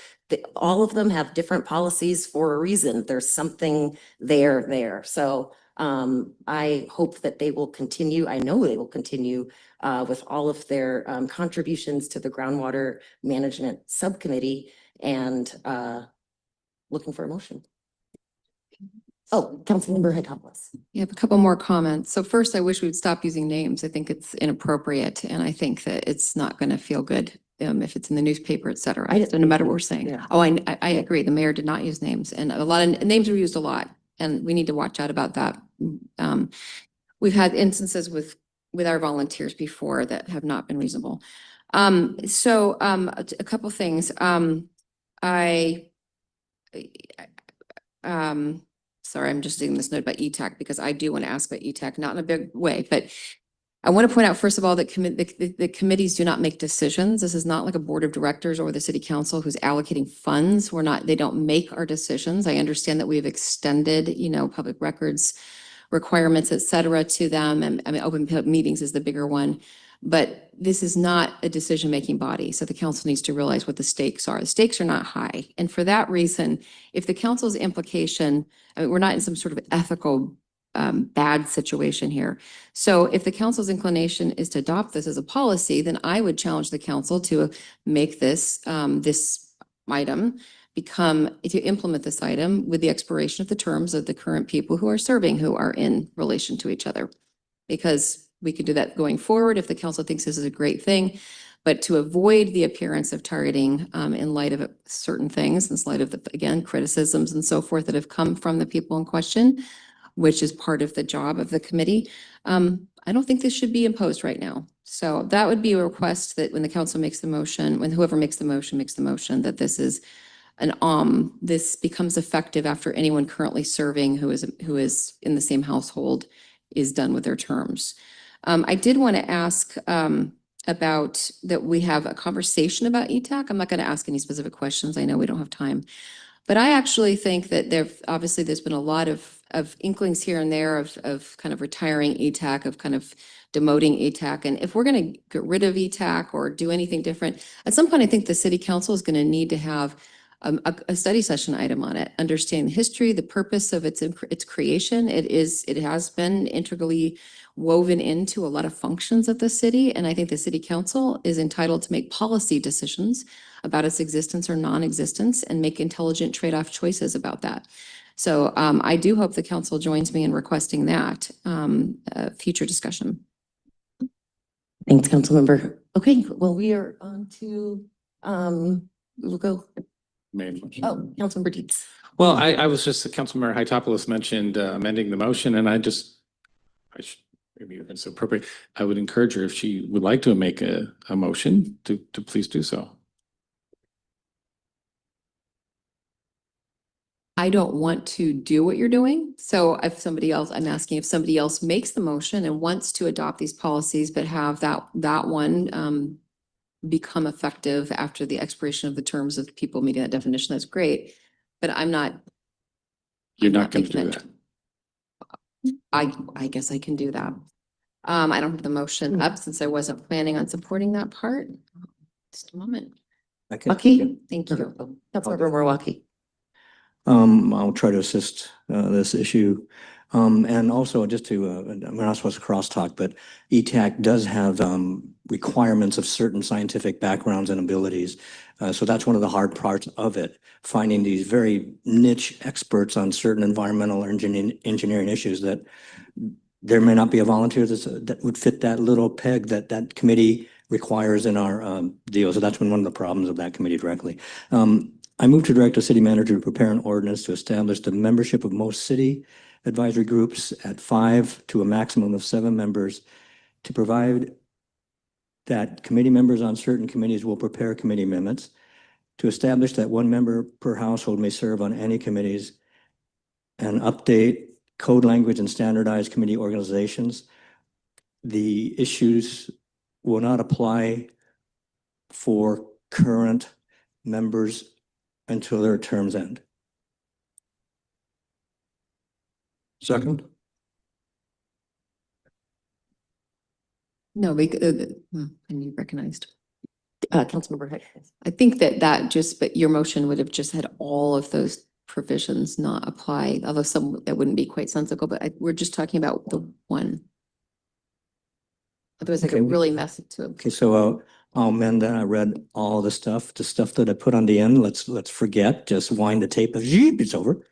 all of them have different policies for a reason. There's something there. So I hope that they will continue. I know they will continue with all of their contributions to the groundwater management subcommittee and looking for a motion. Oh, Councilmember Higginbotham. You have a couple more comments. So first, I wish we'd stop using names. I think it's inappropriate, and I think that it's not going to feel good if it's in the newspaper, et cetera. So no matter what we're saying. Yeah. Oh, I agree. The mayor did not use names, and a lot of names were used a lot, and we need to watch out about that. We've had instances with our volunteers before that have not been reasonable. A couple things. Sorry, I'm just taking this note about ETAC because I do want to ask about ETAC, not in a big way, but I want to point out, first of all, that the committees do not make decisions. This is not like a board of directors or the city council who's allocating funds. They don't make our decisions. I understand that we've extended, public records requirements, et cetera, to them. And I mean, open meetings is the bigger one. But this is not a decision-making body. So the council needs to realize what the stakes are. The stakes are not high. And for that reason, if the council's implication, I mean, we're not in some sort of ethical bad situation here. So if the council's inclination is to adopt this as a policy, then I would challenge the council to make this item to implement this item with the expiration of the terms of the current people who are serving, who are in relation to each other. Because we could do that going forward if the council thinks this is a great thing. But to avoid the appearance of targeting in light of certain things, in light of again, criticisms and so forth that have come from the people in question, which is part of the job of the committee, I don't think this should be imposed right now. So that would be a request that when the council makes the motion, when whoever makes the motion, that this is this becomes effective after anyone currently serving who is in the same household is done with their terms. I did want to ask about that we have a conversation about ETAC. I'm not going to ask any specific questions. I know we don't have time. But I actually think that there's been a lot of inklings here and there of kind of retiring ETAC, of kind of demoting ETAC. And if we're going to get rid of ETAC or do anything different, at some point, I think the city council is going to need to have a study session item on it, understanding the history, the purpose of its creation. It has been integrally woven into a lot of functions of the city. And I think the city council is entitled to make policy decisions about its existence or non-existence and make intelligent trade-off choices about that. So I do hope the council joins me in requesting that future discussion. Thanks, Councilmember. Okay, well, we are on to, we'll go. Oh, Councilmember Dietz. Well, I was just, Councilmember Hytopoulos mentioned amending the motion, and maybe if it's appropriate, I would encourage her if she would like to make a motion to please do so. I don't want to do what you're doing. So if somebody else, I'm asking if somebody else makes the motion and wants to adopt these policies, but have that one become effective after the expiration of the terms of people meeting that definition, that's great. But I'm not. You're not going to do that. I guess I can do that. I don't have the motion up since I wasn't planning on supporting that part. Just a moment. Okay, thank you. Councilmember Milwaukee. I'll try to assist this issue. And also just to, we're not supposed to crosstalk, but ETAC does have requirements of certain scientific backgrounds and abilities. So that's one of the hard parts of it, finding these very niche experts on certain environmental or engineering issues that there may not be a volunteer that would fit that little peg that committee requires in our deal. So that's been one of the problems of that committee directly. I move to direct the city manager to prepare an ordinance to establish the membership of most city advisory groups at 5 to a maximum of 7 members, to provide that committee members on certain committees will prepare committee amendments, to establish that 1 member per household may serve on any committees, and update code language and standardized committee organizations. The issues will not apply for current members until their terms end. Second. No, can you recognized? Councilmember Hicks. I think but your motion would have just had all of those provisions not apply, although some that wouldn't be quite sensible, but we're just talking about the one. Otherwise I could really mess it to it. Okay, so I'll amend that. I read all the stuff that I put on the end. Let's forget, just wind the tape of it's over.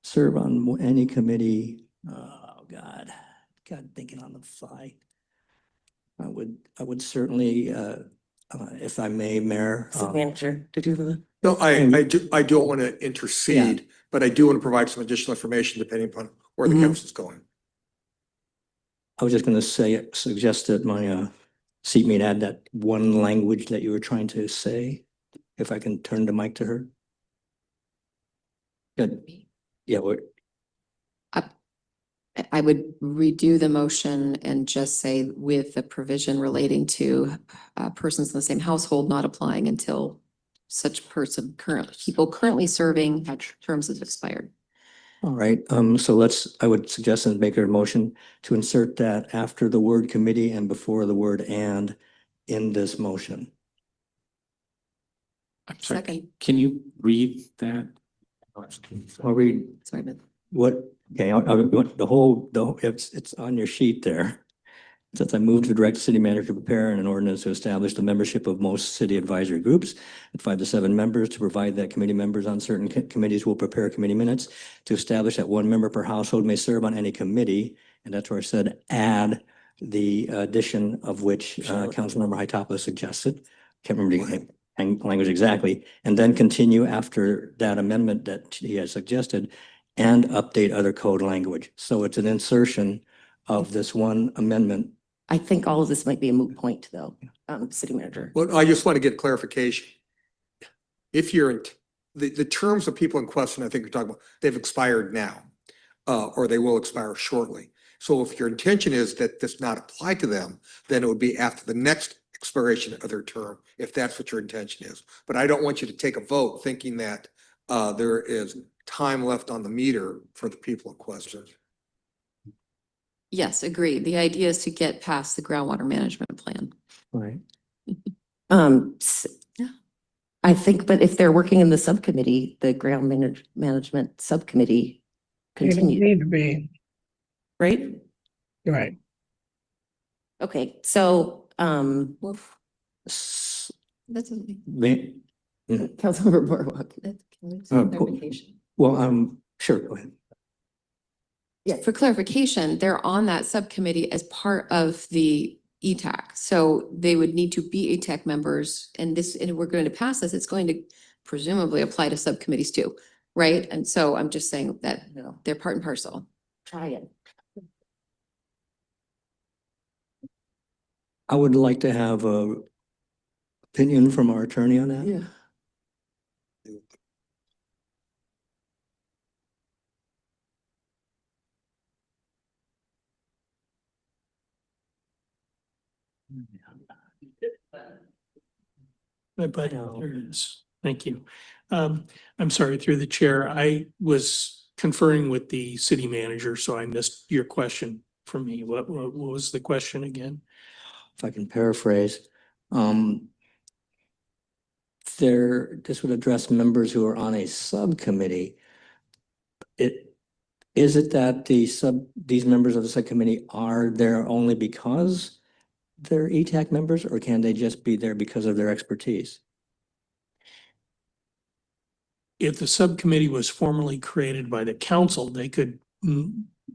Serve on any committee. Oh God, thinking on the fly. I would certainly, if I may, Mayor. City Manager, to do the. No, I don't want to intercede, but I do want to provide some additional information depending upon where the council is going. I was just going to suggest that my seat mate add that one language that you were trying to say, if I can turn the mic to her. Good. Yeah, I would redo the motion and just say with the provision relating to persons in the same household not applying until such people currently serving terms have expired. all right. So I would suggest and make a motion to insert that after the word committee and before the word and in this motion. I'm sorry, Second. can you read that? I'll read. Sorry, but What, okay, it's on your sheet there. It says I move to direct the city manager to prepare an ordinance to establish the membership of most city advisory groups at 5 to 7 members, to provide that committee members on certain committees will prepare committee minutes, to establish that 1 member per household may serve on any committee. And that's where I said add the addition of which Councilmember Hightower suggested. Can't remember the language exactly. And then continue after that amendment that he has suggested and update other code language. So it's an insertion of this one amendment. I think all of this might be a moot point, though, City Manager. Well, I just want to get clarification. If you're, the terms of people in question, I think you're talking about, they've expired now, or they will expire shortly. So if your intention is that this not apply to them, then it would be after the next expiration of their term, if that's what your intention is. But I don't want you to take a vote thinking that there is time left on the meter for the people in question. yes, agreed. The idea is to get past the groundwater management plan. Right. Yeah. I think, but if they're working in the subcommittee, the management subcommittee You don't continues, need to be, right? right. Okay, so, That's Councilmember Boardwalk. Well, sure, go ahead. Yeah, for clarification, they're on that subcommittee as part of the ETAC. So they would need to be ETAC members, and we're going to pass this, it's going to presumably apply to subcommittees too, right? And so I'm just saying that they're part and parcel. Try it. I would like to have a opinion from our attorney on that. Yeah. But there it is. Thank you. I'm sorry, through the chair, I was conferring with the city manager, so I missed your question for me. What was the question again? If I can paraphrase, this would address members who are on a subcommittee. Is it that these members of the subcommittee are there only because they're ETAC members, or can they just be there because of their expertise? If the subcommittee was formally created by the council, they could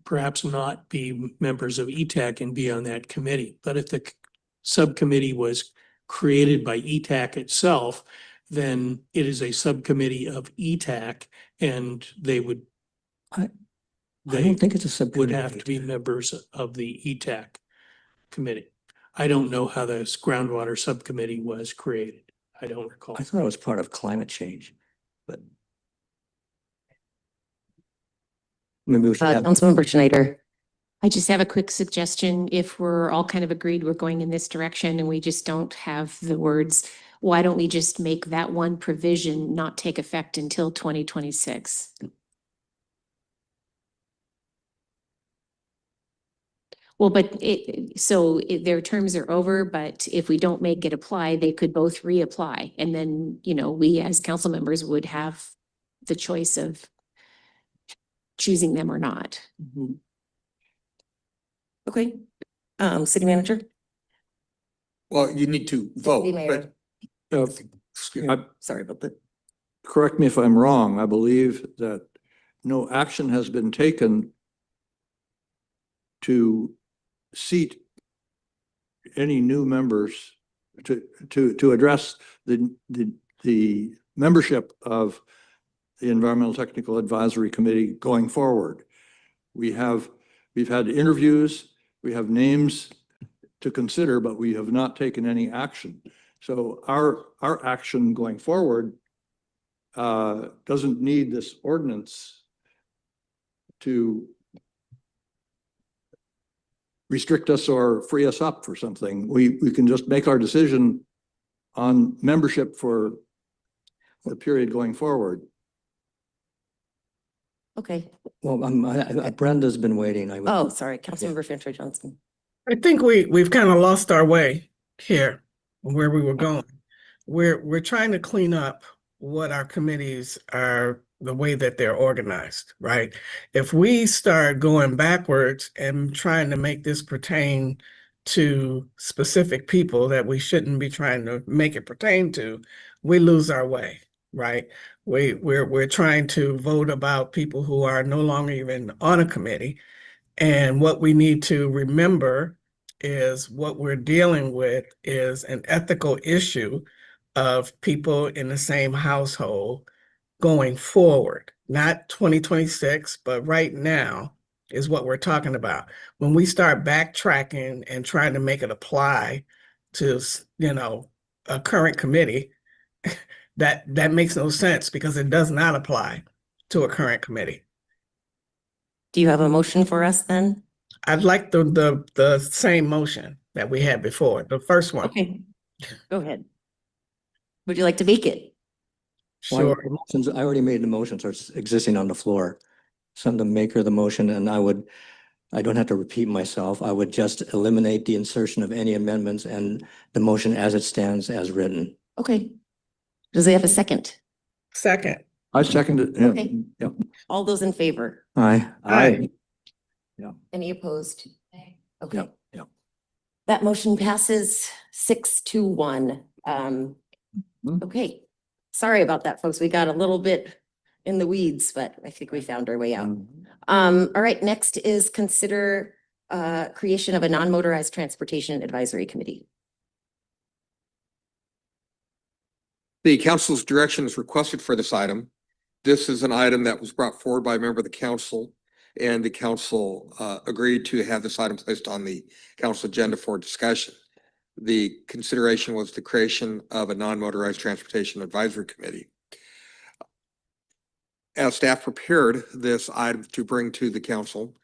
perhaps not be members of ETAC and be on that committee. But if the subcommittee was created by ETAC itself, then it is a subcommittee of ETAC, and they I don't think it's a subcommittee. would have to be members of the ETAC committee. I don't know how this groundwater subcommittee was created. I don't recall. I thought it was part of climate change, but maybe we should have. Councilmember Schneider. I just have a quick suggestion. If we're all kind of agreed we're going in this direction and we just don't have the words, why don't we just make that one provision not take effect until 2026? Well, but their terms are over, but if we don't make it apply, they could both reapply. And then, we as council members would have the choice of choosing them or not. Mm-hmm. Okay, City Manager? Well, you need to vote, Mayor. but Sorry about that. Correct me if I'm wrong. I believe that no action has been taken to seat any new members to address the membership of the Environmental Technical Advisory Committee going forward. We've had interviews, we have names to consider, but we have not taken any action. So our action going forward doesn't need this ordinance to restrict us or free us up for something. We can just make our decision on membership for the period going forward. Okay. Well, Brenda's been waiting. Oh, sorry, Councilmember Fantry Johnson. I think we've kind of lost our way here where we were going. We're trying to clean up what our committees are, the way that they're organized, right? If we start going backwards and trying to make this pertain to specific people that we shouldn't be trying to make it pertain to, we lose our way, right? We're trying to vote about people who are no longer even on a committee. And what we need to remember is what we're dealing with is an ethical issue of people in the same household going forward, not 2026, but right now is what we're talking about. When we start backtracking and trying to make it apply to, a current committee, that makes no sense because it does not apply to a current committee. Do you have a motion for us then? I'd like the same motion that we had before, the first one. Okay, go ahead. Would you like to make it? Well, Sure. I already made the motion, so it's existing on the floor. So I'm the maker of the motion, and I don't have to repeat myself. I would just eliminate the insertion of any amendments and the motion as it stands as written. Okay. Does it have a second? Second. I seconded it. Okay. Yeah. All those in favor? Aye. Aye. Yeah. Any opposed? Okay. Yeah. Yeah. That motion passes 6-1. Okay. Sorry about that, folks. We got a little bit in the weeds, but I think we found our way out. All right, next is consider creation of a non-motorized transportation advisory committee. The council's direction is requested for this item. This is an item that was brought forward by a member of the council, and the council agreed to have this item placed on the council agenda for discussion. The consideration was the creation of a non-motorized transportation advisory committee. As staff prepared this item to bring to the council,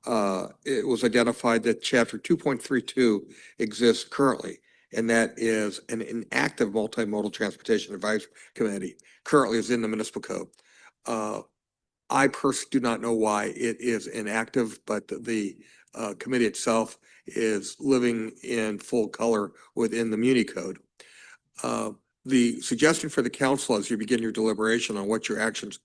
it was identified that chapter 2.32 exists currently, and that is an inactive multimodal transportation advisory committee. Currently is in the municipal code. I personally do not know why it is inactive, but the committee itself is living in full color within the Muni code. The suggestion for the council as you begin your deliberation on what your actions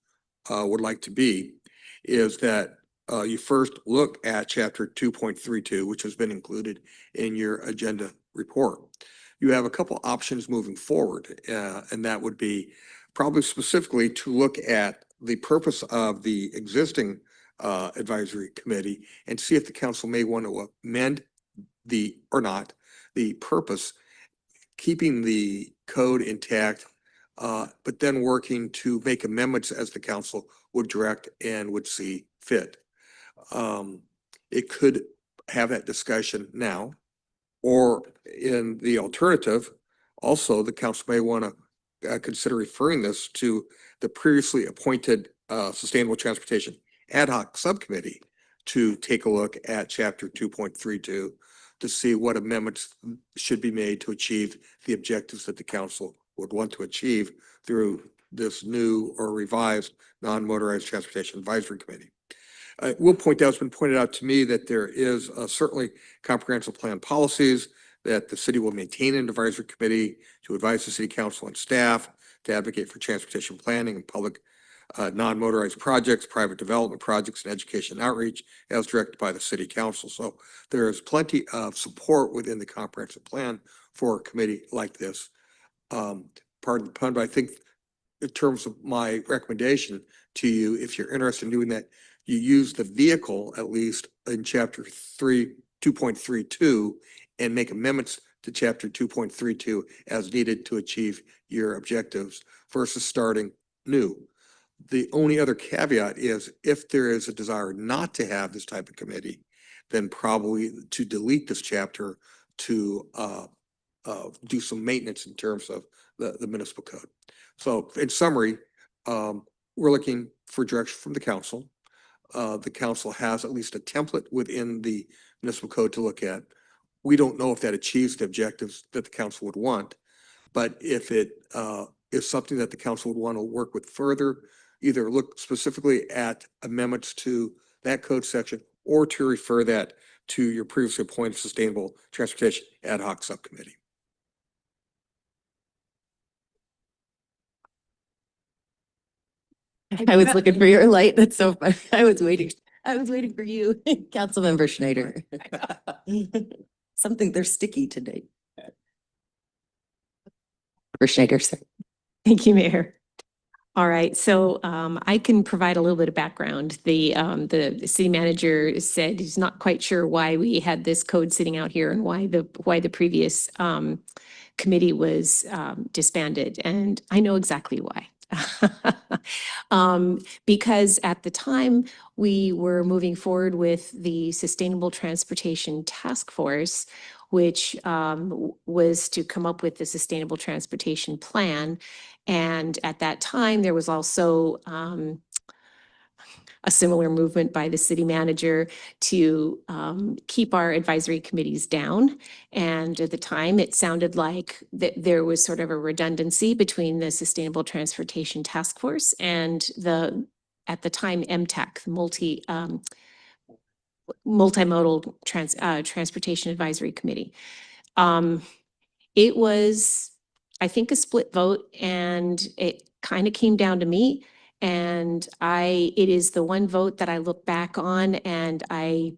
would like to be is that you first look at chapter 2.32, which has been included in your agenda report. You have a couple options moving forward, and that would be probably specifically to look at the purpose of the existing advisory committee and see if the council may want to amend the purpose, keeping the code intact, but then working to make amendments as the council would direct and would see fit. It could have that discussion now, or in the alternative, also the council may want to consider referring this to the previously appointed Sustainable Transportation Ad Hoc Subcommittee to take a look at chapter 2.32 to see what amendments should be made to achieve the objectives that the council would want to achieve through this new or revised non-motorized transportation advisory committee. I will point out, it's been pointed out to me that there is certainly comprehensive plan policies that the city will maintain an advisory committee to advise the city council and staff to advocate for transportation planning and public non-motorized projects, private development projects, and education outreach as directed by the city council. So there is plenty of support within the comprehensive plan for a committee like this. Pardon the pun, but I think in terms of my recommendation to you, if you're interested in doing that, you use the vehicle, at least in chapter 2.32, and make amendments to chapter 2.32 as needed to achieve your objectives versus starting new. The only other caveat is if there is a desire not to have this type of committee, then probably to delete this chapter to do some maintenance in terms of the municipal code. So in summary, we're looking for direction from the council. The council has at least a template within the municipal code to look at. We don't know if that achieves the objectives that the council would want, but if it is something that the council would want to work with further, either look specifically at amendments to that code section or to refer that to your previously appointed Sustainable Transportation Ad Hoc Subcommittee. I was looking for your light. That's so funny. I was waiting for you, Councilmember Schneider. Something, they're sticky today. For Schneider, sir. Thank you, Mayor. All right, so I can provide a little bit of background. The city manager said he's not quite sure why we had this code sitting out here and why the previous committee was disbanded, and I know exactly why. Because at the time we were moving forward with the Sustainable Transportation Task Force, which was to come up with the Sustainable Transportation Plan. And at that time, there was also a similar movement by the city manager to keep our advisory committees down. And at the time, it sounded like that there was sort of a redundancy between the Sustainable Transportation Task Force and at the time, MTAC, Multimodal Transportation Advisory Committee. It was, I think, a split vote, and it kind of came down to me. And it is the one vote that I look back on and my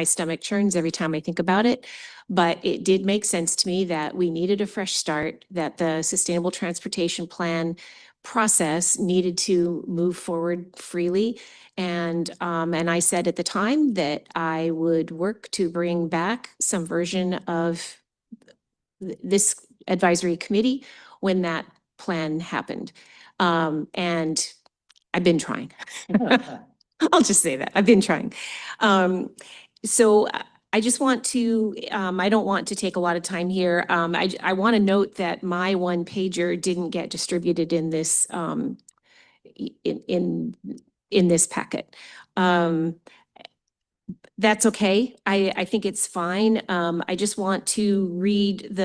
stomach churns every time I think about it. But it did make sense to me that we needed a fresh start, that the Sustainable Transportation Plan process needed to move forward freely. And I said at the time that I would work to bring back some version of this advisory committee when that plan happened. And I've been trying. I'll just say that. I've been trying. So I just want to, I don't want to take a lot of time here. I want to note that my one pager didn't get distributed in this in this packet. That's okay. I think it's fine. I just want to read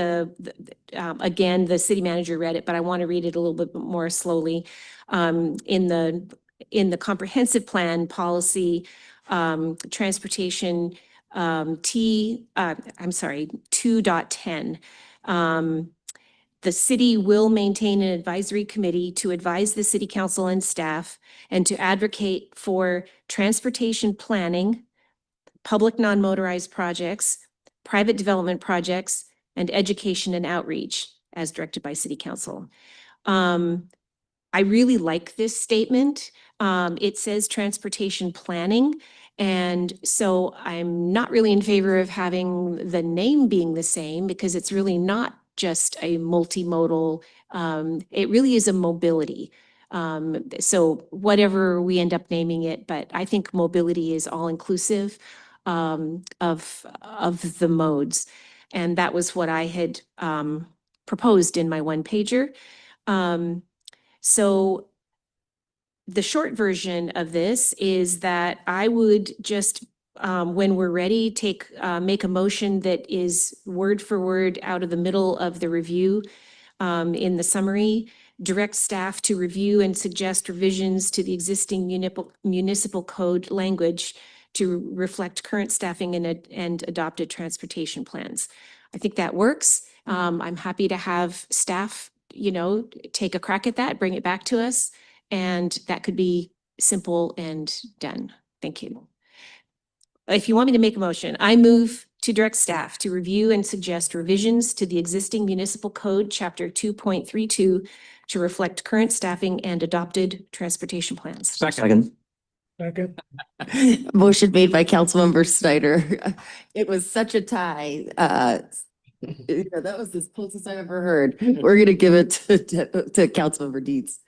again, the city manager read it, but I want to read it a little bit more slowly. In the comprehensive plan policy, transportation, I'm sorry, 2.10. The city will maintain an advisory committee to advise the city council and staff and to advocate for transportation planning, public non-motorized projects, private development projects, and education and outreach as directed by city council. I really like this statement. It says transportation planning. And so I'm not really in favor of having the name being the same because it's really not just a multimodal, it really is a mobility. So whatever we end up naming it, but I think mobility is all inclusive of the modes. And that was what I had proposed in my one pager. So the short version of this is that I would just, when we're ready, make a motion that is word for word out of the middle of the review in the summary, direct staff to review and suggest revisions to the existing municipal code language to reflect current staffing and adopted transportation plans. I think that works. I'm happy to have staff, take a crack at that, bring it back to us, and that could be simple and done. Thank you. If you want me to make a motion, I move to direct staff to review and suggest revisions to the existing municipal code, chapter 2.32, to reflect current staffing and adopted transportation plans. Second. Second. Motion made by Councilmember Snyder. It was such a tie. That was as close as I've ever heard. We're gonna give it to Councilmember Dietz.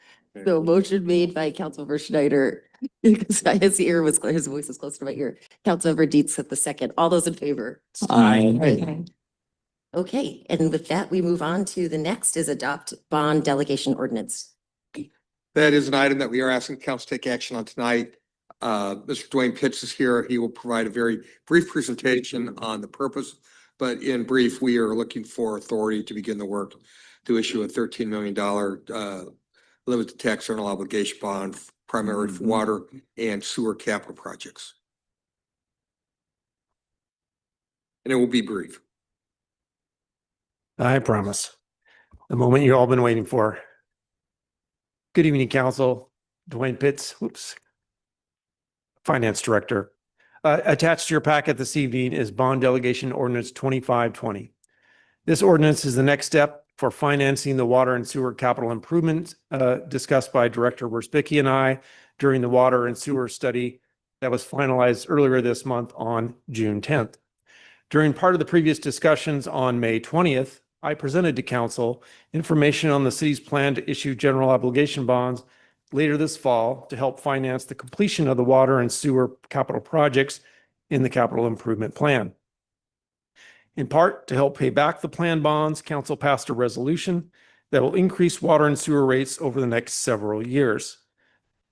So motion made by Councilmember Schneider. Because his ear was, his voice was close to my ear. Councilmember Dietz at the second. All those in favor? Aye. Okay, and with that, we move on to the next is adopt bond delegation ordinance. That is an item that we are asking council to take action on tonight. Mr. Dwayne Pitts is here. He will provide a very brief presentation on the purpose. But in brief, we are looking for authority to begin the work to issue a $13 million limited tax rental obligation bond, primarily for water and sewer capital projects. And it will be brief. I promise. The moment you've all been waiting for. Good evening, Council. Dwayne Pitts, Finance Director. Attached to your packet this evening is Bond Delegation Ordinance 2520. This ordinance is the next step for financing the water and sewer capital improvements discussed by Director Wersbicki and I during the water and sewer study that was finalized earlier this month on June 10th. During part of the previous discussions on May 20th, I presented to Council information on the city's plan to issue general obligation bonds later this fall to help finance the completion of the water and sewer capital projects in the capital improvement plan. In part, to help pay back the planned bonds, Council passed a resolution that will increase water and sewer rates over the next several years.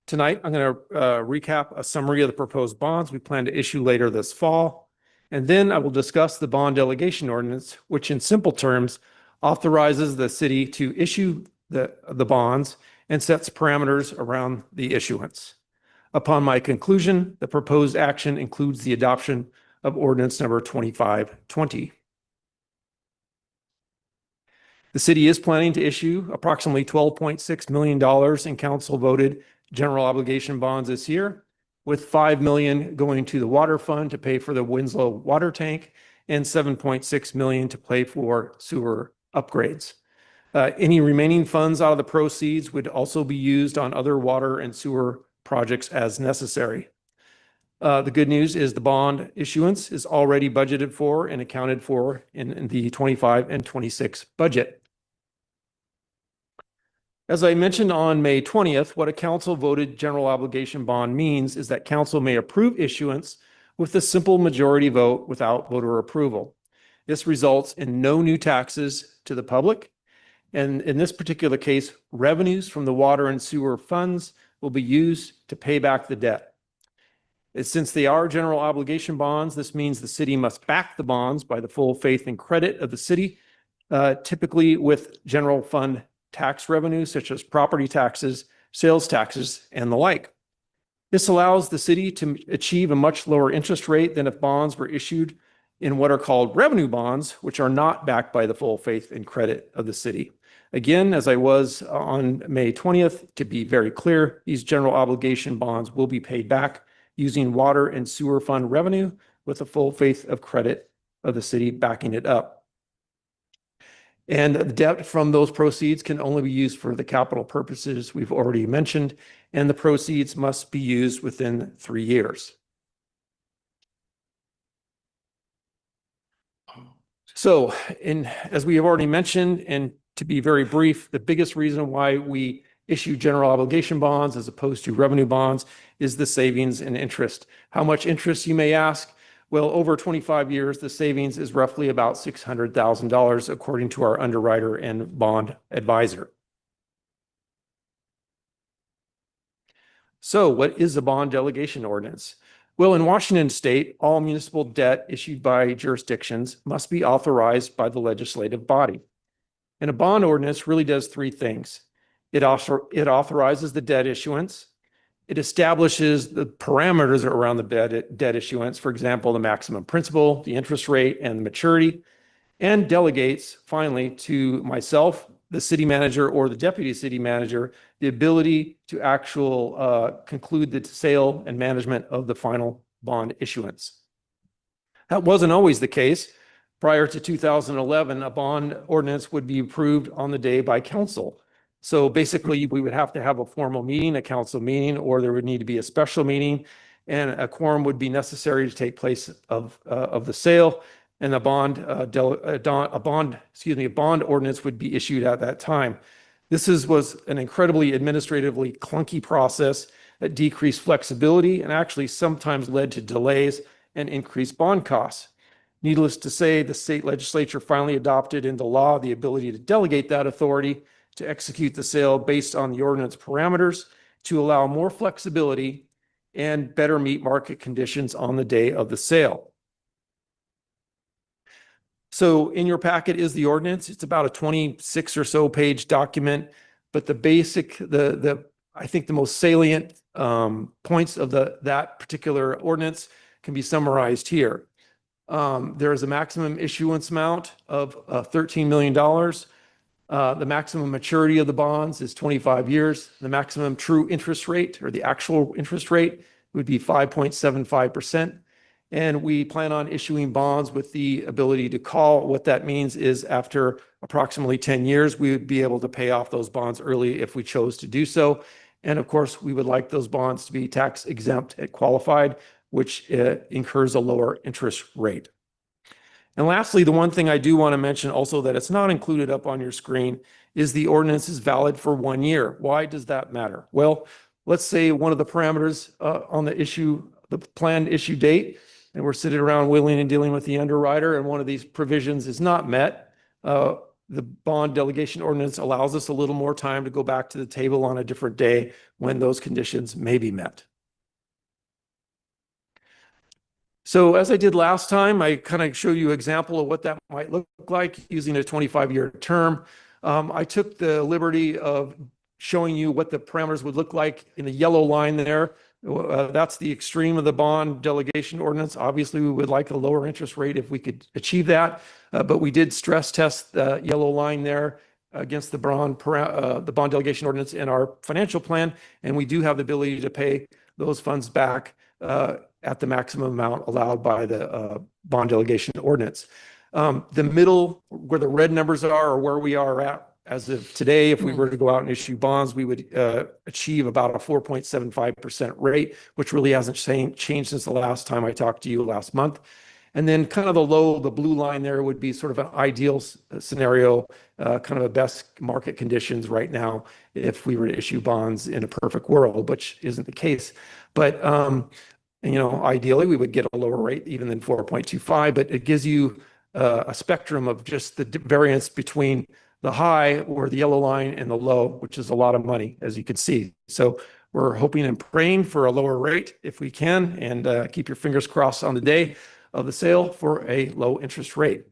Tonight, I'm going to recap a summary of the proposed bonds we plan to issue later this fall. And then I will discuss the bond delegation ordinance, which in simple terms authorizes the city to issue the bonds and sets parameters around the issuance. Upon my conclusion, the proposed action includes the adoption of ordinance number 2520. The city is planning to issue approximately $12.6 million in council voted general obligation bonds this year, with $5 million going to the water fund to pay for the Winslow water tank and $7.6 million to pay for sewer upgrades. Any remaining funds out of the proceeds would also be used on other water and sewer projects as necessary. The good news is the bond issuance is already budgeted for and accounted for in the 25 and 26 budget. As I mentioned on May 20th, what a council voted general obligation bond means is that council may approve issuance with a simple majority vote without voter approval. This results in no new taxes to the public. And in this particular case, revenues from the water and sewer funds will be used to pay back the debt. Since they are general obligation bonds, this means the city must back the bonds by the full faith and credit of the city, typically with general fund tax revenues such as property taxes, sales taxes, and the like. This allows the city to achieve a much lower interest rate than if bonds were issued in what are called revenue bonds, which are not backed by the full faith and credit of the city. Again, as I was on May 20th, to be very clear, these general obligation bonds will be paid back using water and sewer fund revenue with the full faith of credit of the city backing it up. And the debt from those proceeds can only be used for the capital purposes we've already mentioned, and the proceeds must be used within 3 years. So, as we have already mentioned, and to be very brief, the biggest reason why we issue general obligation bonds as opposed to revenue bonds is the savings in interest. How much interest, you may ask? Well, over 25 years, the savings is roughly about $600,000, according to our underwriter and bond advisor. So what is a bond delegation ordinance? Well, in Washington state, all municipal debt issued by jurisdictions must be authorized by the legislative body. And a bond ordinance really does three things. It authorizes the debt issuance. It establishes the parameters around the debt issuance, for example, the maximum principal, the interest rate, and the maturity, and delegates, finally, to myself, the city manager, or the deputy city manager, the ability to conclude the sale and management of the final bond issuance. That wasn't always the case. Prior to 2011, a bond ordinance would be approved on the day by council. So basically, we would have to have a formal meeting, a council meeting, or there would need to be a special meeting, and a quorum would be necessary to take place of the sale, and a bond ordinance would be issued at that time. This was an incredibly administratively clunky process that decreased flexibility and actually sometimes led to delays and increased bond costs. Needless to say, the state legislature finally adopted into law the ability to delegate that authority to execute the sale based on the ordinance parameters to allow more flexibility and better meet market conditions on the day of the sale. So in your packet is the ordinance. It's about a 26 or so page document, but the basic, I think the most salient points of that particular ordinance can be summarized here. There is a maximum issuance amount of $13 million. The maximum maturity of the bonds is 25 years. The maximum true interest rate, or the actual interest rate, would be 5.75%. And we plan on issuing bonds with the ability to call. What that means is after approximately 10 years, we would be able to pay off those bonds early if we chose to do so. And of course, we would like those bonds to be tax exempt at qualified, which incurs a lower interest rate. And lastly, the one thing I do want to mention also that it's not included up on your screen is the ordinance is valid for 1 year. Why does that matter? Well, let's say one of the parameters on the planned issue date, and we're sitting around wheeling and dealing with the underwriter, and one of these provisions is not met. The bond delegation ordinance allows us a little more time to go back to the table on a different day when those conditions may be met. So as I did last time, I kind of show you an example of what that might look like using a 25-year term. I took the liberty of showing you what the parameters would look like in the yellow line there. That's the extreme of the bond delegation ordinance. Obviously, we would like a lower interest rate if we could achieve that, but we did stress test the yellow line there against the bond delegation ordinance in our financial plan, and we do have the ability to pay those funds back at the maximum amount allowed by the bond delegation ordinance. The middle, where the red numbers are where we are at as of today. If we were to go out and issue bonds, we would achieve about a 4.75% rate, which really hasn't changed since the last time I talked to you last month. And then kind of the blue line there would be sort of an ideal scenario, kind of a best market conditions right now if we were to issue bonds in a perfect world, which isn't the case. But ideally we would get a lower rate even than 4.25, but it gives you a spectrum of just the variance between the high or the yellow line and the low, which is a lot of money, as you can see. So we're hoping and praying for a lower rate if we can, and keep your fingers crossed on the day of the sale for a low interest rate.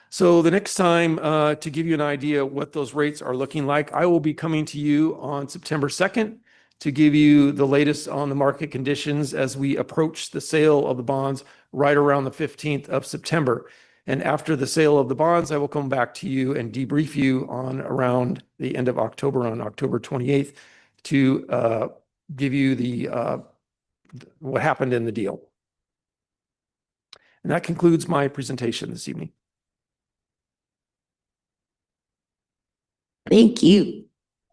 So the next time, to give you an idea what those rates are looking like, I will be coming to you on September 2nd to give you the latest on the market conditions as we approach the sale of the bonds right around the 15th of September. And after the sale of the bonds, I will come back to you and debrief you on around the end of October, on October 28th, to give you what happened in the deal. And that concludes my presentation this evening. Thank you.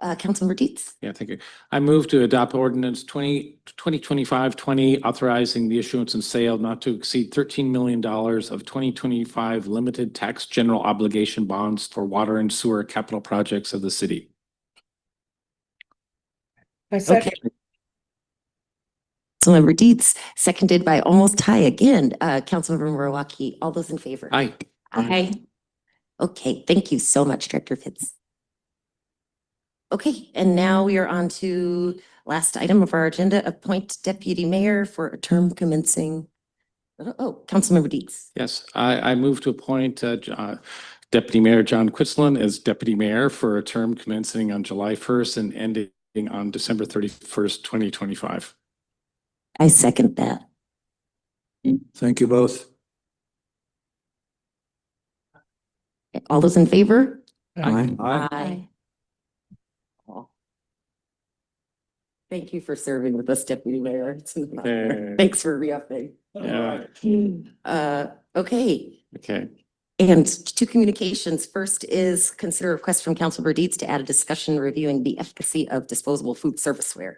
Councilmember Dietz. Yeah, thank you. I move to adopt ordinance 2025-20 authorizing the issuance and sale not to exceed $13 million of 2025 limited tax general obligation bonds for water and sewer capital projects of the city. Okay. Councilmember Dietz, seconded by almost tie again, Councilmember Murawaki. All those in favor? Aye. Aye. Okay, thank you so much, Director Fitz. Okay, and now we are on to last item of our agenda, appoint deputy mayor for a term commencing. Oh, Councilmember Dietz. Yes, I move to appoint Deputy Mayor John Quitzlin as deputy mayor for a term commencing on July 1st and ending on December 31st, 2025. I second that. Thank you both. All those in favor? Aye. Aye. Thank you for serving with us, Deputy Mayor. It's an honor. Thanks for re-upping. Yeah. Okay. Okay. And two communications. First is consider a request from Councilmember Dietz to add a discussion reviewing the efficacy of disposable food serviceware.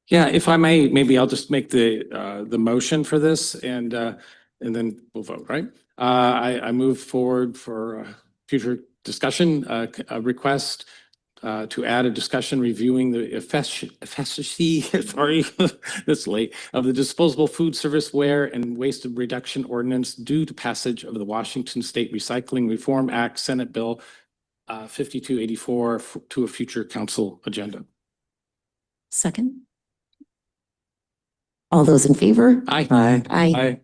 Yeah, if I may, maybe I'll just make the motion for this and then we'll vote, right? I move forward for future discussion, a request to add a discussion reviewing the efficacy, sorry, this late, of the disposable food serviceware and waste reduction ordinance due to passage of the Washington State Recycling Reform Act, Senate Bill 5284 to a future council agenda. Second. All those in favor? Aye. Aye.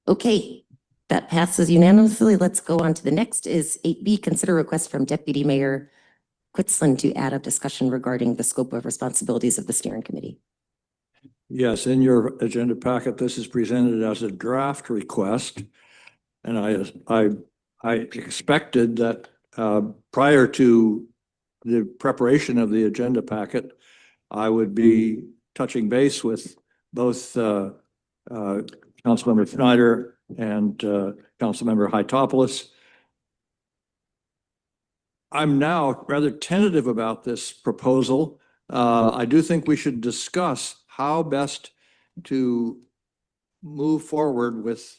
Okay, that passes unanimously. Let's go on to the next is 8B, consider request from Deputy Mayor Quitzlin to add a discussion regarding the scope of responsibilities of the steering committee. Yes, in your agenda packet, this is presented as a draft request. And I expected that prior to the preparation of the agenda packet, I would be touching base with both Councilmember Schneider and Councilmember Hytopoulos. I'm now rather tentative about this proposal. I do think we should discuss how best to move forward with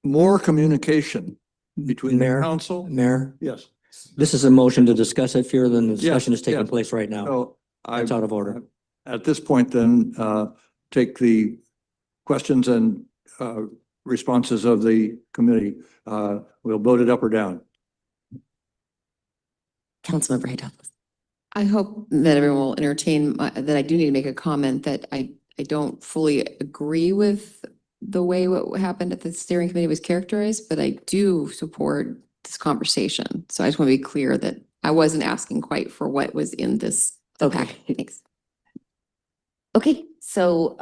more communication between the council. Mayor, Yes. this is a motion to discuss it further than the discussion Yes, is taking yes. place right now. So That's out of order. At this point, then, take the questions and responses of the committee. We'll vote it up or down. Councilmember Hytopoulos. I hope that everyone will entertain that I do need to make a comment that I don't fully agree with the way what happened at the steering committee was characterized, but I do support this conversation. So I just want to be clear that I wasn't asking quite for what was in the packet. Thanks. Okay, so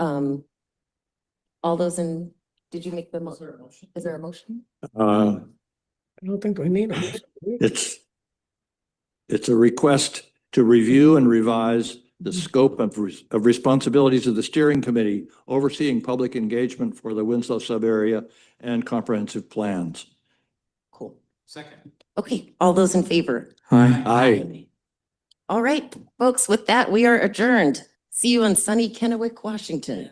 all those in, did you make the motion? Is there a motion? I don't think we need a motion. It's a request to review and revise the scope of responsibilities of the steering committee overseeing public engagement for the Winslow sub-area and comprehensive plans. Cool. Second. Okay, all those in favor? Aye. All right, folks, with that, we are adjourned. See you in sunny Kennewick, Washington.